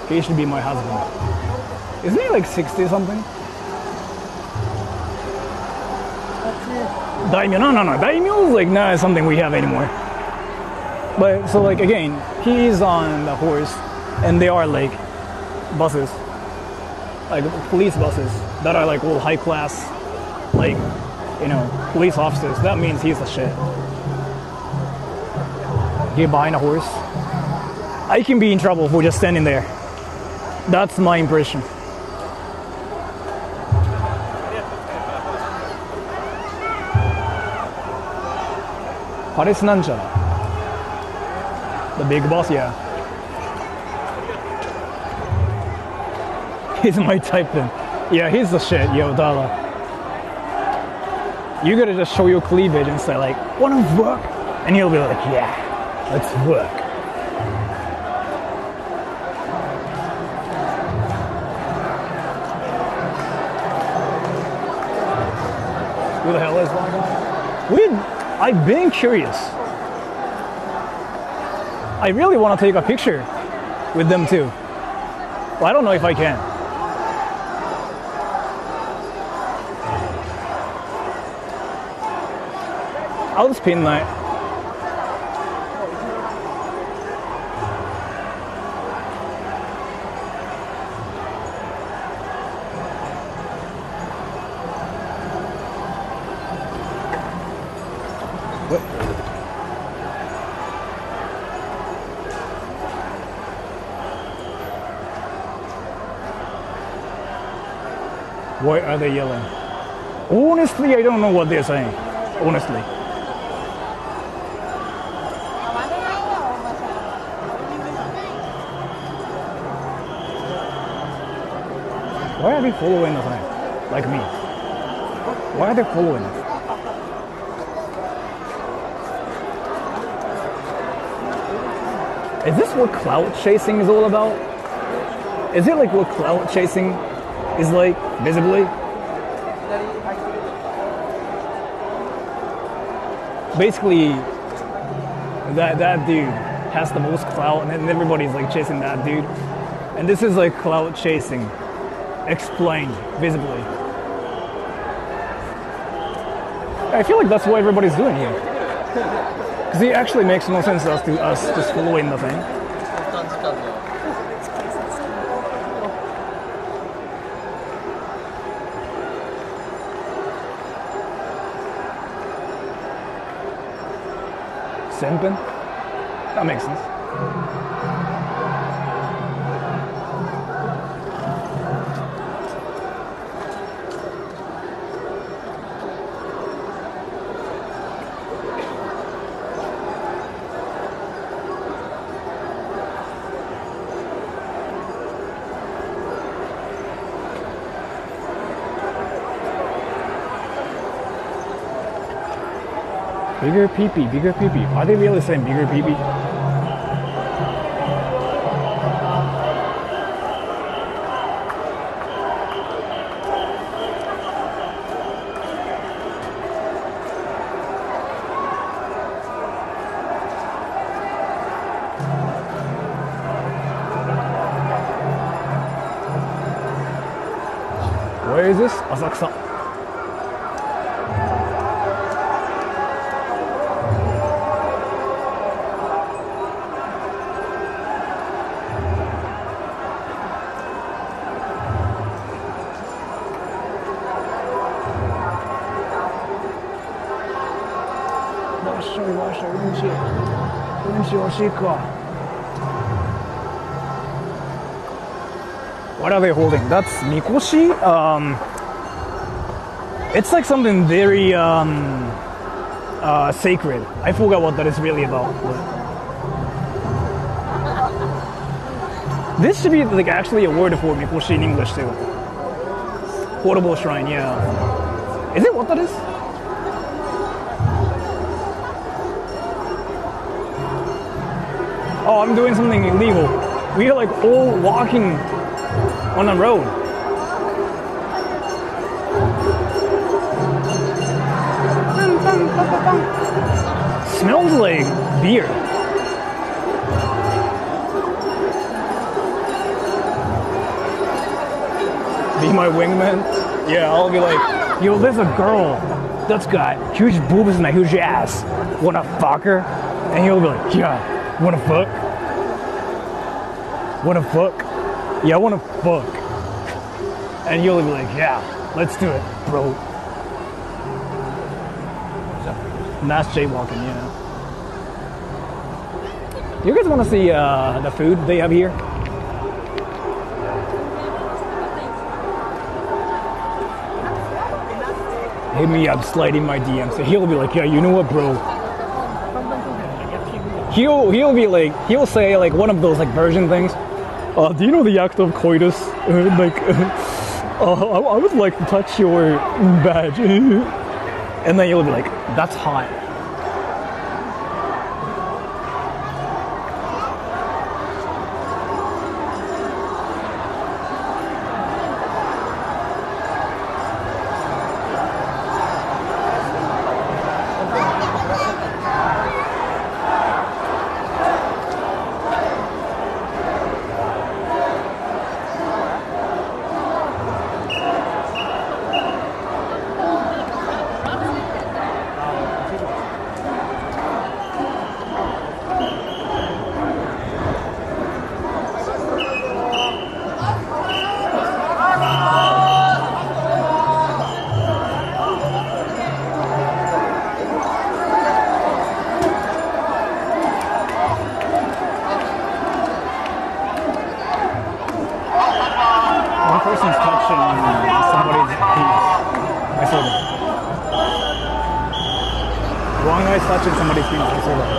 He should be my husband. Isn't he like 60 something? Daimyo, no. Daimyo is like not something we have anymore. But so like again, he's on the horse, and they are like buses, like police buses that are like all high class, like police officers. That means he's the shit. Get behind a horse. I can be in trouble for just standing there. That's my impression. Paris Nanja. The big boss, yeah. He's my type then. Yeah, he's the shit, yo, Dala. You gotta just show your cleavage and say like, wanna work? And he'll be like, yeah, let's work. Who the hell is that guy? I've been curious. I really want to take a picture with them too. Well, I don't know if I can. I'll just pin that. Why are they yelling? Honestly, I don't know what they're saying. Honestly. Why are they following the thing? Like me. Why are they following it? Is this what cloud chasing is all about? Is it like what cloud chasing is like, visibly? Basically, that dude has the most clout and then everybody's like chasing that dude. And this is like clout chasing, explained, visibly. I feel like that's what everybody's doing here. Because it actually makes no sense to us just following the thing. Senpen? That makes sense. Bigger peepee, bigger peepee. Are they really saying bigger peepee? Where is this? Asakusa. What are they holding? That's mikoshi? It's like something very sacred. I forgot what that is really about. This should be like actually a word for mikoshi in English too. Portable shrine, yeah. Is it what that is? Oh, I'm doing something illegal. We are like all walking on a road. Smells like beer. Be my wingman? Yeah, I'll be like, yo, there's a girl that's got huge boobs and a huge ass. Wanna fuck her? And he'll be like, yeah. Wanna fuck? Wanna fuck? Yeah, I wanna fuck. And you'll be like, yeah, let's do it, bro. Nice jaywalking, yeah. You guys wanna see the food they have here? Hit me up, slide in my DMs. So he'll be like, yeah, you know what, bro? He'll be like, he'll say like one of those like version things. Do you know the act of coitus? I would like to touch your badge. And then you'll be like, that's hot. saw that. Wrong guy's touching somebody's penis. I saw that.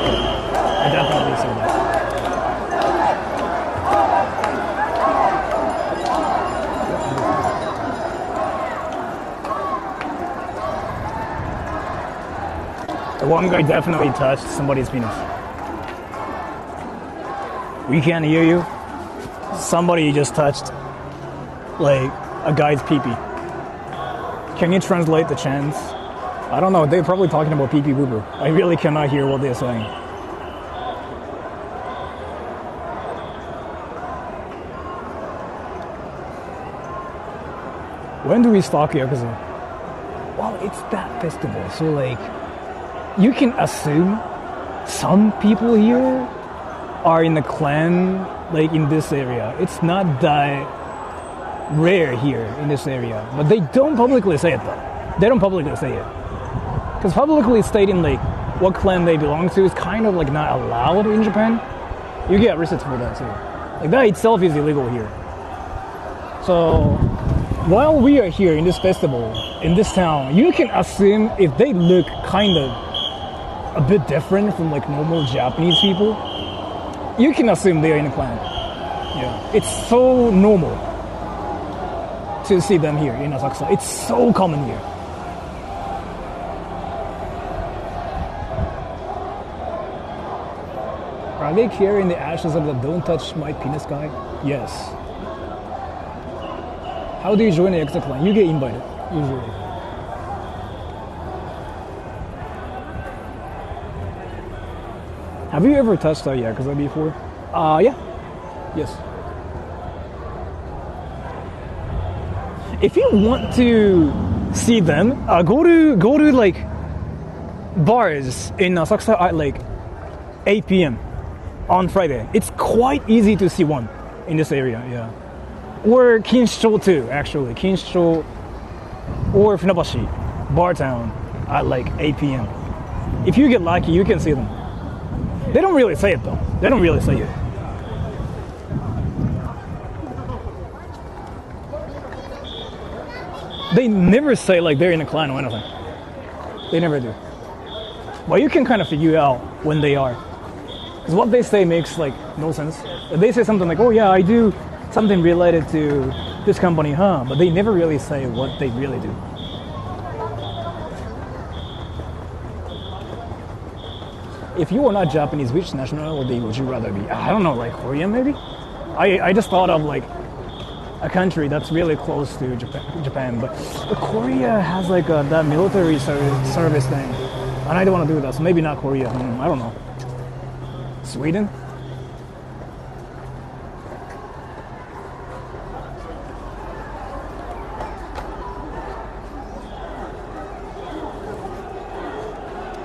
I definitely saw that. The one guy definitely touched somebody's penis. We can't hear you. Somebody just touched, like, a guy's pee-pee. Can you translate the chants? I don't know, they're probably talking about pee-pee boo-boo. I really cannot hear what they're saying. When do we stalk Yakuza? Well, it's that festival, so like, you can assume some people here are in the clan, like in this area. It's not that rare here in this area, but they don't publicly say it though. They don't publicly say it. Because publicly stating like what clan they belong to is kind of like not allowed in Japan. You get arrested for that too. Like that itself is illegal here. So while we are here in this festival, in this town, you can assume if they look kind of a bit different from like normal Japanese people, you can assume they are in a clan. Yeah, it's so normal to see them here in Asakusa. It's so common here. Are they carrying the ashes of the "Don't Touch My Penis" guy? Yes. How do you join the Yakuza clan? You get invited, usually. Have you ever touched a Yakuza before? Yeah. Yes. If you want to see them, go to like bars in Asakusa at like 8 p.m. on Friday. It's quite easy to see one in this area, yeah. Or Kinshicho too, actually. Kinshicho or Funabashi, Bar Town at like 8 p.m. If you get lucky, you can see them. They don't really say it though. They don't really say it. They never say like they're in a clan or anything. They never do. But you can kind of figure out when they are. Because what they say makes like no sense. If they say something like, oh yeah, I do something related to this company, huh? But they never really say what they really do. If you were not Japanese, which nationality would you rather be? I don't know, like Korean maybe? I just thought of like a country that's really close to Japan, but Korea has like that military service thing, and I don't want to do that, so maybe not Korea. I don't know. Sweden?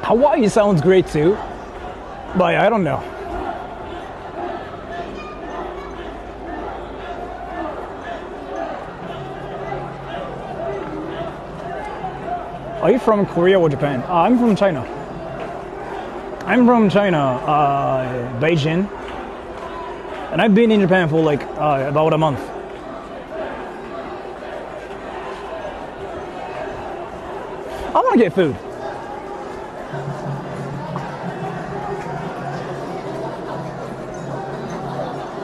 Hawaii sounds great too, but I don't know. Are you from Korea or Japan? I'm from China. I'm from China, Beijing, and I've been in Japan for like about a month. I want to get food.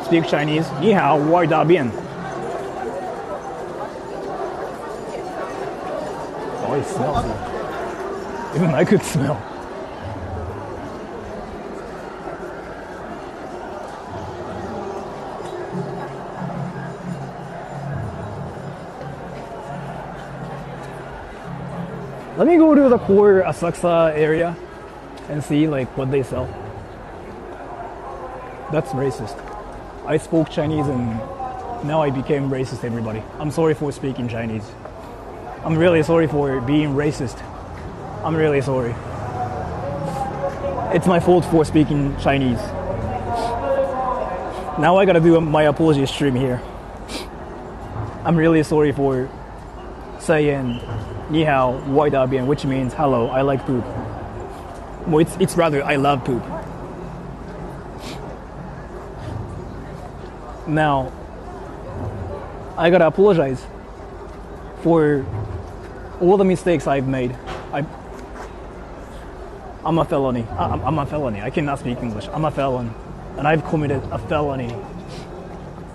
Speak Chinese. 你好，我大便。Oh, it smells good. Even I could smell. Let me go to the core Asakusa area and see like what they sell. That's racist. I spoke Chinese and now I became racist, everybody. I'm sorry for speaking Chinese. I'm really sorry for being racist. I'm really sorry. It's my fault for speaking Chinese. Now I gotta do my apology stream here. I'm really sorry for saying 你好，我大便, which means hello, I like poop. Well, it's rather I love poop. Now, I gotta apologize for all the mistakes I've made. I'm a felony. I'm a felony. I cannot speak English. I'm a felon. And I've committed a felony.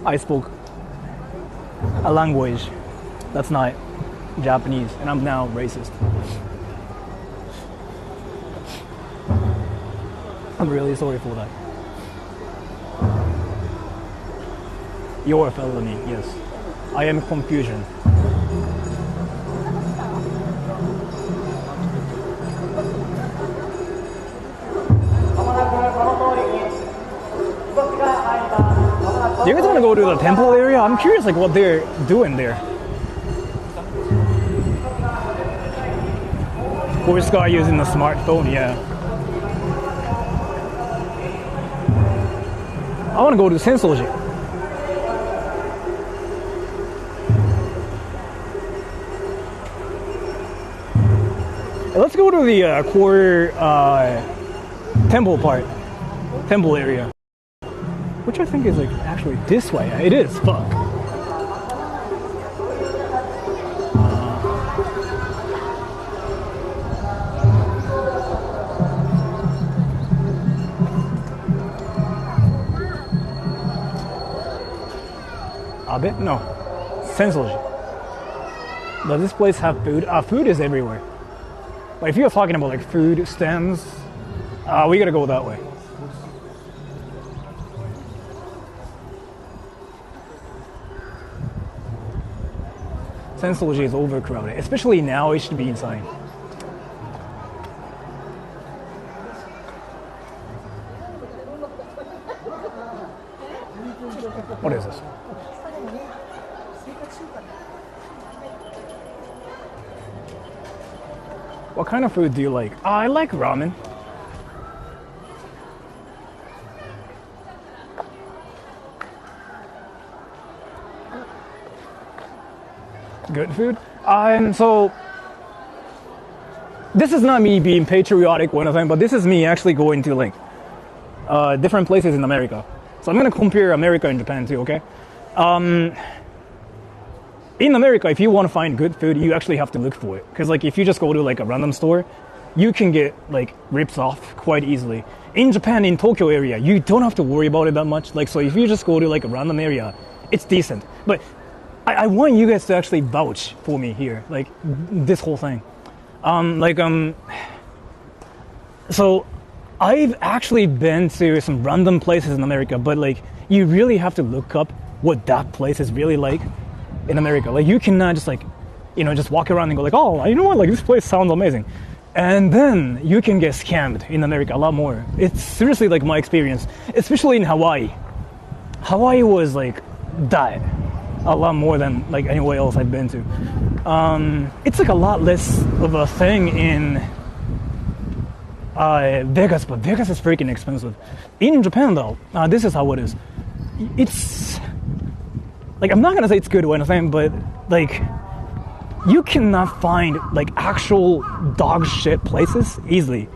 I spoke a language that's not Japanese, and I'm now racist. I'm really sorry for that. You're a felony, yes. I am confusion. Do you guys want to go to the temple area? I'm curious like what they're doing there. Poor guy using the smartphone, yeah. I want to go to Sensoji. Let's go to the core temple area, which I think is like actually this way. It is. Fuck. Abe? No. Sensoji. Does this place have food? Food is everywhere. But if you're talking about like food stands, we gotta go that way. Sensoji is overcrowded, especially now. It should be inside. What is this? What kind of food do you like? I like ramen. Good food. So this is not me being patriotic or anything, but this is me actually going to like different places in America. So I'm gonna compare America and Japan too, okay? In America, if you want to find good food, you actually have to look for it. Because like if you just go to like a random store, you can get like ripped off quite easily. In Japan, in Tokyo area, you don't have to worry about it that much. Like so if you just go to like a random area, it's decent. But I want you guys to actually vouch for me here, like this whole thing. So I've actually been to some random places in America, but like you really have to look up what that place is really like in America. Like you cannot just like, just walk around and go like, oh, you know what, like this place sounds amazing. And then you can get scammed in America a lot more. It's seriously like my experience, especially in Hawaii. Hawaii was like that a lot more than like anywhere else I've been to. It's like a lot less of a thing in Vegas, but Vegas is freaking expensive. In Japan though, this is how it is. It's like, I'm not gonna say it's good or anything, but like you cannot find like actual dog shit places easily.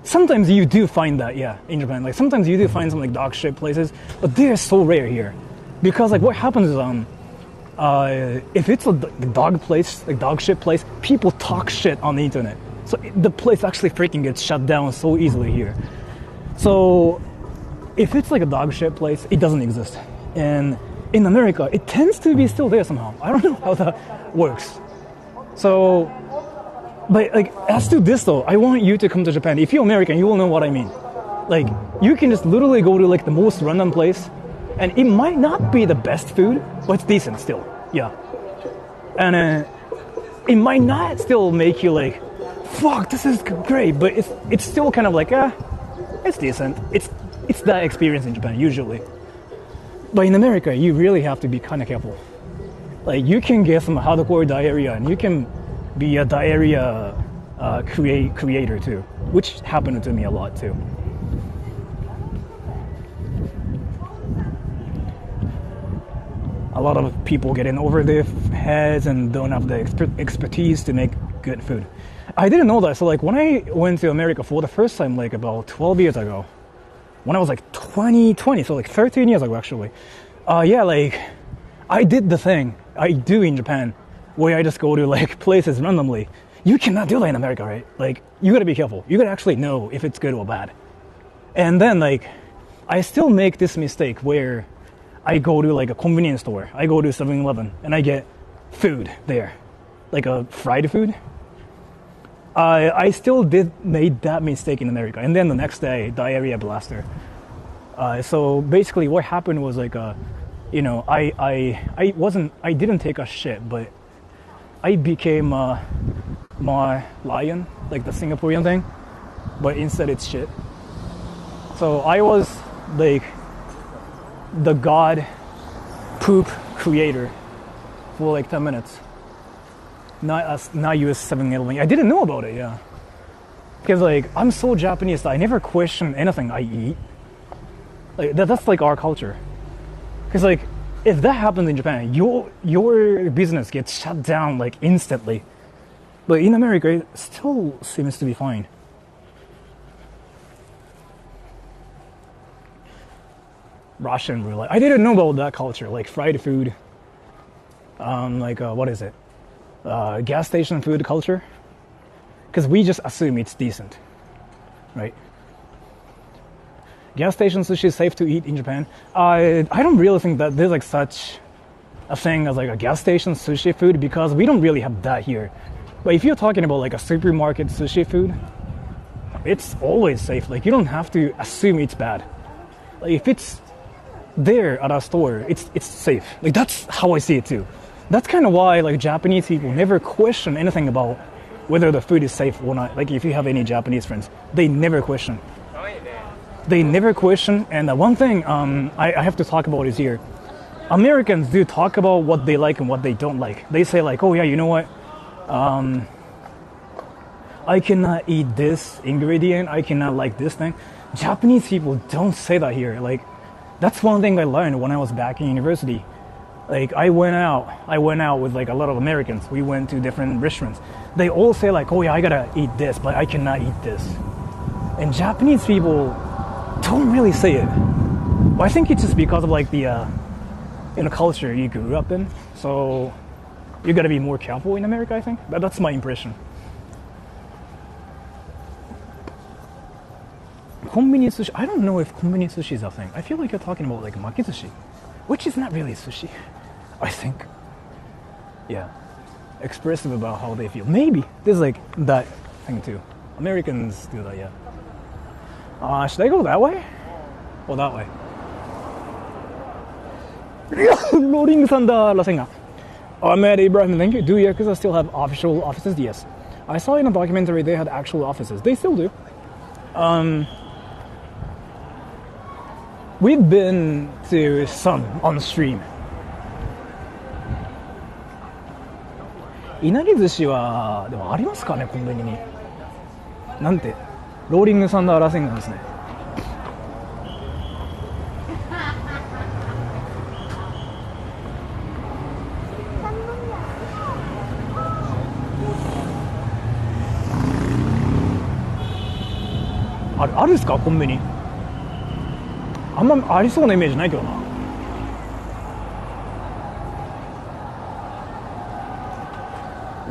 Sometimes you do find that, yeah, in Japan. Like sometimes you do find some like dog shit places, but they're so rare here. Because like what happens is if it's a dog place, like dog shit place, people talk shit on the internet. So the place actually freaking gets shut down so easily here. So if it's like a dog shit place, it doesn't exist. And in America, it tends to be still there somehow. I don't know how that works. So, but like as to this though, I want you to come to Japan. If you're American, you will know what I mean. Like you can just literally go to like the most random place, and it might not be the best food, but it's decent still. Yeah. And it might not still make you like, fuck, this is great, but it's still kind of like, it's decent. It's that experience in Japan usually. But in America, you really have to be kind of careful. Like you can get some hardcore diarrhea, and you can be a diarrhea creator too, which happened to me a lot too. A lot of people get in over their heads and don't have the expertise to make good food. I didn't know that. So like when I went to America for the first time, like about 12 years ago, when I was like 20, so like 13 years ago actually, like I did the thing I do in Japan where I just go to like places randomly. You cannot do that in America, right? Like, you gotta be careful. You gotta actually know if it's good or bad. And then like, I still make this mistake where I go to like a convenience store. I go to 7-Eleven and I get food there, like a fried food. I still made that mistake in America. And then the next day, diarrhea blaster. So basically what happened was like, I didn't take a shit, but I became my lion, like the Singaporean thing, but instead it's shit. So I was like the god poop creator for like 10 minutes. Not US 7-Eleven. I didn't know about it, yeah. Because like, I'm so Japanese that I never question anything I eat. Like that's like our culture. Because like, if that happens in Japan, your business gets shut down like instantly. But in America, it still seems to be fine. Russian roulette. I didn't know about that culture, like fried food. What is it? Gas station food culture. Because we just assume it's decent, right? Gas station sushi is safe to eat in Japan. I don't really think that there's like such a thing as like a gas station sushi food because we don't really have that here. But if you're talking about like a supermarket sushi food, it's always safe. Like you don't have to assume it's bad. Like if it's there at a store, it's safe. Like that's how I see it too. That's kind of why like Japanese people never question anything about whether the food is safe or not. Like if you have any Japanese friends, they never question. They never question. And one thing I have to talk about is here. Americans do talk about what they like and what they don't like. They say like, oh yeah, you know what? I cannot eat this ingredient. I cannot like this thing. Japanese people don't say that here. Like, that's one thing I learned when I was back in university. Like, I went out with like a lot of Americans. We went to different restaurants. They all say like, oh yeah, I gotta eat this, but I cannot eat this. And Japanese people don't really say it. But I think it's just because of like the culture you grew up in. So you gotta be more careful in America, I think. That's my impression. Konbini sushi. I don't know if konbini sushi is a thing. I feel like you're talking about like makizushi, which is not really sushi, I think. Yeah. Expressive about how they feel. Maybe there's like that thing too. Americans do that, yeah. Should I go that way? Or that way? Rolling Thunder, La Senga. Ahmed Ibrahim, thank you. Do Yakuza still have official offices? Yes. I saw in a documentary they had actual offices. They still do. We've been to some on stream. いなり寿司はでもありますかね、コンビニに。なんてローリングサンダー螺旋岩ですね。あるですか、コンビニ。あんまありそうなイメージないけどな。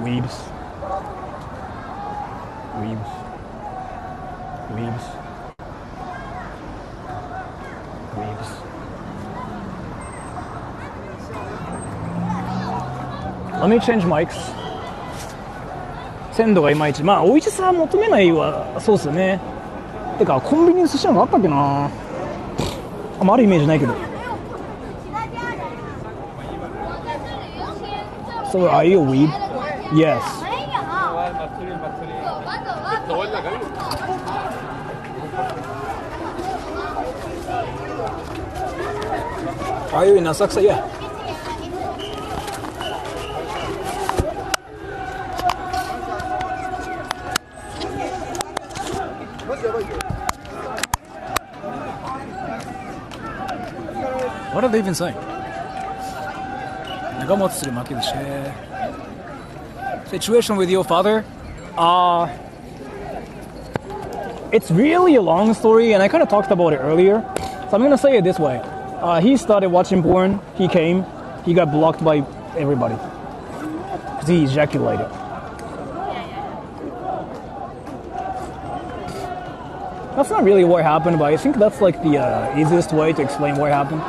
Weebs. Let me change mics. 鮮度がいまいち。まあ美味しさ求めないはそうっすよね。てかコンビニに寿司屋があったっけな。あんまあるイメージないけど。So are you a weeb? Yes. Are you in Asakusa? Yeah. What are they even saying? Nagamatsu makizushi. Situation with your father? It's really a long story, and I kind of talked about it earlier. So I'm gonna say it this way. He started watching porn. He got blocked by everybody. Because he ejaculated. That's not really what happened, but I think that's like the easiest way to explain what happened.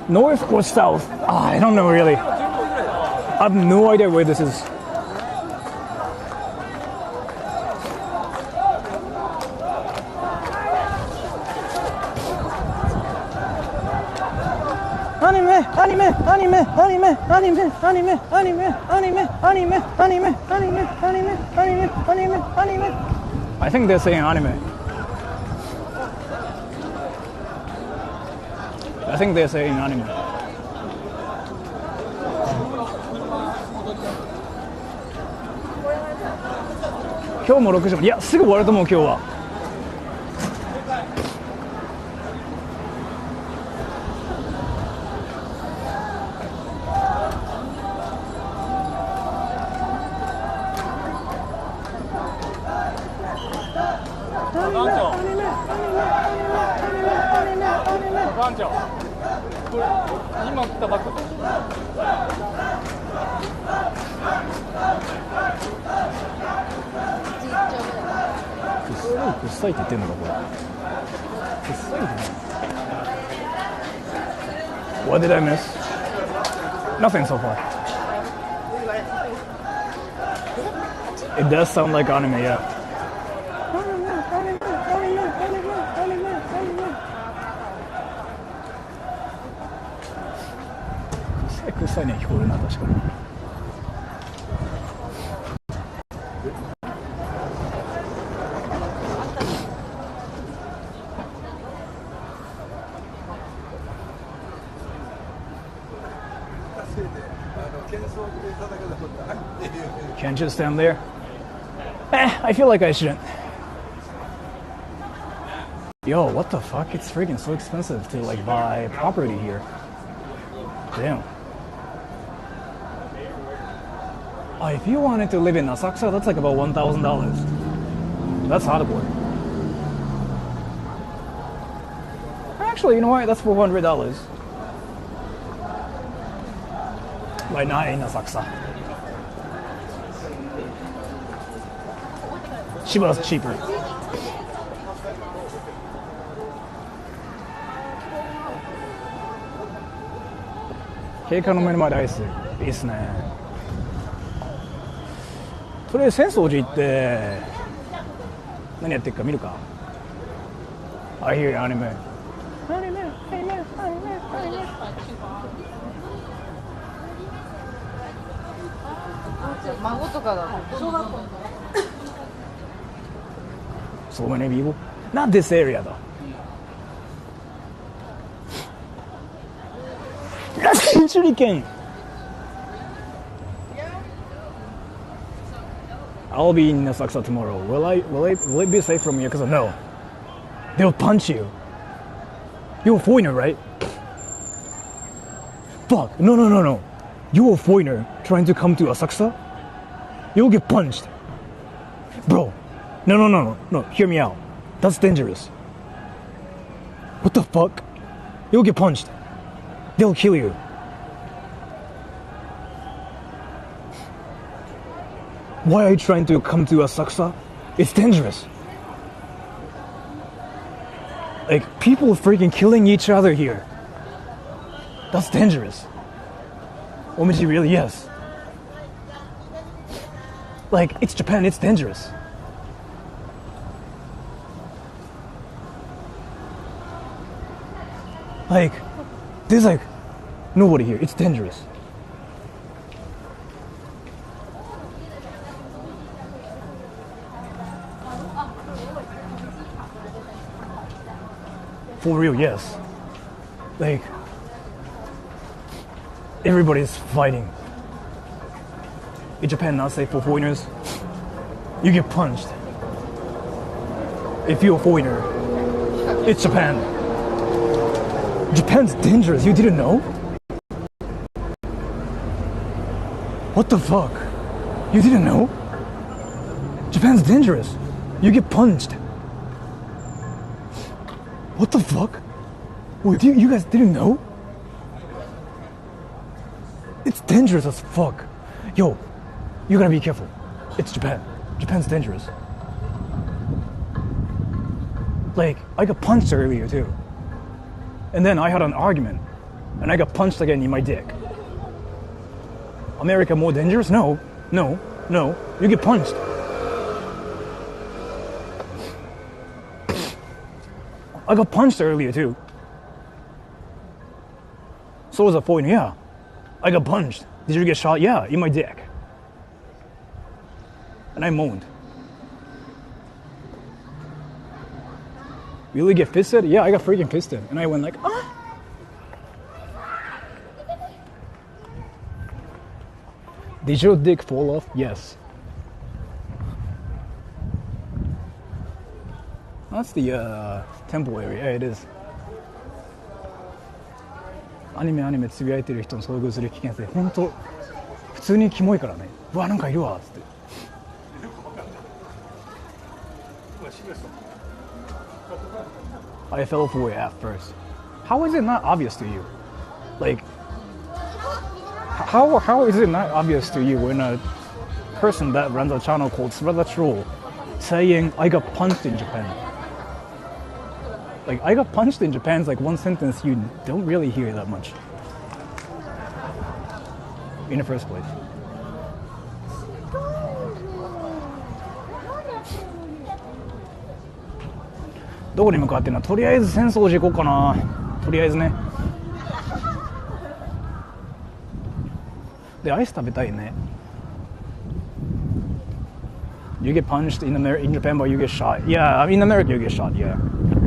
North or south? I don't know really. I have no idea where this is. I think they're saying anime. I think they're saying anime. Todayも6時まで。いや、すぐ終わると思う今日は。番長、これ今来たばっかだ。くっさいって言ってんのかこれ。くっさいってね。What did I miss? Nothing so far. It does sound like anime, yeah.くっさいね、聞こえるな、確かに。Can't just stand there? I feel like I shouldn't. Yo, what the fuck? It's freaking so expensive to like buy property here. Damn. If you wanted to live in Asakusa, that's like about $1,000. That's hardcore. Actually, you know what? That's $400. But not in Asakusa. Shiba's cheaper. Keikaの目の前でアイス。いいっすね。とりあえず浅草寺行って何やってるか見るか。I hear anime. 孫とかが小学校。So many people. Not this area though. Shuriken. I'll be in Asakusa tomorrow. Will it be safe from Yakuza? No. They'll punch you. You're a foreigner, right? Fuck. No. You're a foreigner trying to come to Asakusa? You'll get punched. Bro. No. Hear me out. That's dangerous. What the fuck? You'll get punched. They'll kill you. Why are you trying to come to Asakusa? It's dangerous. Like, people freaking killing each other here. That's dangerous. Omichi, really? Yes. Like, it's Japan, it's dangerous. Like, there's like nobody here. It's dangerous. For real, yes. Like, everybody's fighting. In Japan, not safe for foreigners. You get punched. If you're a foreigner, it's Japan. Japan's dangerous. You didn't know? What the fuck? You didn't know? Japan's dangerous. You get punched. What the fuck? Wait, you guys didn't know? It's dangerous as fuck. Yo, you gotta be careful. It's Japan. Japan's dangerous. Like, I got punched earlier too. And then I had an argument. And I got punched again in my dick. America more dangerous? No. You get punched. I got punched earlier too. So was a point, yeah. I got punched. Did you get shot? Yeah, in my dick. And I moaned. Really get fisted? Yeah, I got freaking fisted. And I went like, ah. Did your dick fall off? Yes. That's the temple area. Yeah, it is. アニメつぶやいてる人の遭遇する危険性、本当普通にキモいからね。うわ、なんかいるわっつって。I fell for it at first. How is it not obvious to you? Like, how is it not obvious to you when a person that runs a channel called Sora Troll saying I got punched in Japan? Like, I got punched in Japan is like one sentence you don't really hear that much in the first place. Where are we going? とりあえず浅草寺行こうかな。とりあえずね。で、アイス食べたいね。You get punched in Japan, but you get shot. Yeah, in America you get shot, yeah.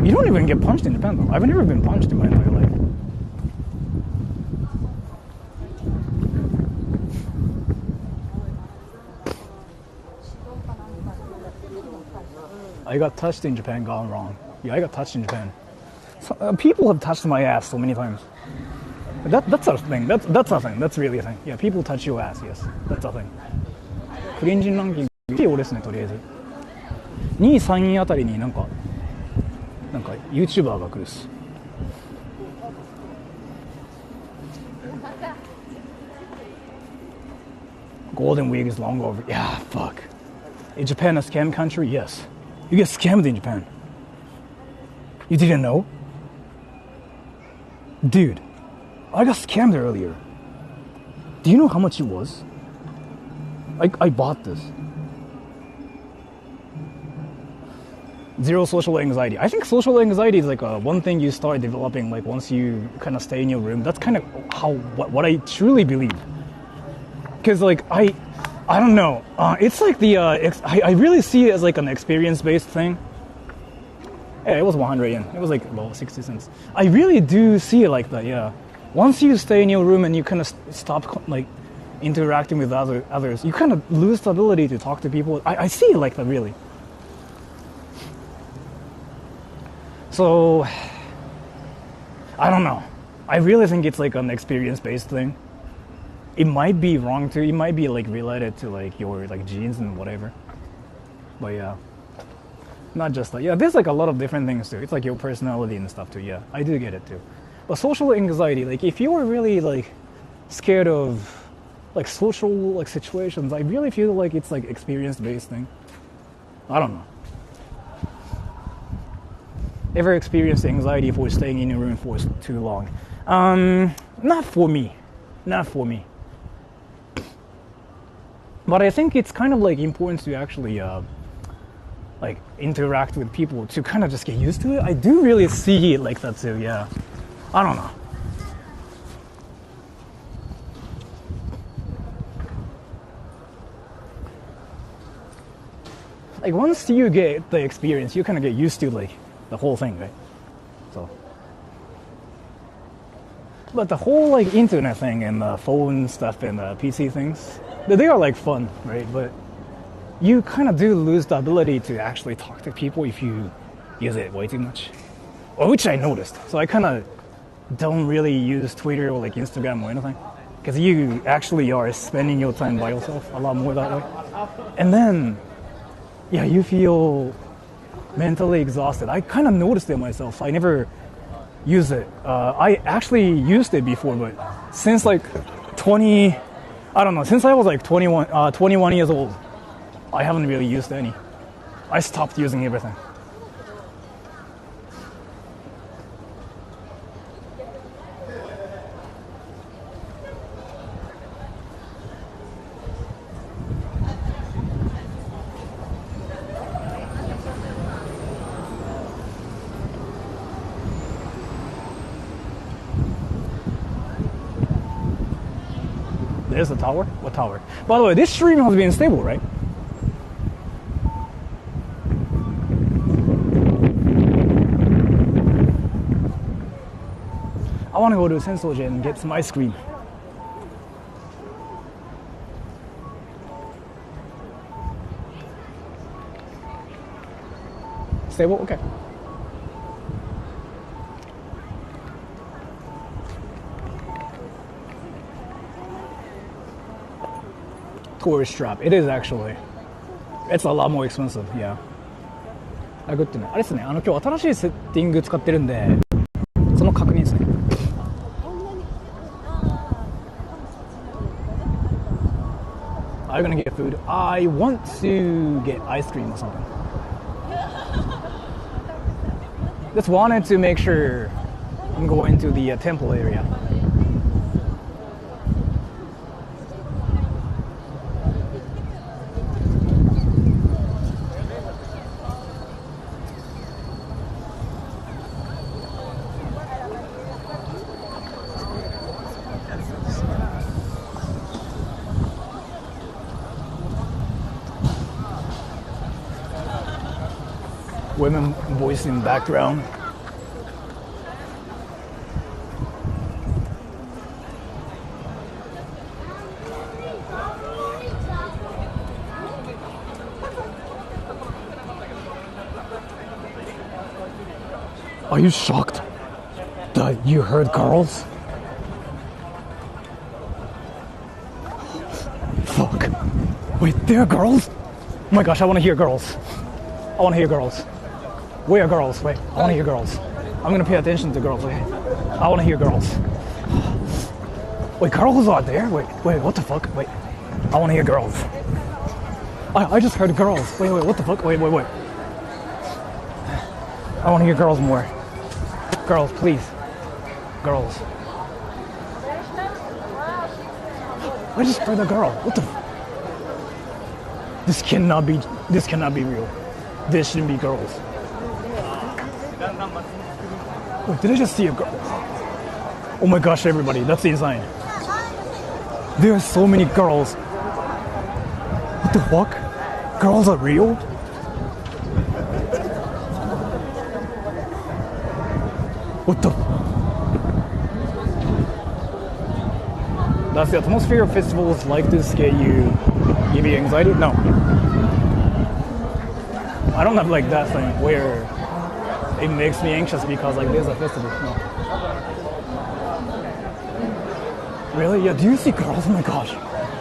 You don't even get punched in Japan, though. I've never been punched in my entire life. I got touched in Japan, gone wrong. Yeah, I got touched in Japan. So, people have touched my ass so many times. That's a thing. That's a thing. That's really a thing. Yeah, people touch your ass, yes. That's a thing. クリンジンランキング1位俺ですね、とりあえず。2位、3位あたりになんか YouTuber が来るっす。Golden Week is long over. Yeah, fuck. Is Japan a scam country? Yes. You get scammed in Japan. You didn't know? Dude, I got scammed earlier. Do you know how much it was? I bought this. Zero social anxiety. I think social anxiety is like one thing you start developing like once you kind of stay in your room. That's kind of what I truly believe. Because like I don't know. It's like the I really see it as like an experience-based thing. Yeah, it was 100 yen. It was like about 60 cents. I really do see it like that. Yeah. Once you stay in your room and you kind of stop like interacting with others, you kind of lose the ability to talk to people. I see it like that, really. So, I don't know. I really think it's like an experience-based thing. It might be wrong too. It might be like related to like your like genes and whatever. But yeah, not just like, yeah, there's like a lot of different things too. It's like your personality and stuff too. Yeah, I do get it too. But social anxiety, like if you're really like scared of like social like situations, I really feel like it's like experience-based thing. I don't know. Ever experienced anxiety for staying in a room for too long? Not for me. But I think it's kind of like important to actually like interact with people to kind of just get used to it. I do really see it like that too. Yeah, I don't know. Like once you get the experience, you kind of get used to like the whole thing, right? So, but the whole like internet thing and the phone stuff and the PC things, they are like fun, right? But you kind of do lose the ability to actually talk to people if you use it way too much, which I noticed. So I kind of don't really use Twitter or like Instagram or anything, because you actually are spending your time by yourself a lot more that way. And then, yeah, you feel mentally exhausted. I kind of noticed it myself. I never use it. I actually used it before, but since like 20, I don't know, since I was like 21 years old, I haven't really used any. I stopped using everything. There's the tower? What tower? By the way, this stream has been stable, right? I want to go to Sensoji and get some ice cream. Stable? Okay. Tourist trap. It is actually. It's a lot more expensive, yeah. あ、グッドね。あれですね、今日新しいセッティング使ってるんで、その確認ですね。Are you gonna get food? I want to get ice cream or something. Just wanted to make sure I'm going to the temple area. Women voice in background. Are you shocked that you heard girls? Fuck. Wait, there are girls? Oh my gosh, I want to hear girls. I want to hear girls. Where are girls? Wait, I want to hear girls. I'm gonna pay attention to girls. Wait, I want to hear girls. Wait, girls are there? Wait, what the fuck? Wait, I want to hear girls. I just heard girls. Wait, what the fuck? Wait. I want to hear girls more. Girls, please. Girls. I just heard a girl. What the? This cannot be real. This shouldn't be girls. Wait, did I just see a girl? Oh my gosh, everybody, that's insane. There are so many girls. What the fuck? Girls are real? What the? Does the atmosphere of festivals like this give you anxiety? No. I don't have like that thing where it makes me anxious because like there's a festival. No. Really? Yeah, do you see girls? Oh my gosh.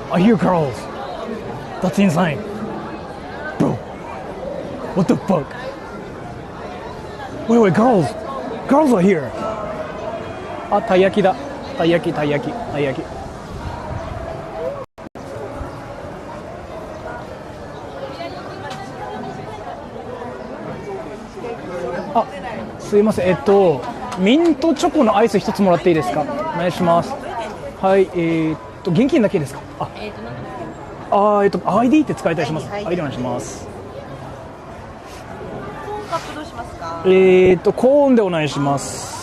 I hear girls. That's insane. Bro. What the fuck? Wait, girls. Girls are here. Ah, taiyaki da. Taiyaki.あ、すいません。ミントチョコのアイス一つもらっていいですか？お願いします。はい、現金だけですか？ID って使いたりします。ID お願いします。コーンカップどうしますか？コーンでお願いします。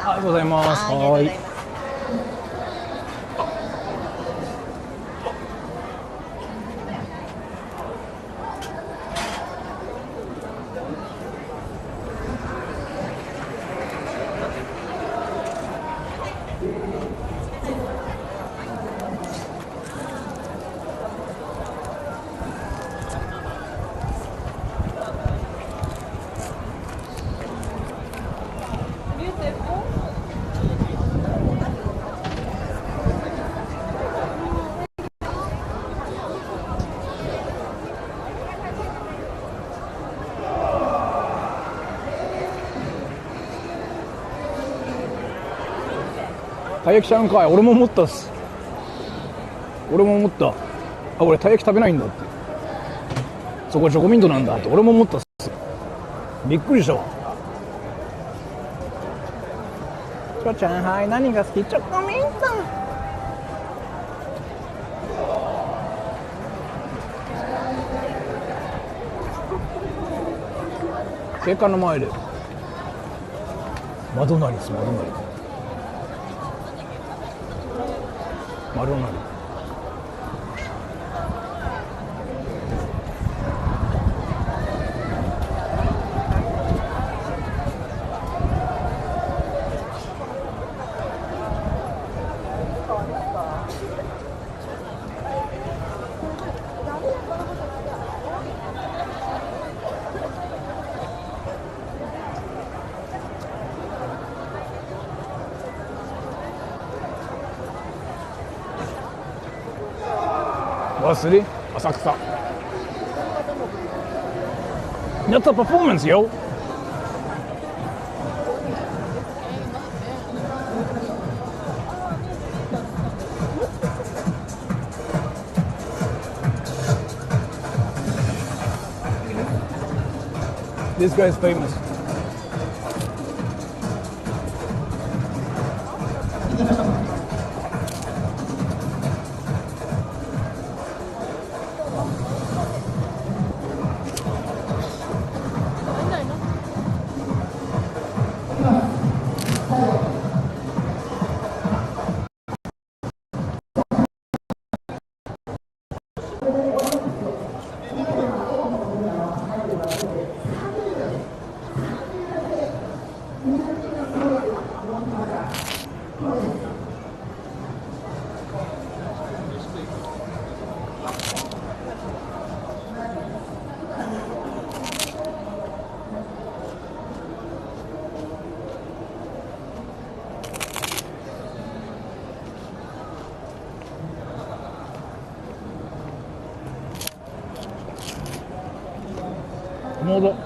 ありがとうございます。はい。たい焼きちゃうんかい。俺も思ったっす。俺も思った。あ、俺たい焼き食べないんだって。そこチョコミントなんだって俺も思ったっす。びっくりしたわ。チョちゃん、はい、何が好き？チョコミント。警官の前で窓なりです。窓なり窓なり。忘れ浅草。That's a performance, yo. This guy's famous. Modo.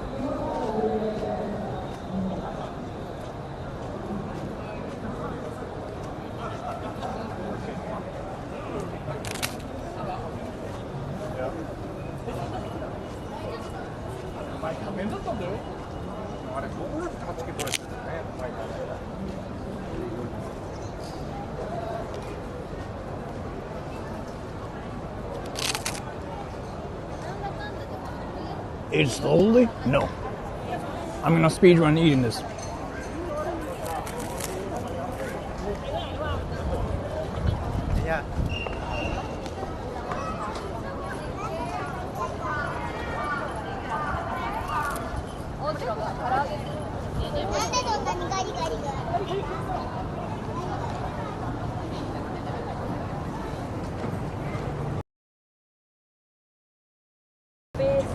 Age slowly? No. I'm gonna speedrun eating this. Yeah.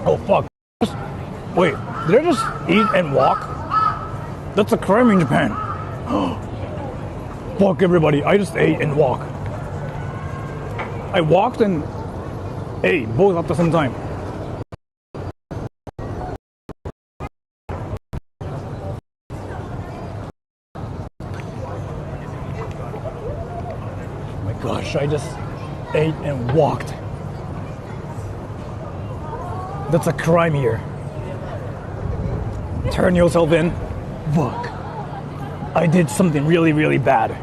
Oh fuck. Wait, did I just eat and walk? That's a crime in Japan. Fuck everybody, I just ate and walked. I walked and ate both at the same time. Oh my gosh, I just ate and walked. That's a crime here. Turn yourself in. Fuck. I did something really, really bad.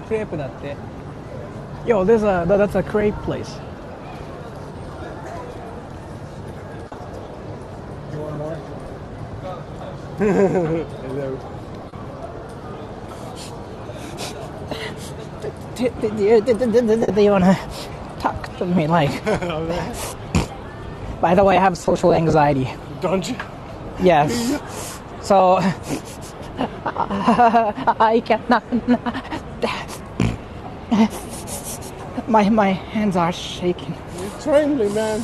クレープだって。 Yo, that's a crepe place. You want more? Do you wanna talk to me like? By the way, I have social anxiety. Don't you? Yes. So I cannot. My hands are shaking. You're trembling, man.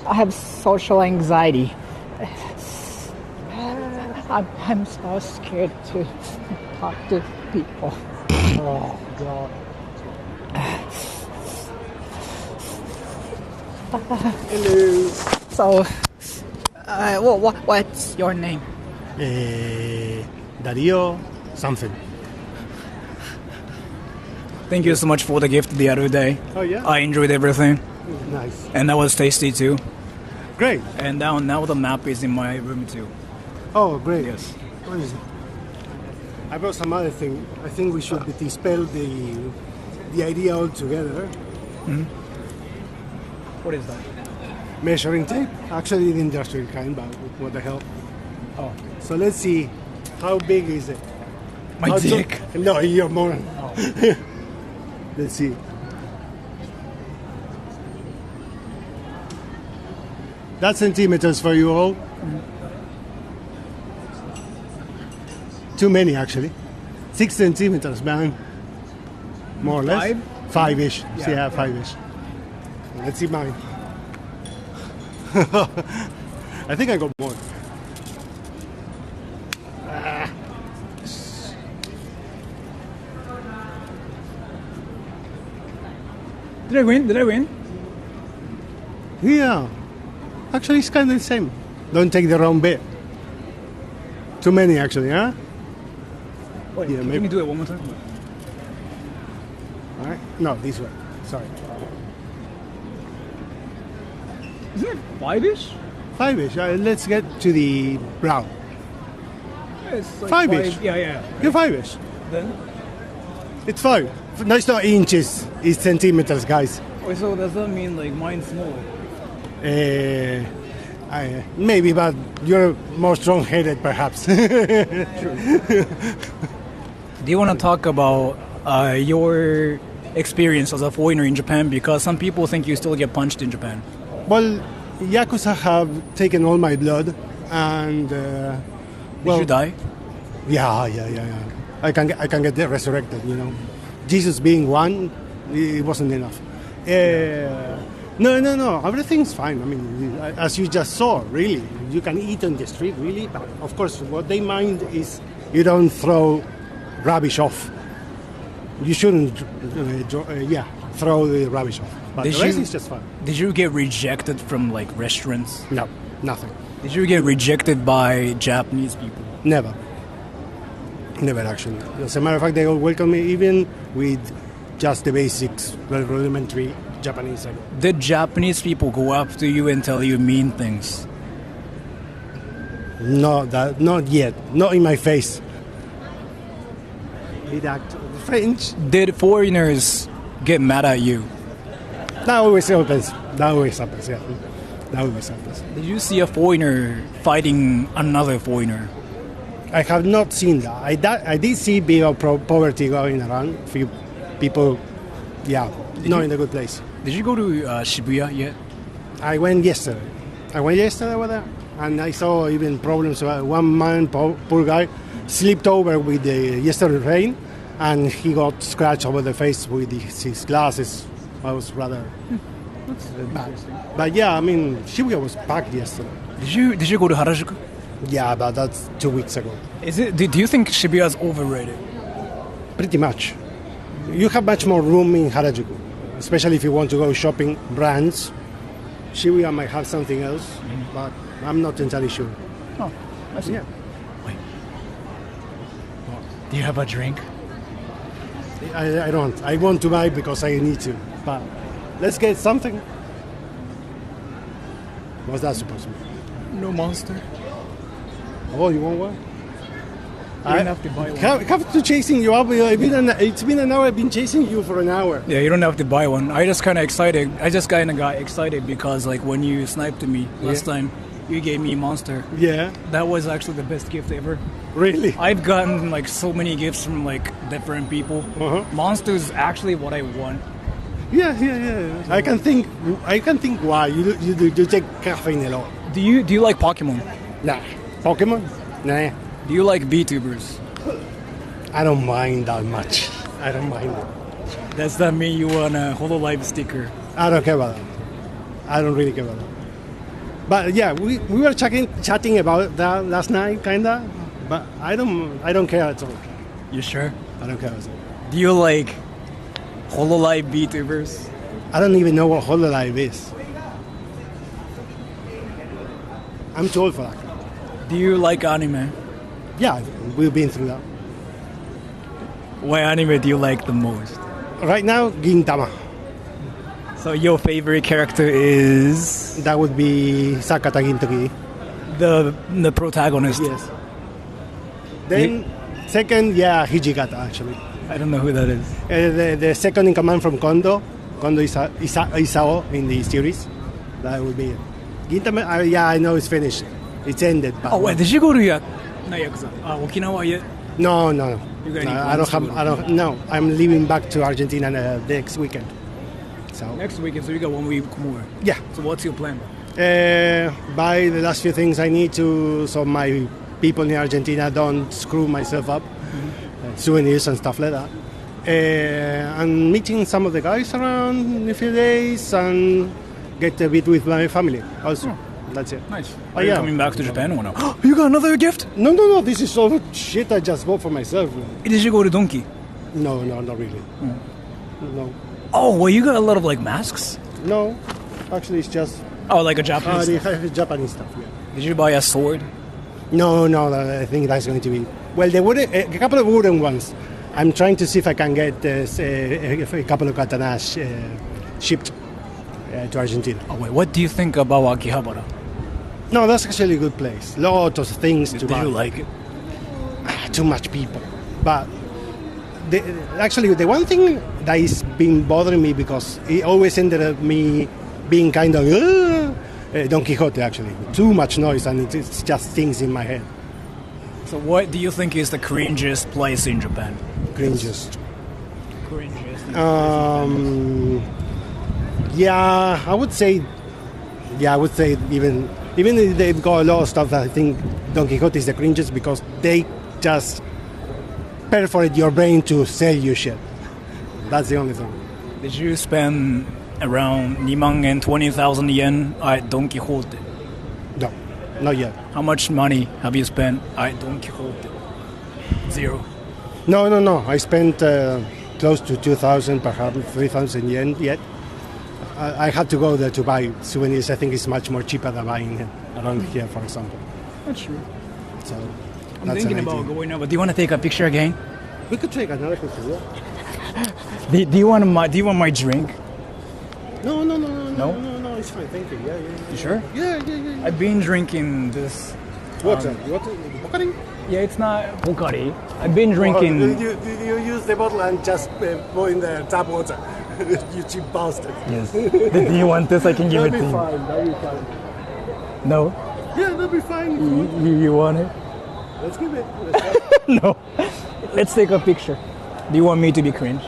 I have social anxiety. I'm so scared to talk to people. Oh, God. Hello. So, what's your name? Dario, something. Thank you so much for the gift the other day. Oh yeah. I enjoyed everything, Nice. and that was tasty too. Great. And now the map is in my room too. Oh, great. Yes. What is it? I brought some other thing. I think we should dispel the idea altogether. What is that? Measuring tape. Actually, the industrial kind, but what the hell? Oh, So let's see. How big is it? my How dick. No, you're more. Oh. Let's see. That's centimeters for you all. Too many, actually. 6 centimeters, man. More or less. 5? 5-ish. Yeah. Yeah, 5-ish. Let's see mine. I think I got more. Did I win? Yeah. Actually, it's kind of the same. Don't take the wrong bit. Too many, actually, huh? Wait, Yeah, can maybe. you do it one more time? All right. No, this way. Sorry. Isn't it 5-ish? 5-ish. Let's get to the brown. Yeah, it's like 5-ish. Yeah. You're 5-ish. Then? It's 5. No, it's not inches. It's centimeters, guys. Wait, so does that mean like mine's small? Maybe, but you're more strong-headed, perhaps. Do you want to talk about your experience as a foreigner in Japan? Because some people think you still get punched in Japan. Well, Yakuza have taken all my blood, and Did well, you die? Yeah. I can get resurrected. You know, Jesus being one, it wasn't enough. No. Everything's fine. I mean, as you just saw, really, you can eat on the street, really. But of course, what they mind is you don't throw rubbish off. You shouldn't, throw the rubbish off. But the rest is just fine. Did you get rejected from like restaurants? No, nothing. Did you get rejected by Japanese people? Never actually. As a matter of fact, they all welcome me, even with just the basics, rudimentary Japanese. Did Japanese people go up to you and tell you mean things? Not yet. Not in my face. French. Did foreigners get mad at you? That always happens. Yeah. That always happens. Did you see a foreigner fighting another foreigner? I have not seen that. I did see big poverty going around. Few people, not in a good place. Did you go to Shibuya yet? I went yesterday over there, and I saw even problems. One man, poor guy, slipped over with the yesterday rain, and he got scratched over the face with his glasses. I was rather bad. But yeah, I mean, Shibuya was packed yesterday. Did you go to Harajuku? Yeah, but that's 2 weeks ago. Is it? Do you think Shibuya is overrated? Pretty much. You have much more room in Harajuku, especially if you want to go shopping brands. Shibuya might have something else, but I'm not entirely sure. Oh, I see. Yeah. Wait. Do you have a drink? I don't. I want to buy because I need to. But let's get something. What's that supposed to be? No monster. Oh, you want one? You don't have to buy one. Have to chasing you up. It's been an hour. I've been chasing you for an hour. Yeah, you don't have to buy one. I just kind of got excited because like when you sniped me last time, you gave me Monster. Yeah. That was actually the best gift ever. Really? I've gotten like so many gifts from like different people. Monster's actually what I want. Yeah. I can think why you take caffeine a lot. Do you like Pokemon? Nah. Pokemon? Nah. Do you like VTubers? I don't mind that much. I don't mind it. Does that mean you want a HoloLive sticker? I don't care about that. I don't really care about that. But yeah, we were chatting about that last night, kinda. But I don't care at all. You sure? I don't care at all. Do you like HoloLive VTubers? I don't even know what HoloLive is. I'm too old for that. Do you like anime? yeah, we've been through that. What anime do you like the most? Right now, Gintama. So your favorite character is That would be Sakata Gintoki. the protagonist. Yes. Then, second, yeah, Hijikata, actually. I don't know who that is. The second in command from Kondo Isao in the series. That would be it. Gintama, yeah, I know it's finished. It's ended. But Oh wait, did you go to Yakuza? Okinawa yet? No. You got any I don't plans have. to go? No, I'm leaving back to Argentina next weekend. So Next weekend, so you got 1 week more. yeah, So what's your plan? buy the last few things I need to, so my people in Argentina don't screw myself up. Souvenirs and stuff like that. And meeting some of the guys around in a few days and get a bit with my family also. That's it. Nice. Oh, Are you yeah. coming back to Japan or no? You got another gift? No. This is all shit I just bought for myself. Did you go to Donkey? No, not really. No. Oh, well, you got a lot of like masks. No. Actually, it's just Oh, like a Japanese. they have Japanese stuff. Yeah. Did you buy a sword? No. I think that's going to be. Well, there were a couple of wooden ones. I'm trying to see if I can get a couple of katanas shipped to Argentina. Oh wait, what do you think about Akihabara? No, that's actually a good place. Lot of things to Did buy. you like it? Too much people. But actually, the one thing that is been bothering me because it always ended up me being kind of Don Quixote. Actually, too much noise and it's just things in my head. So what do you think is the cringiest place in Japan? Cringes. Cringiest. Yeah, I would say even if they've got a lot of stuff that I think Don Quixote is the cringiest because they just perforate your brain to sell you shit. That's the only thing. Did you spend around 2,020,000 yen at Don Quixote? No, not yet. How much money have you spent at Don Quixote? Zero. No. I spent close to 2,000, perhaps 3,000 yen yet. I had to go there to buy souvenirs. I think it's much more cheaper than buying around here, for example. That's true. So I'm that's thinking an about idea. going over. Do you want to take a picture again? We could take another picture. Yeah? Do you want my drink? No. No? No. It's fine. Thank you. Yeah. You sure? Yeah. I've been drinking this. What's that? Bocari? Yeah, it's not Pocari. I've been drinking. You use the bottle and just pour in the tap water. You cheap bastard. Yes. Do you want this? I can give it That'll to be you. fine. That'll be fine. No? Yeah, that'll be fine. You want it? Let's give it. Let's No. Let's take a picture. Do you want me to be cringe?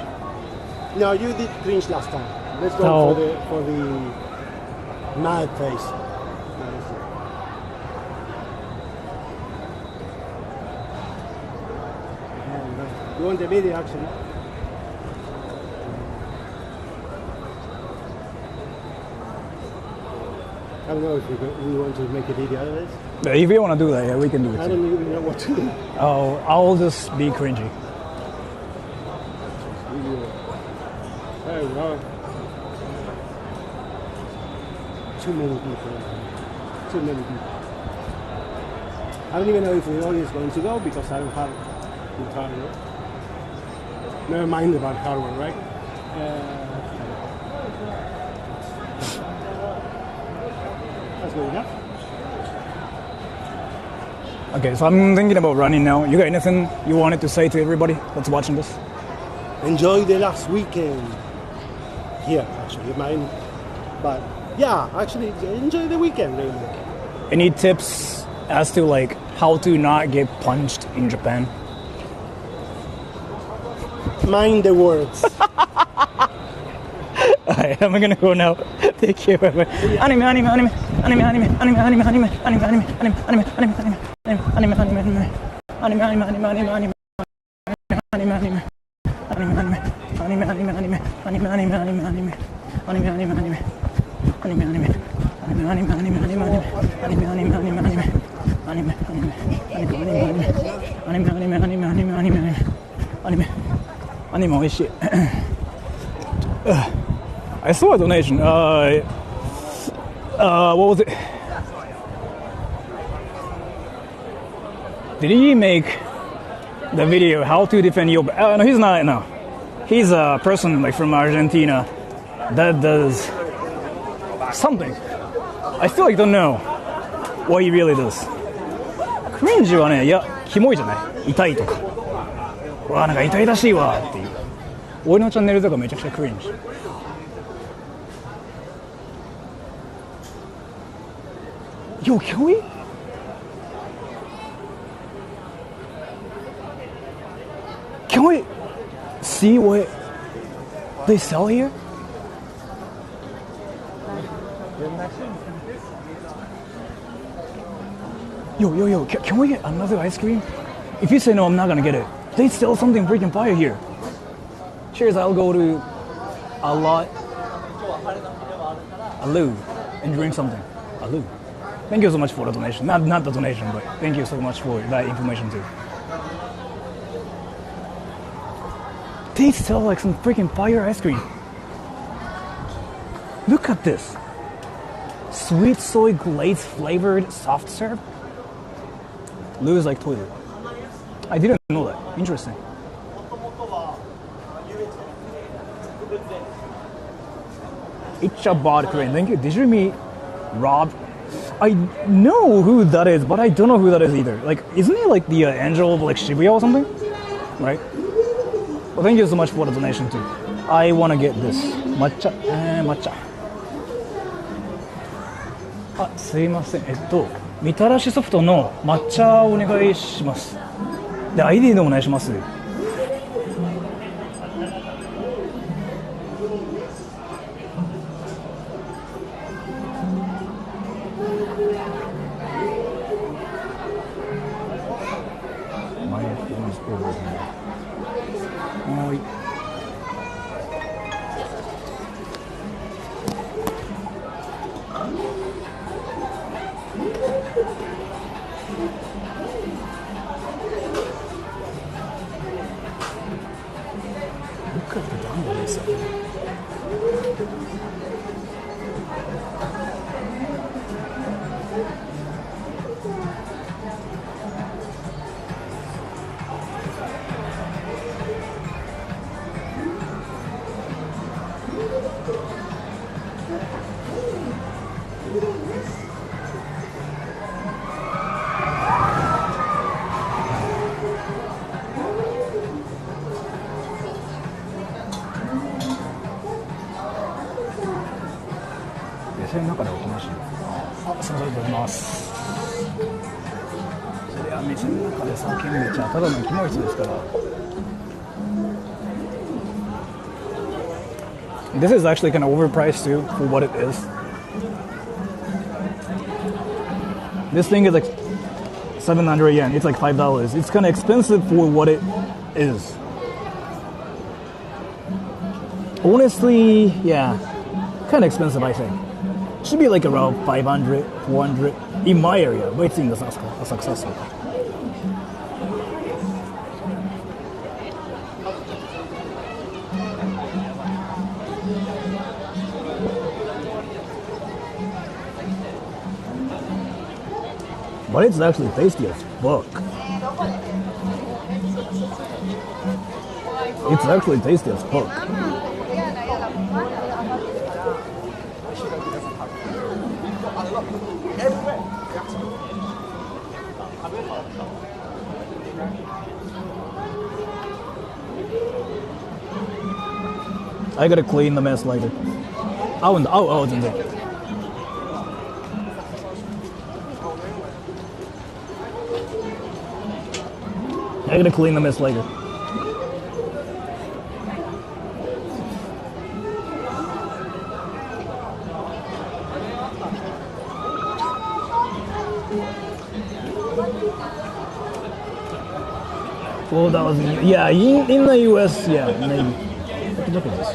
No, you did cringe last time. Let's go No. for the mad face. You want the video actually? I don't know if we want to make a video out of this. If you want to do that, yeah, we can do I it. don't even know what to do. Oh, I'll just be cringy. There we go. Too many people. Too many people. I don't even know if the audience is going to go because I don't have the hardware. Never mind about hardware, right? That's good enough. Okay, so I'm thinking about running now. You got anything you wanted to say to everybody that's watching this? Enjoy the last weekend. Here, actually, mine. But yeah, actually, enjoy the weekend, really. Any tips as to like how to not get punched in Japan? Mind the words. Alright, I'm gonna go now. Take care, bye bye. Anime. Anime 美味しい。I saw a donation. What was it? Did he make the video how to defend your? No, he's not. No, he's a person like from Argentina that does something. I still like don't know what he really does. クリンジはね、いやキモいじゃない。痛いとか。うわなんか痛々しいわっていう。俺のチャンネルとかめちゃくちゃクリンジ。Yo, can we? Can we see what they sell here? Yo, can we get another ice cream? If you say no, I'm not gonna get it. They sell something freaking fire here. Cheers, I'll go to Alu and drink something. Alu. Thank you so much for the donation. Not the donation, but thank you so much for that information too. They sell like some freaking fire ice cream. Look at this. Sweet soy glaze flavored soft serve. Lou is like toilet. I didn't know that. Interesting. It's a bot Korean. Thank you. Did you meet Rob? I know who that is, but I don't know who that is either. Like, isn't he like the angel of like Shibuya or something? Right? Well, thank you so much for the donation too. I want to get this. Matcha. Matcha. あ、すいません。みたらしソフトの抹茶をお願いします。で、ID でお願いします。はい。Look at the download this.店の中でおとなしい。あ、すみません、いただきます。そりゃ店の中で酒飲めちゃただのキモい人ですから。This is actually kind of overpriced too for what it is. This thing is like 700 yen. It's like $5. It's kind of expensive for what it is. Honestly, yeah, kind of expensive, I think. Should be like around 500, 400 in my area, but it's in the successful. But it's actually tasty as fuck. It's actually tasty as fuck. I gotta clean the mess later. Oh, it's in there. I gotta clean the mess later. $4,000. Yeah, in the US, yeah, maybe. Look at this.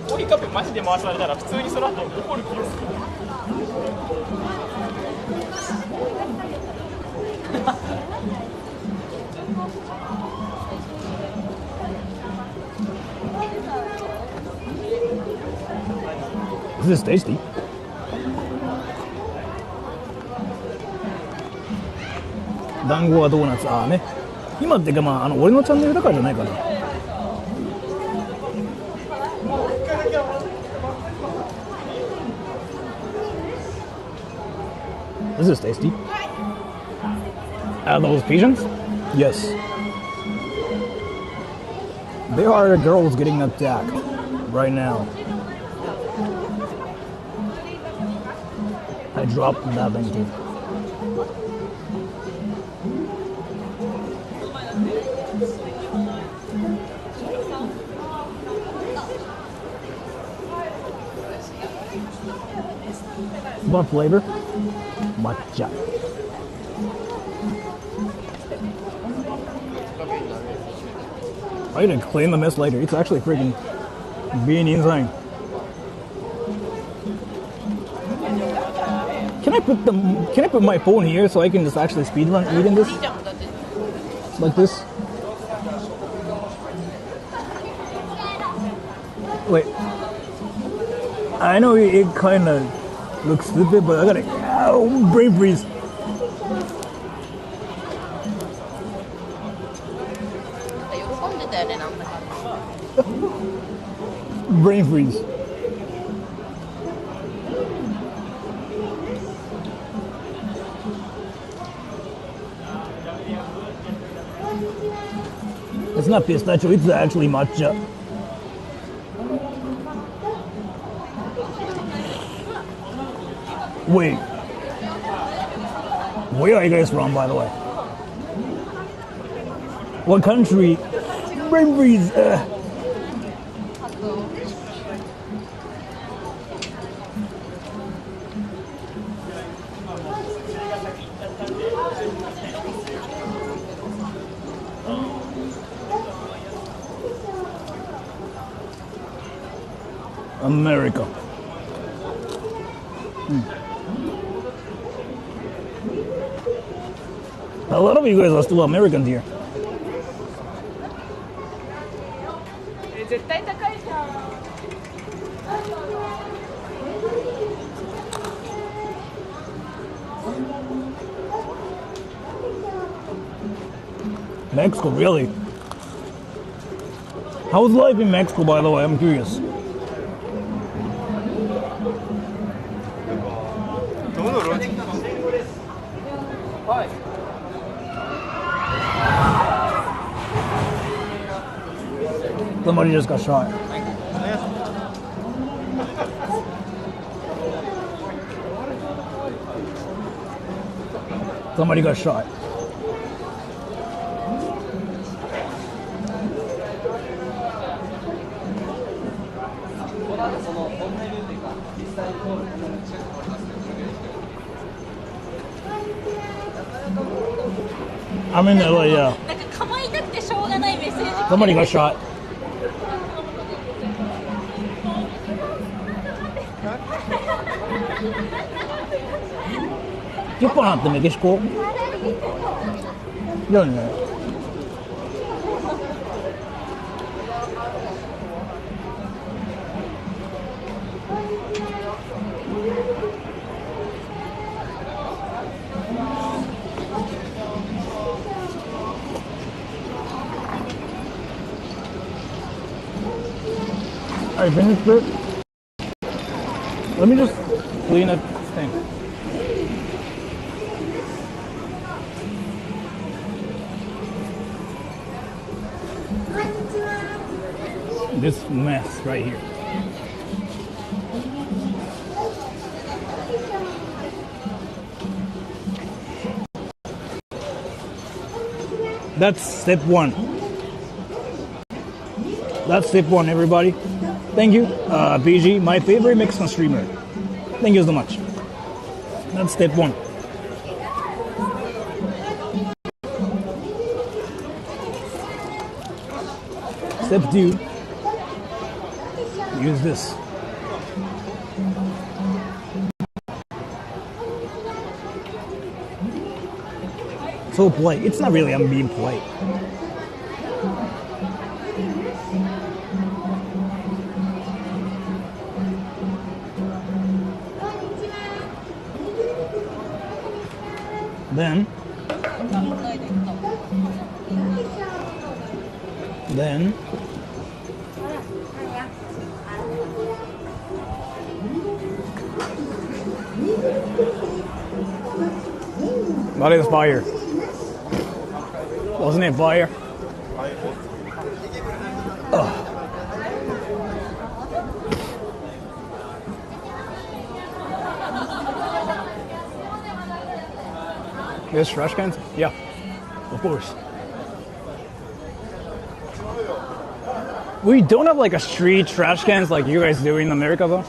コーヒーカップマジで回されたら普通にその後怒る気がする。Is this tasty? 団子はドーナツ。ああね。今ってかまあ、俺のチャンネルだからじゃないかな。This is tasty. Are those pigeons? Yes. There are girls getting attacked right now. I dropped that link. What flavor? Matcha. I didn't clean the mess later. It's actually freaking being insane. Can I put my phone here so I can just actually speedrun eating this? Like this? Wait. I know it kind of looks stupid, but I gotta. Ow, brain freeze. Brain freeze. It's not pistachio, it's actually matcha. Wait. Where are you guys from, by the way? What country? Brain freeze. America. A lot of you guys are still Americans here. Mexico, really? How's life in Mexico, by the way? I'm curious. Somebody just got shot. Somebody got shot. I'm in LA, yeah. Somebody got shot. ¿Qué panaste, México? Yo no. I finished it. Let me just clean up thing. This mess right here. That's step one. That's step one, everybody. Thank you, BG, my favorite Mexican streamer. Thank you so much. That's step one. Step two, use this. So polite. It's not really I'm being polite. Then Then that is fire. Wasn't it fire? There's trash cans? Yeah, of course. We don't have like a street trash cans like you guys do in America though.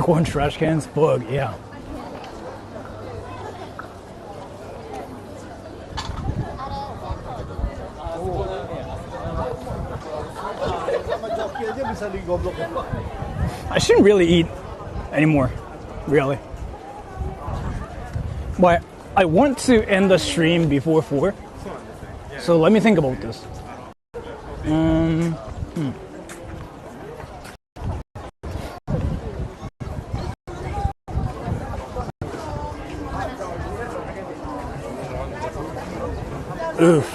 Unicorn trash cans? Bug, yeah. I shouldn't really eat anymore, really. But I want to end the stream before 4. So let me think about this. Oof.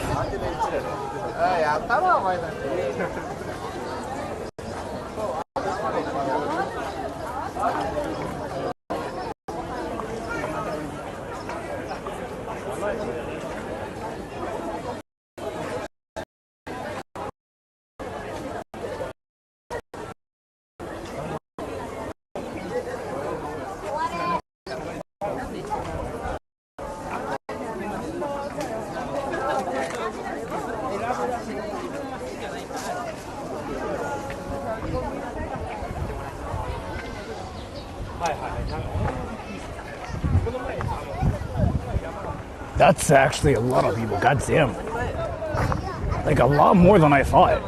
That's actually a lot of people, goddamn. Like a lot more than I thought.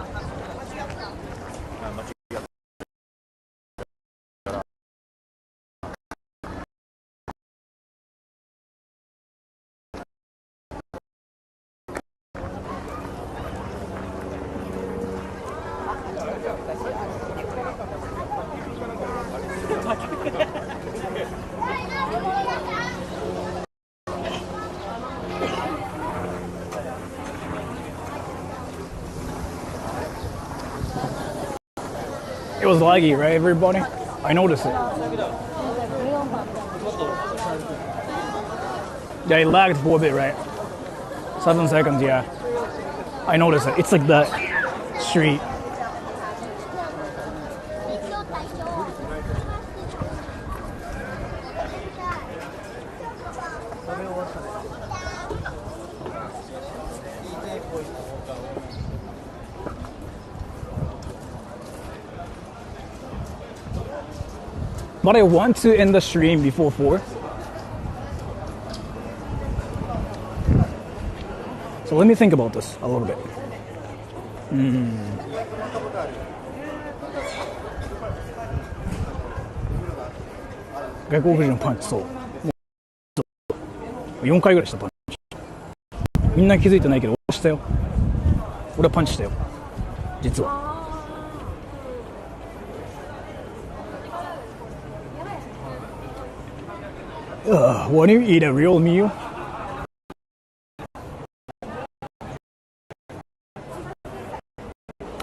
It was laggy, right, everybody? I noticed it. Yeah, it lagged for a bit, right? 7 seconds, yeah. I noticed it. It's like that street. But I want to end the stream before 4. So let me think about this a little bit. 外国人のパンチ、そう。4回ぐらいしたパンチ。みんな気づいてないけど、俺したよ。俺はパンチしたよ。実は。When you eat a real meal,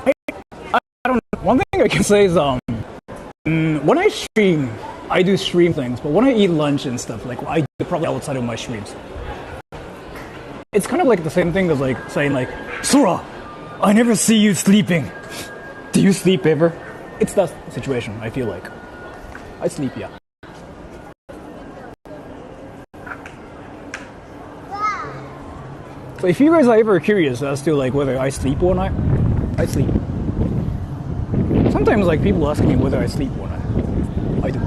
I don't know. One thing I can say is when I stream, I do stream things, but when I eat lunch and stuff, like I do probably outside of my streams. It's kind of like the same thing as like saying like, Sora, I never see you sleeping. Do you sleep ever? It's that situation, I feel like. I sleep, yeah. So if you guys are ever curious as to like whether I sleep or not, I sleep. Sometimes like people ask me whether I sleep or not. I do.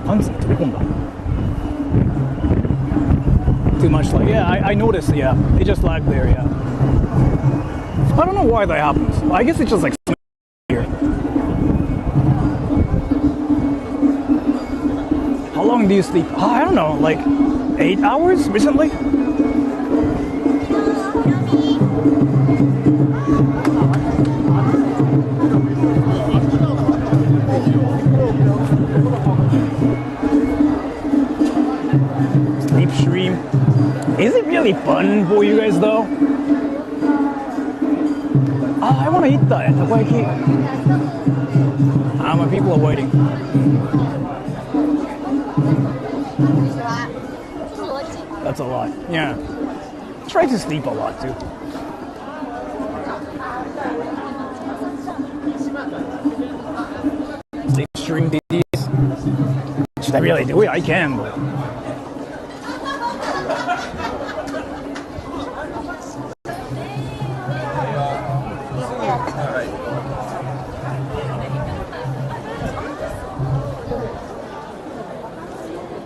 Pants 飛び込んだ。too much. Like, yeah, I noticed. Yeah, it just lagged there. Yeah, I don't know why that happens. I guess it's just like here. How long do you sleep? I don't know, like 8 hours recently. Sleep stream. Is it really fun for you guys though? I want to eat that takoyaki. My people are waiting. That's a lot. Yeah. Try to sleep a lot too. Sleep stream DDs. Should I really do it? I can, but.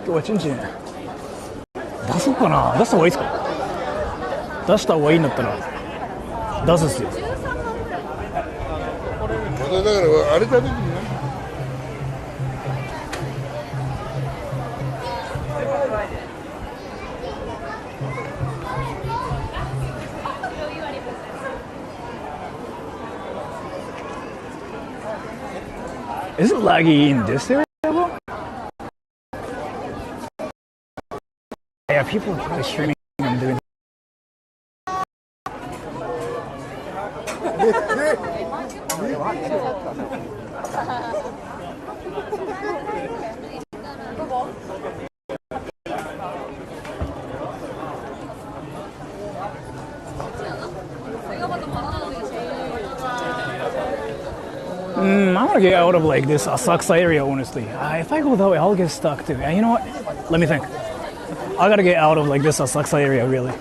今日はチンチン出そうかな。出した方がいいですか。出した方がいいんだったら出すっすよ。だからあれ食べてみな。Is it laggy in this area? Yeah, people are probably streaming and doing. I want to get out of like this Asakusa area, honestly. If I go that way, I'll get stuck too. You know what? Let me think. I gotta get out of like this Asakusa area, really.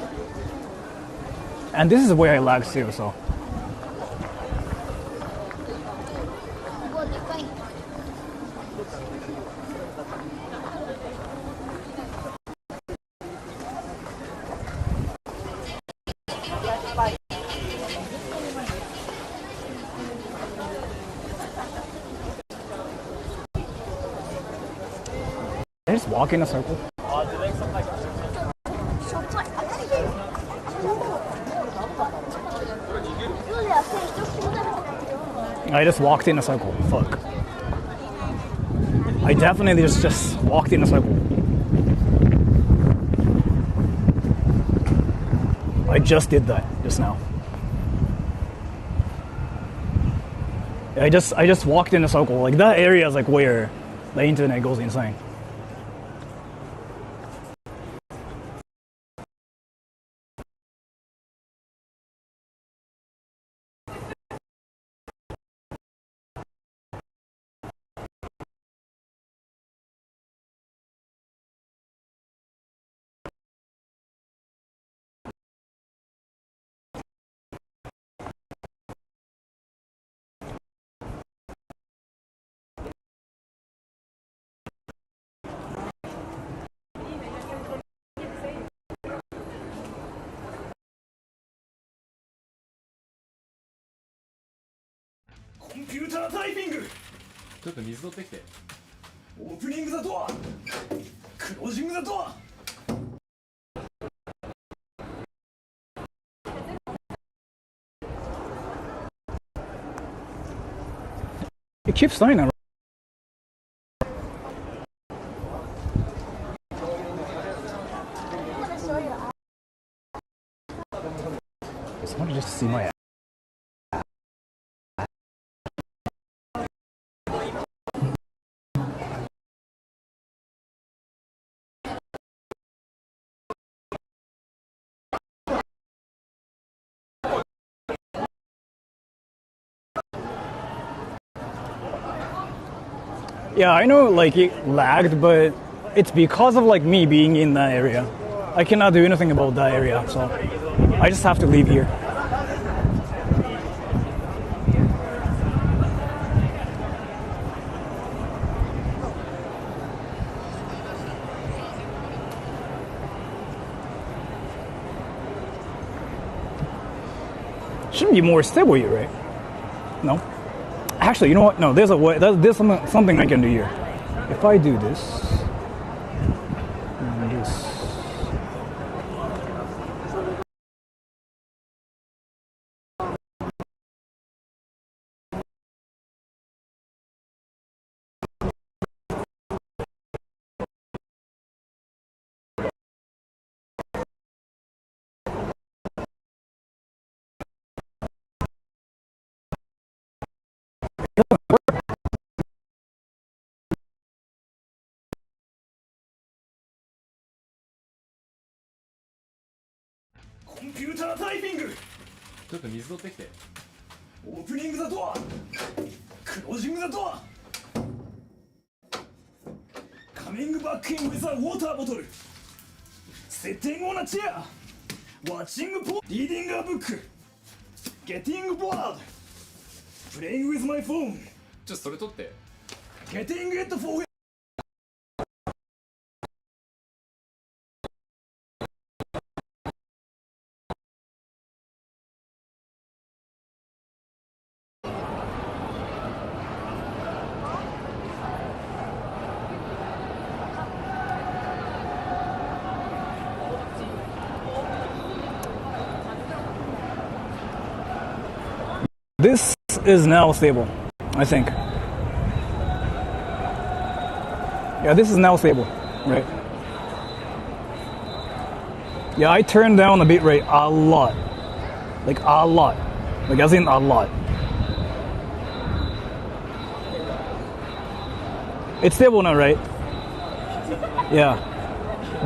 And this is where I lag too, so. Did I just walk in a circle? I just walked in a circle. Fuck. I definitely just walked in a circle. I just did that just now. I just walked in a circle. Like that area is like where the internet goes insane. Computer typing. ちょっと水取ってきて。オープニングザドア。クロージングザドア。It keeps starting that. Someone just see my ass. Yeah, I know like it lagged, but it's because of like me being in that area. I cannot do anything about that area, so I just have to leave here. Shouldn't be more stable here, right? No? Actually, you know what? No, there's a way. There's something I can do here. If I do this and this. Computer typing! ちょっと水取ってきて。 Opening the door! Closing the door! Coming back in with a water bottle! Sitting on a chair! Watching porn! Reading a book! Getting bored! Playing with my phone! ちょっとそれ取って。 Getting it for This is now stable, I think. Yeah, this is now stable, right? Yeah, I turned down the bitrate a lot. Like a lot. Like as in a lot. It's stable now, right? Yeah.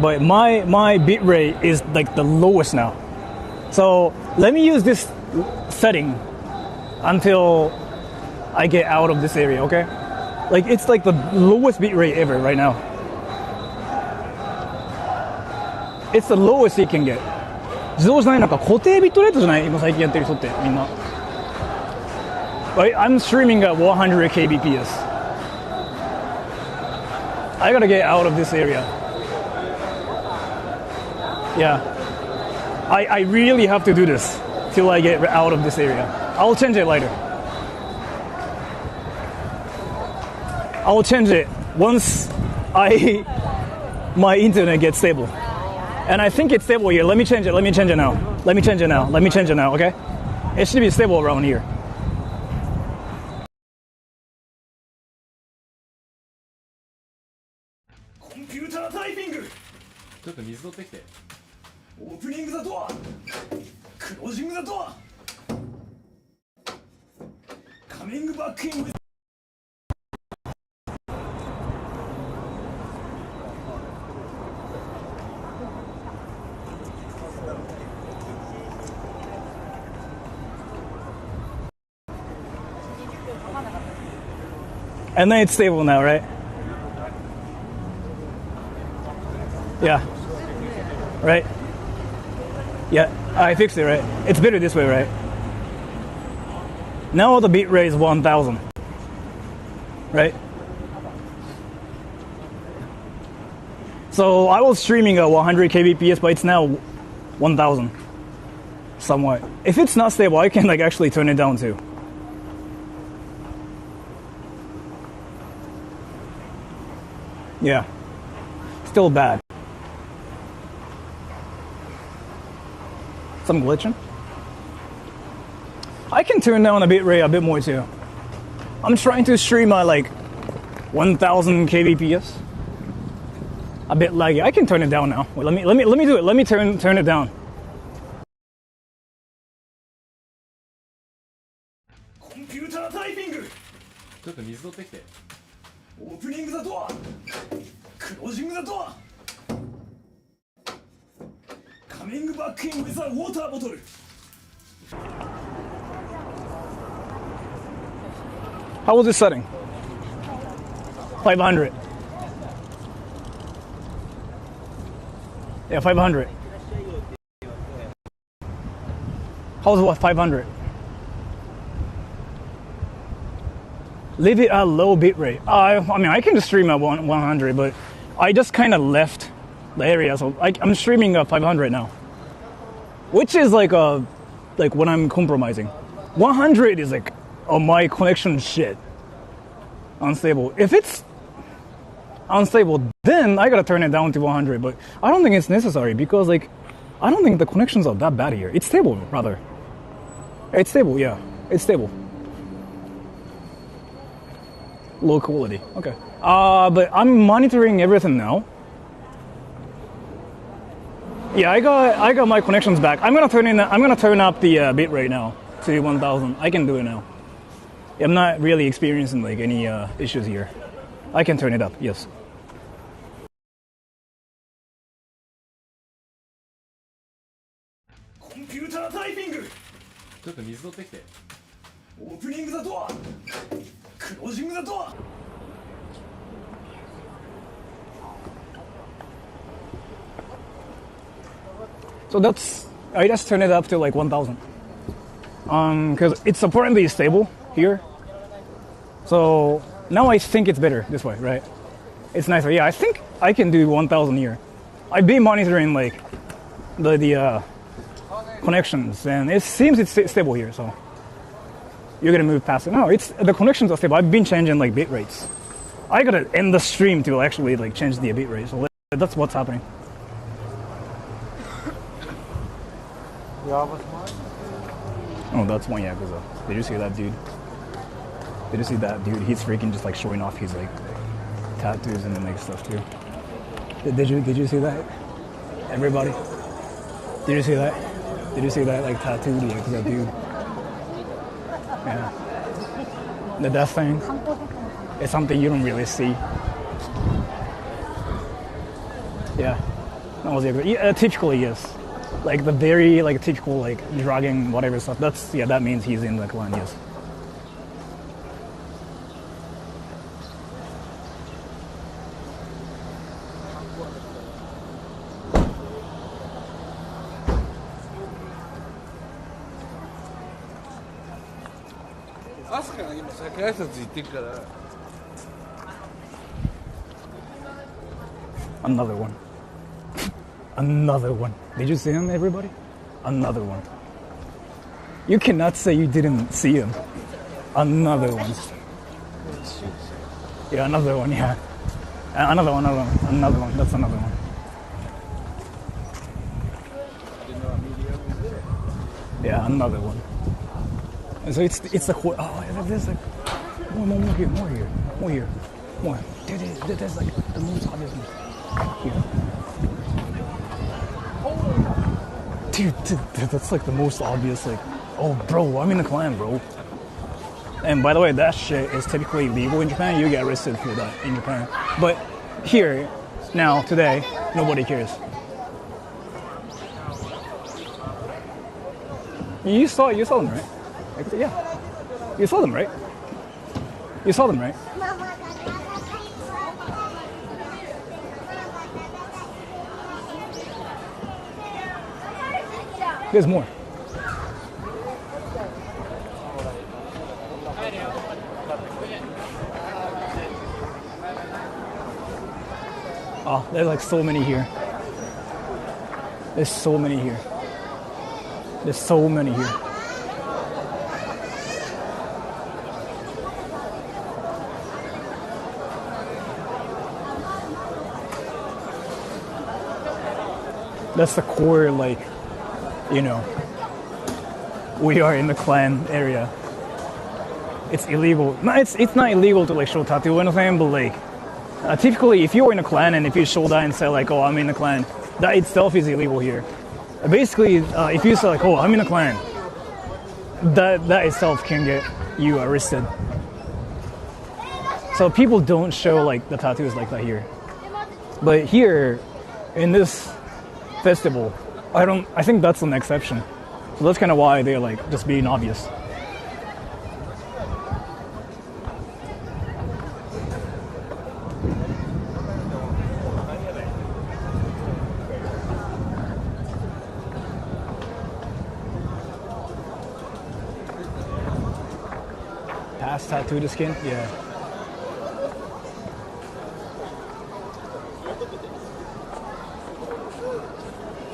But my bitrate is like the lowest now. So let me use this setting until I get out of this area, okay? Like it's like the lowest bitrate ever right now. It's the lowest you can get. 自動じゃないなんか固定ビットレートじゃない今最近やってる人ってみんな。Right? I'm streaming at 100 kbps. I gotta get out of this area. Yeah. I really have to do this till I get out of this area. I'll change it later. I'll change it once my internet gets stable. And I think it's stable here. Let me change it now. Okay? It should be stable around here. Computer typing! ちょっと水取ってきて。 Opening the door! Closing the door! Coming back in with And then it's stable now, right? Yeah. Right? Yeah, I fixed it, right? It's better this way, right? Now the bit rate is 1000. Right? So I was streaming at 100 kbps, but it's now 1000. Somewhat. If it's not stable, I can like actually turn it down too. Yeah. Still bad. Some glitching. I can turn down the bitrate a bit more too. I'm trying to stream at like 1000 kbps. A bit laggy. I can turn it down now. Wait, let me do it. Let me turn it down. Computer typing! ちょっと水取ってきて。 Opening the door! Closing the door! Coming back in with a water bottle! How was this setting? 500. Yeah, 500. How's what 500? Leave it at low bitrate. I mean, I can just stream at 100, but I just kind of left the area, so I'm streaming at 500 now, which is like a like when I'm compromising. 100 is like, oh, my connection shit. Unstable. If it's unstable, then I gotta turn it down to 100, but I don't think it's necessary because like, I don't think the connections are that bad here. It's stable, rather. It's stable, yeah. It's stable. Low quality. Okay. But I'm monitoring everything now. Yeah, I got my connections back. I'm gonna turn up the bit rate now to 1000. I can do it now. I'm not really experiencing like any issues here. I can turn it up. Yes. コンピュータータイピング。ちょっと水取ってきて。オープニングザドア。クロージングザドア。So that's, I just turn it up to like 1000. Because it's apparently stable here. So now I think it's better this way, right? It's nicer. Yeah, I think I can do 1000 here. I've been monitoring like the connections, and it seems it's stable here. So you're gonna move past it. No, it's the connections are stable. I've been changing like bit rates. I gotta end the stream to actually like change the bit rate. So that's what's happening. Oh, that's one Yakuza. Did you see that dude? Did you see that dude? He's freaking just like showing off his like tattoos and like stuff too. Did you see that? Everybody? Did you see that? Did you see that like tattooed Yakuza dude? Yeah. The death thing is something you don't really see. Yeah. That was Yakuza. Yeah, typically yes. Like the very like typical like drugging whatever stuff. That's that means he's in the clan, yes. Another one. Another one. Did you see him, everybody? Another one. You cannot say you didn't see him. Another one. Yeah, another one, yeah. Another one. That's another one. Yeah, another one. And so it's the core. Oh, there's like more here. There's like the most obvious one. Here. Dude, that's like the most obvious, like, oh, bro, I'm in the clan, bro. And by the way, that shit is typically legal in Japan. You get arrested for that in Japan. But here, now, today, nobody cares. You saw them, right? Yeah. You saw them, right? You saw them, right? There's more. Oh, there's like so many here. There's so many here. There's so many here. That's the core, like, you know, we are in the clan area. It's illegal. No, it's not illegal to like show tattoo or anything, but like typically if you're in a clan and if you show that and say like, oh, I'm in a clan, that itself is illegal here. Basically, if you say like, oh, I'm in a clan, that itself can get you arrested. So people don't show like the tattoos like that here. But here, in this festival, I think that's an exception. So that's kind of why they're like just being obvious. Past tattoo to skin? Yeah.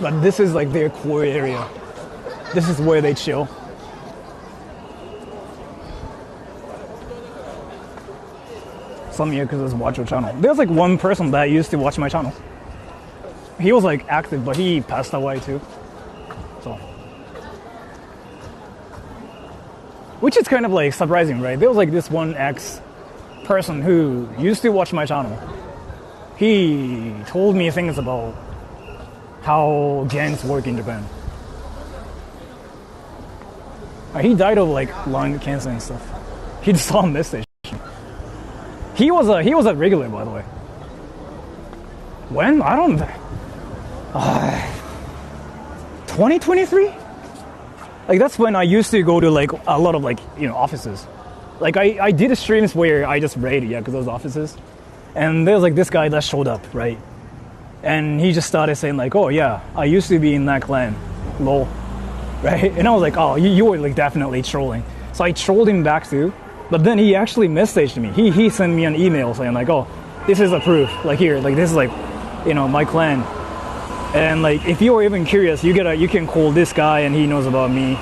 But this is like their core area. This is where they chill. Some Yakuzas watch your channel. There's like one person that used to watch my channel. He was like active, but he passed away too. So, which is kind of like surprising, right? There was like this one person who used to watch my channel. He told me things about how gangs work in Japan. He died of like lung cancer and stuff. He just saw a message. He was a regular, by the way. When? I don't. 2023? Like that's when I used to go to like a lot of like offices. Like I did streams where I just raided Yakuza's offices, and there's like this guy that showed up, right? And he just started saying like, oh yeah, I used to be in that clan, lol, right? And I was like, oh, you were like definitely trolling. So I trolled him back too. But then he actually messaged me. He sent me an email saying like, oh, this is a proof. Like here, like this is like, my clan. And like if you're even curious, you can call this guy and he knows about me.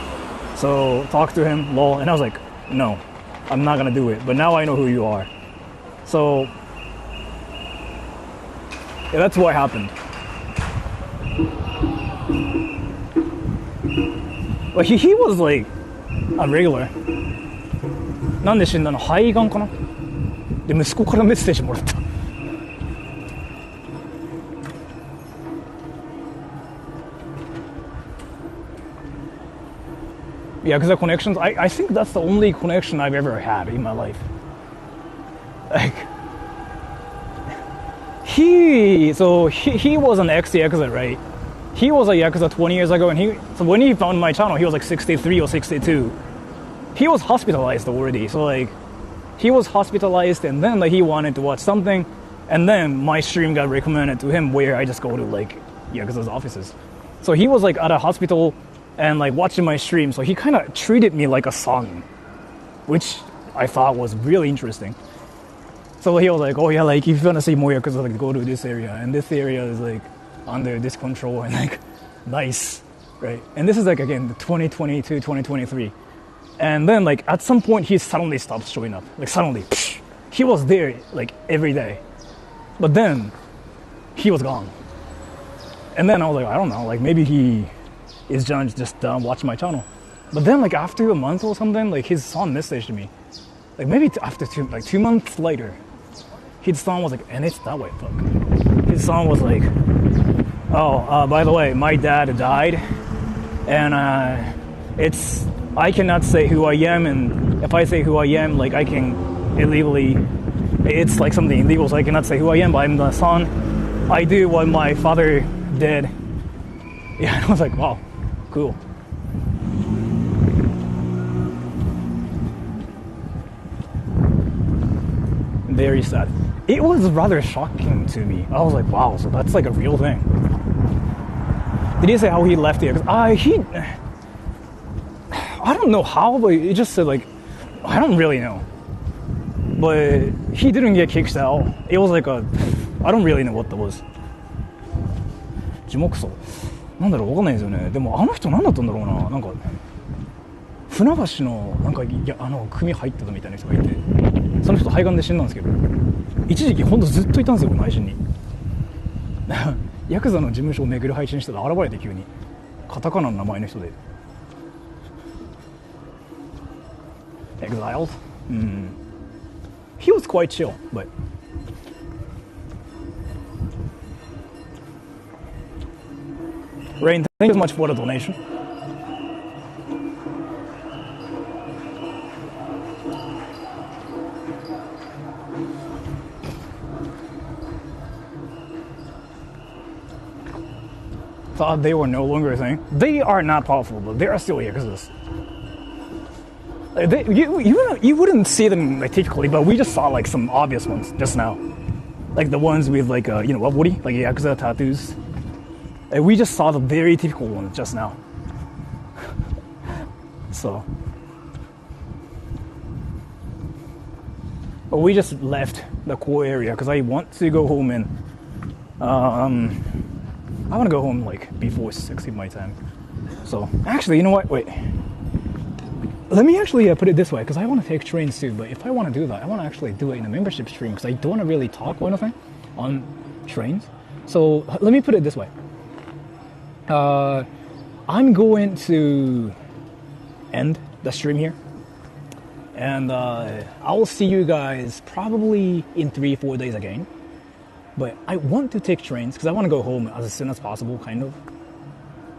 So talk to him, lol. And I was like, no, I'm not gonna do it. But now I know who you are. So yeah, that's what happened. But he was like a regular. なんで死んだの？肺がんかな？で息子からメッセージもらった。Yakuza connections? I think that's the only connection I've ever had in my life. Like he was an ex-Yakuza, right? He was a Yakuza 20 years ago, and so when he found my channel, he was like 63 or 62. He was hospitalized already, so like he was hospitalized, and then like he wanted to watch something, and then my stream got recommended to him where I just go to like Yakuza's offices. So he was like at a hospital and like watching my stream, so he kind of treated me like a son, which I thought was really interesting. So he was like, oh yeah, like if you want to see more Yakuza, like go to this area, and this area is like under this control, and like nice, right? And this is like again 2022, 2023. And then like at some point he suddenly stopped showing up. Like suddenly, he was there like every day. But then he was gone. And then I was like, I don't know, like maybe he is just done watching my channel. But then like after a month or something, like his son messaged me. Like maybe after 2 months later, his son was like, and it's that way, fuck. His son was like, oh, by the way, my dad died. And I cannot say who I am, and if I say who I am, like I can illegally, it's like something illegal, so I cannot say who I am, but I'm the son. I do what my father did. Yeah, I was like, wow, cool. Very sad. It was rather shocking to me. I was like, wow, so that's like a real thing. Did he say how he left it? I don't know how, but it just said like, I don't really know. But he didn't get kicked out. It was like I don't really know what that was. 樹木葬なんだろう、わかんないですよね。でもあの人何だったんだろうな。なんか船橋のなんか組入ってたみたいな人がいて、その人肺がんで死んだんですけど、一時期ほんとずっといたんですよ、配信に。ヤクザの事務所を巡る配信してたら現れて急にカタカナの名前の人で。Exiled? He was quite chill, but Rain, thank you so much for the donation. Thought they were no longer a thing. They are not powerful, but they are still Yakuzas. You wouldn't see them like typically, but we just saw like some obvious ones just now, like the ones with like Woody, like Yakuza tattoos. We just saw the very typical ones just now. So, but we just left the core area because I want to go home and I want to go home like before 6 in my time. So actually, you know what? Wait. Let me actually put it this way, because I want to take trains too. But if I want to do that, I want to actually do it in a membership stream, because I don't want to really talk or anything on trains. So let me put it this way. I'm going to end the stream here, and I'll see you guys probably in 3-4 days again. But I want to take trains because I want to go home as soon as possible, kind of.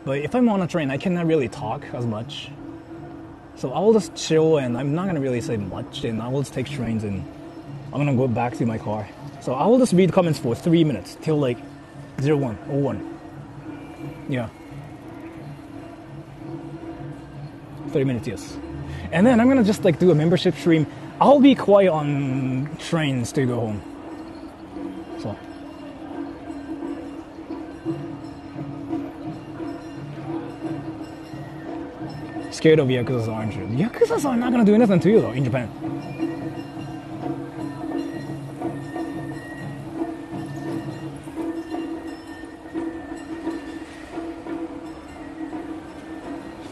But if I'm on a train, I cannot really talk as much. So I'll just chill, and I'm not going to really say much, and I will just take trains, and I'm going to go back to my car. So I will just read comments for 3 minutes, till like 01:01. Yeah. 30 minutes, yes. And then I'm going to just like do a membership stream. I'll be quiet on trains to go home. So. Scared of Yakuzas, aren't you? Yakuzas are not gonna do anything to you though in Japan.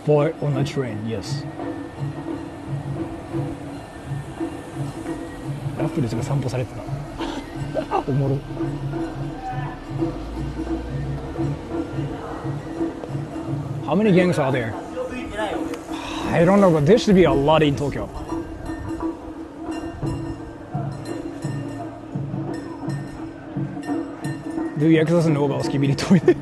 For on a train, yes. ラップルズが散歩されてた。おもろ。How many gangs are there? I don't know, but there should be a lot in Tokyo. Do Yakuza know about Skibidi Toilet?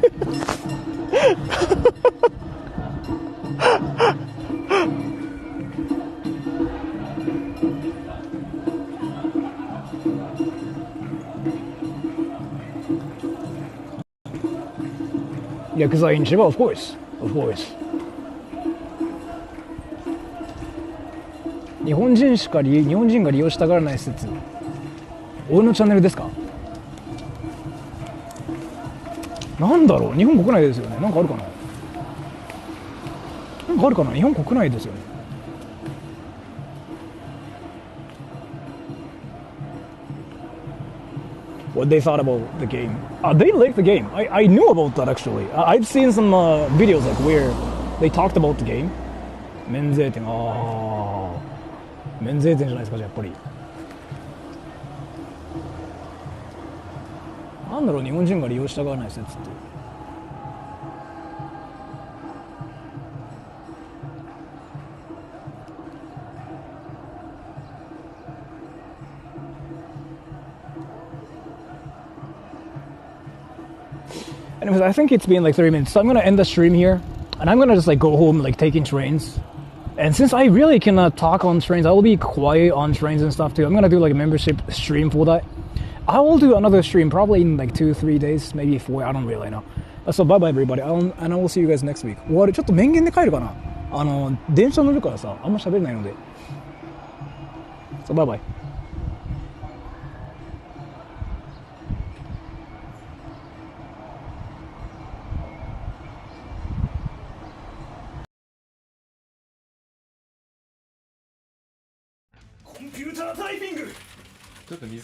Yakuza in Chiba, of course. Of course. 日本人が利用したがらない施設。俺のチャンネルですか？なんだろう、日本国内ですよね。なんかあるかな？なんかあるかな？日本国内ですよね。What they thought about the game? They liked the game. I knew about that actually. I've seen some videos like where they talked about the game. 免税店、免税店じゃないですか、やっぱり。なんだろう、日本人が利用したがらない施設って。Anyways, I think it's been like 30 minutes, so I'm gonna end the stream here, and I'm gonna just like go home, like taking trains. And since I really cannot talk on trains, I will be quiet on trains and stuff too. I'm gonna do like a membership stream for that. I will do another stream probably in like 2-3 days, maybe 4. I don't really know. So bye bye everybody, and I will see you guys next week. 終わる。ちょっと面言で帰るかな。電車乗るからさ、あんま喋れないので。So bye bye. コンピュータータイピング。ちょっと水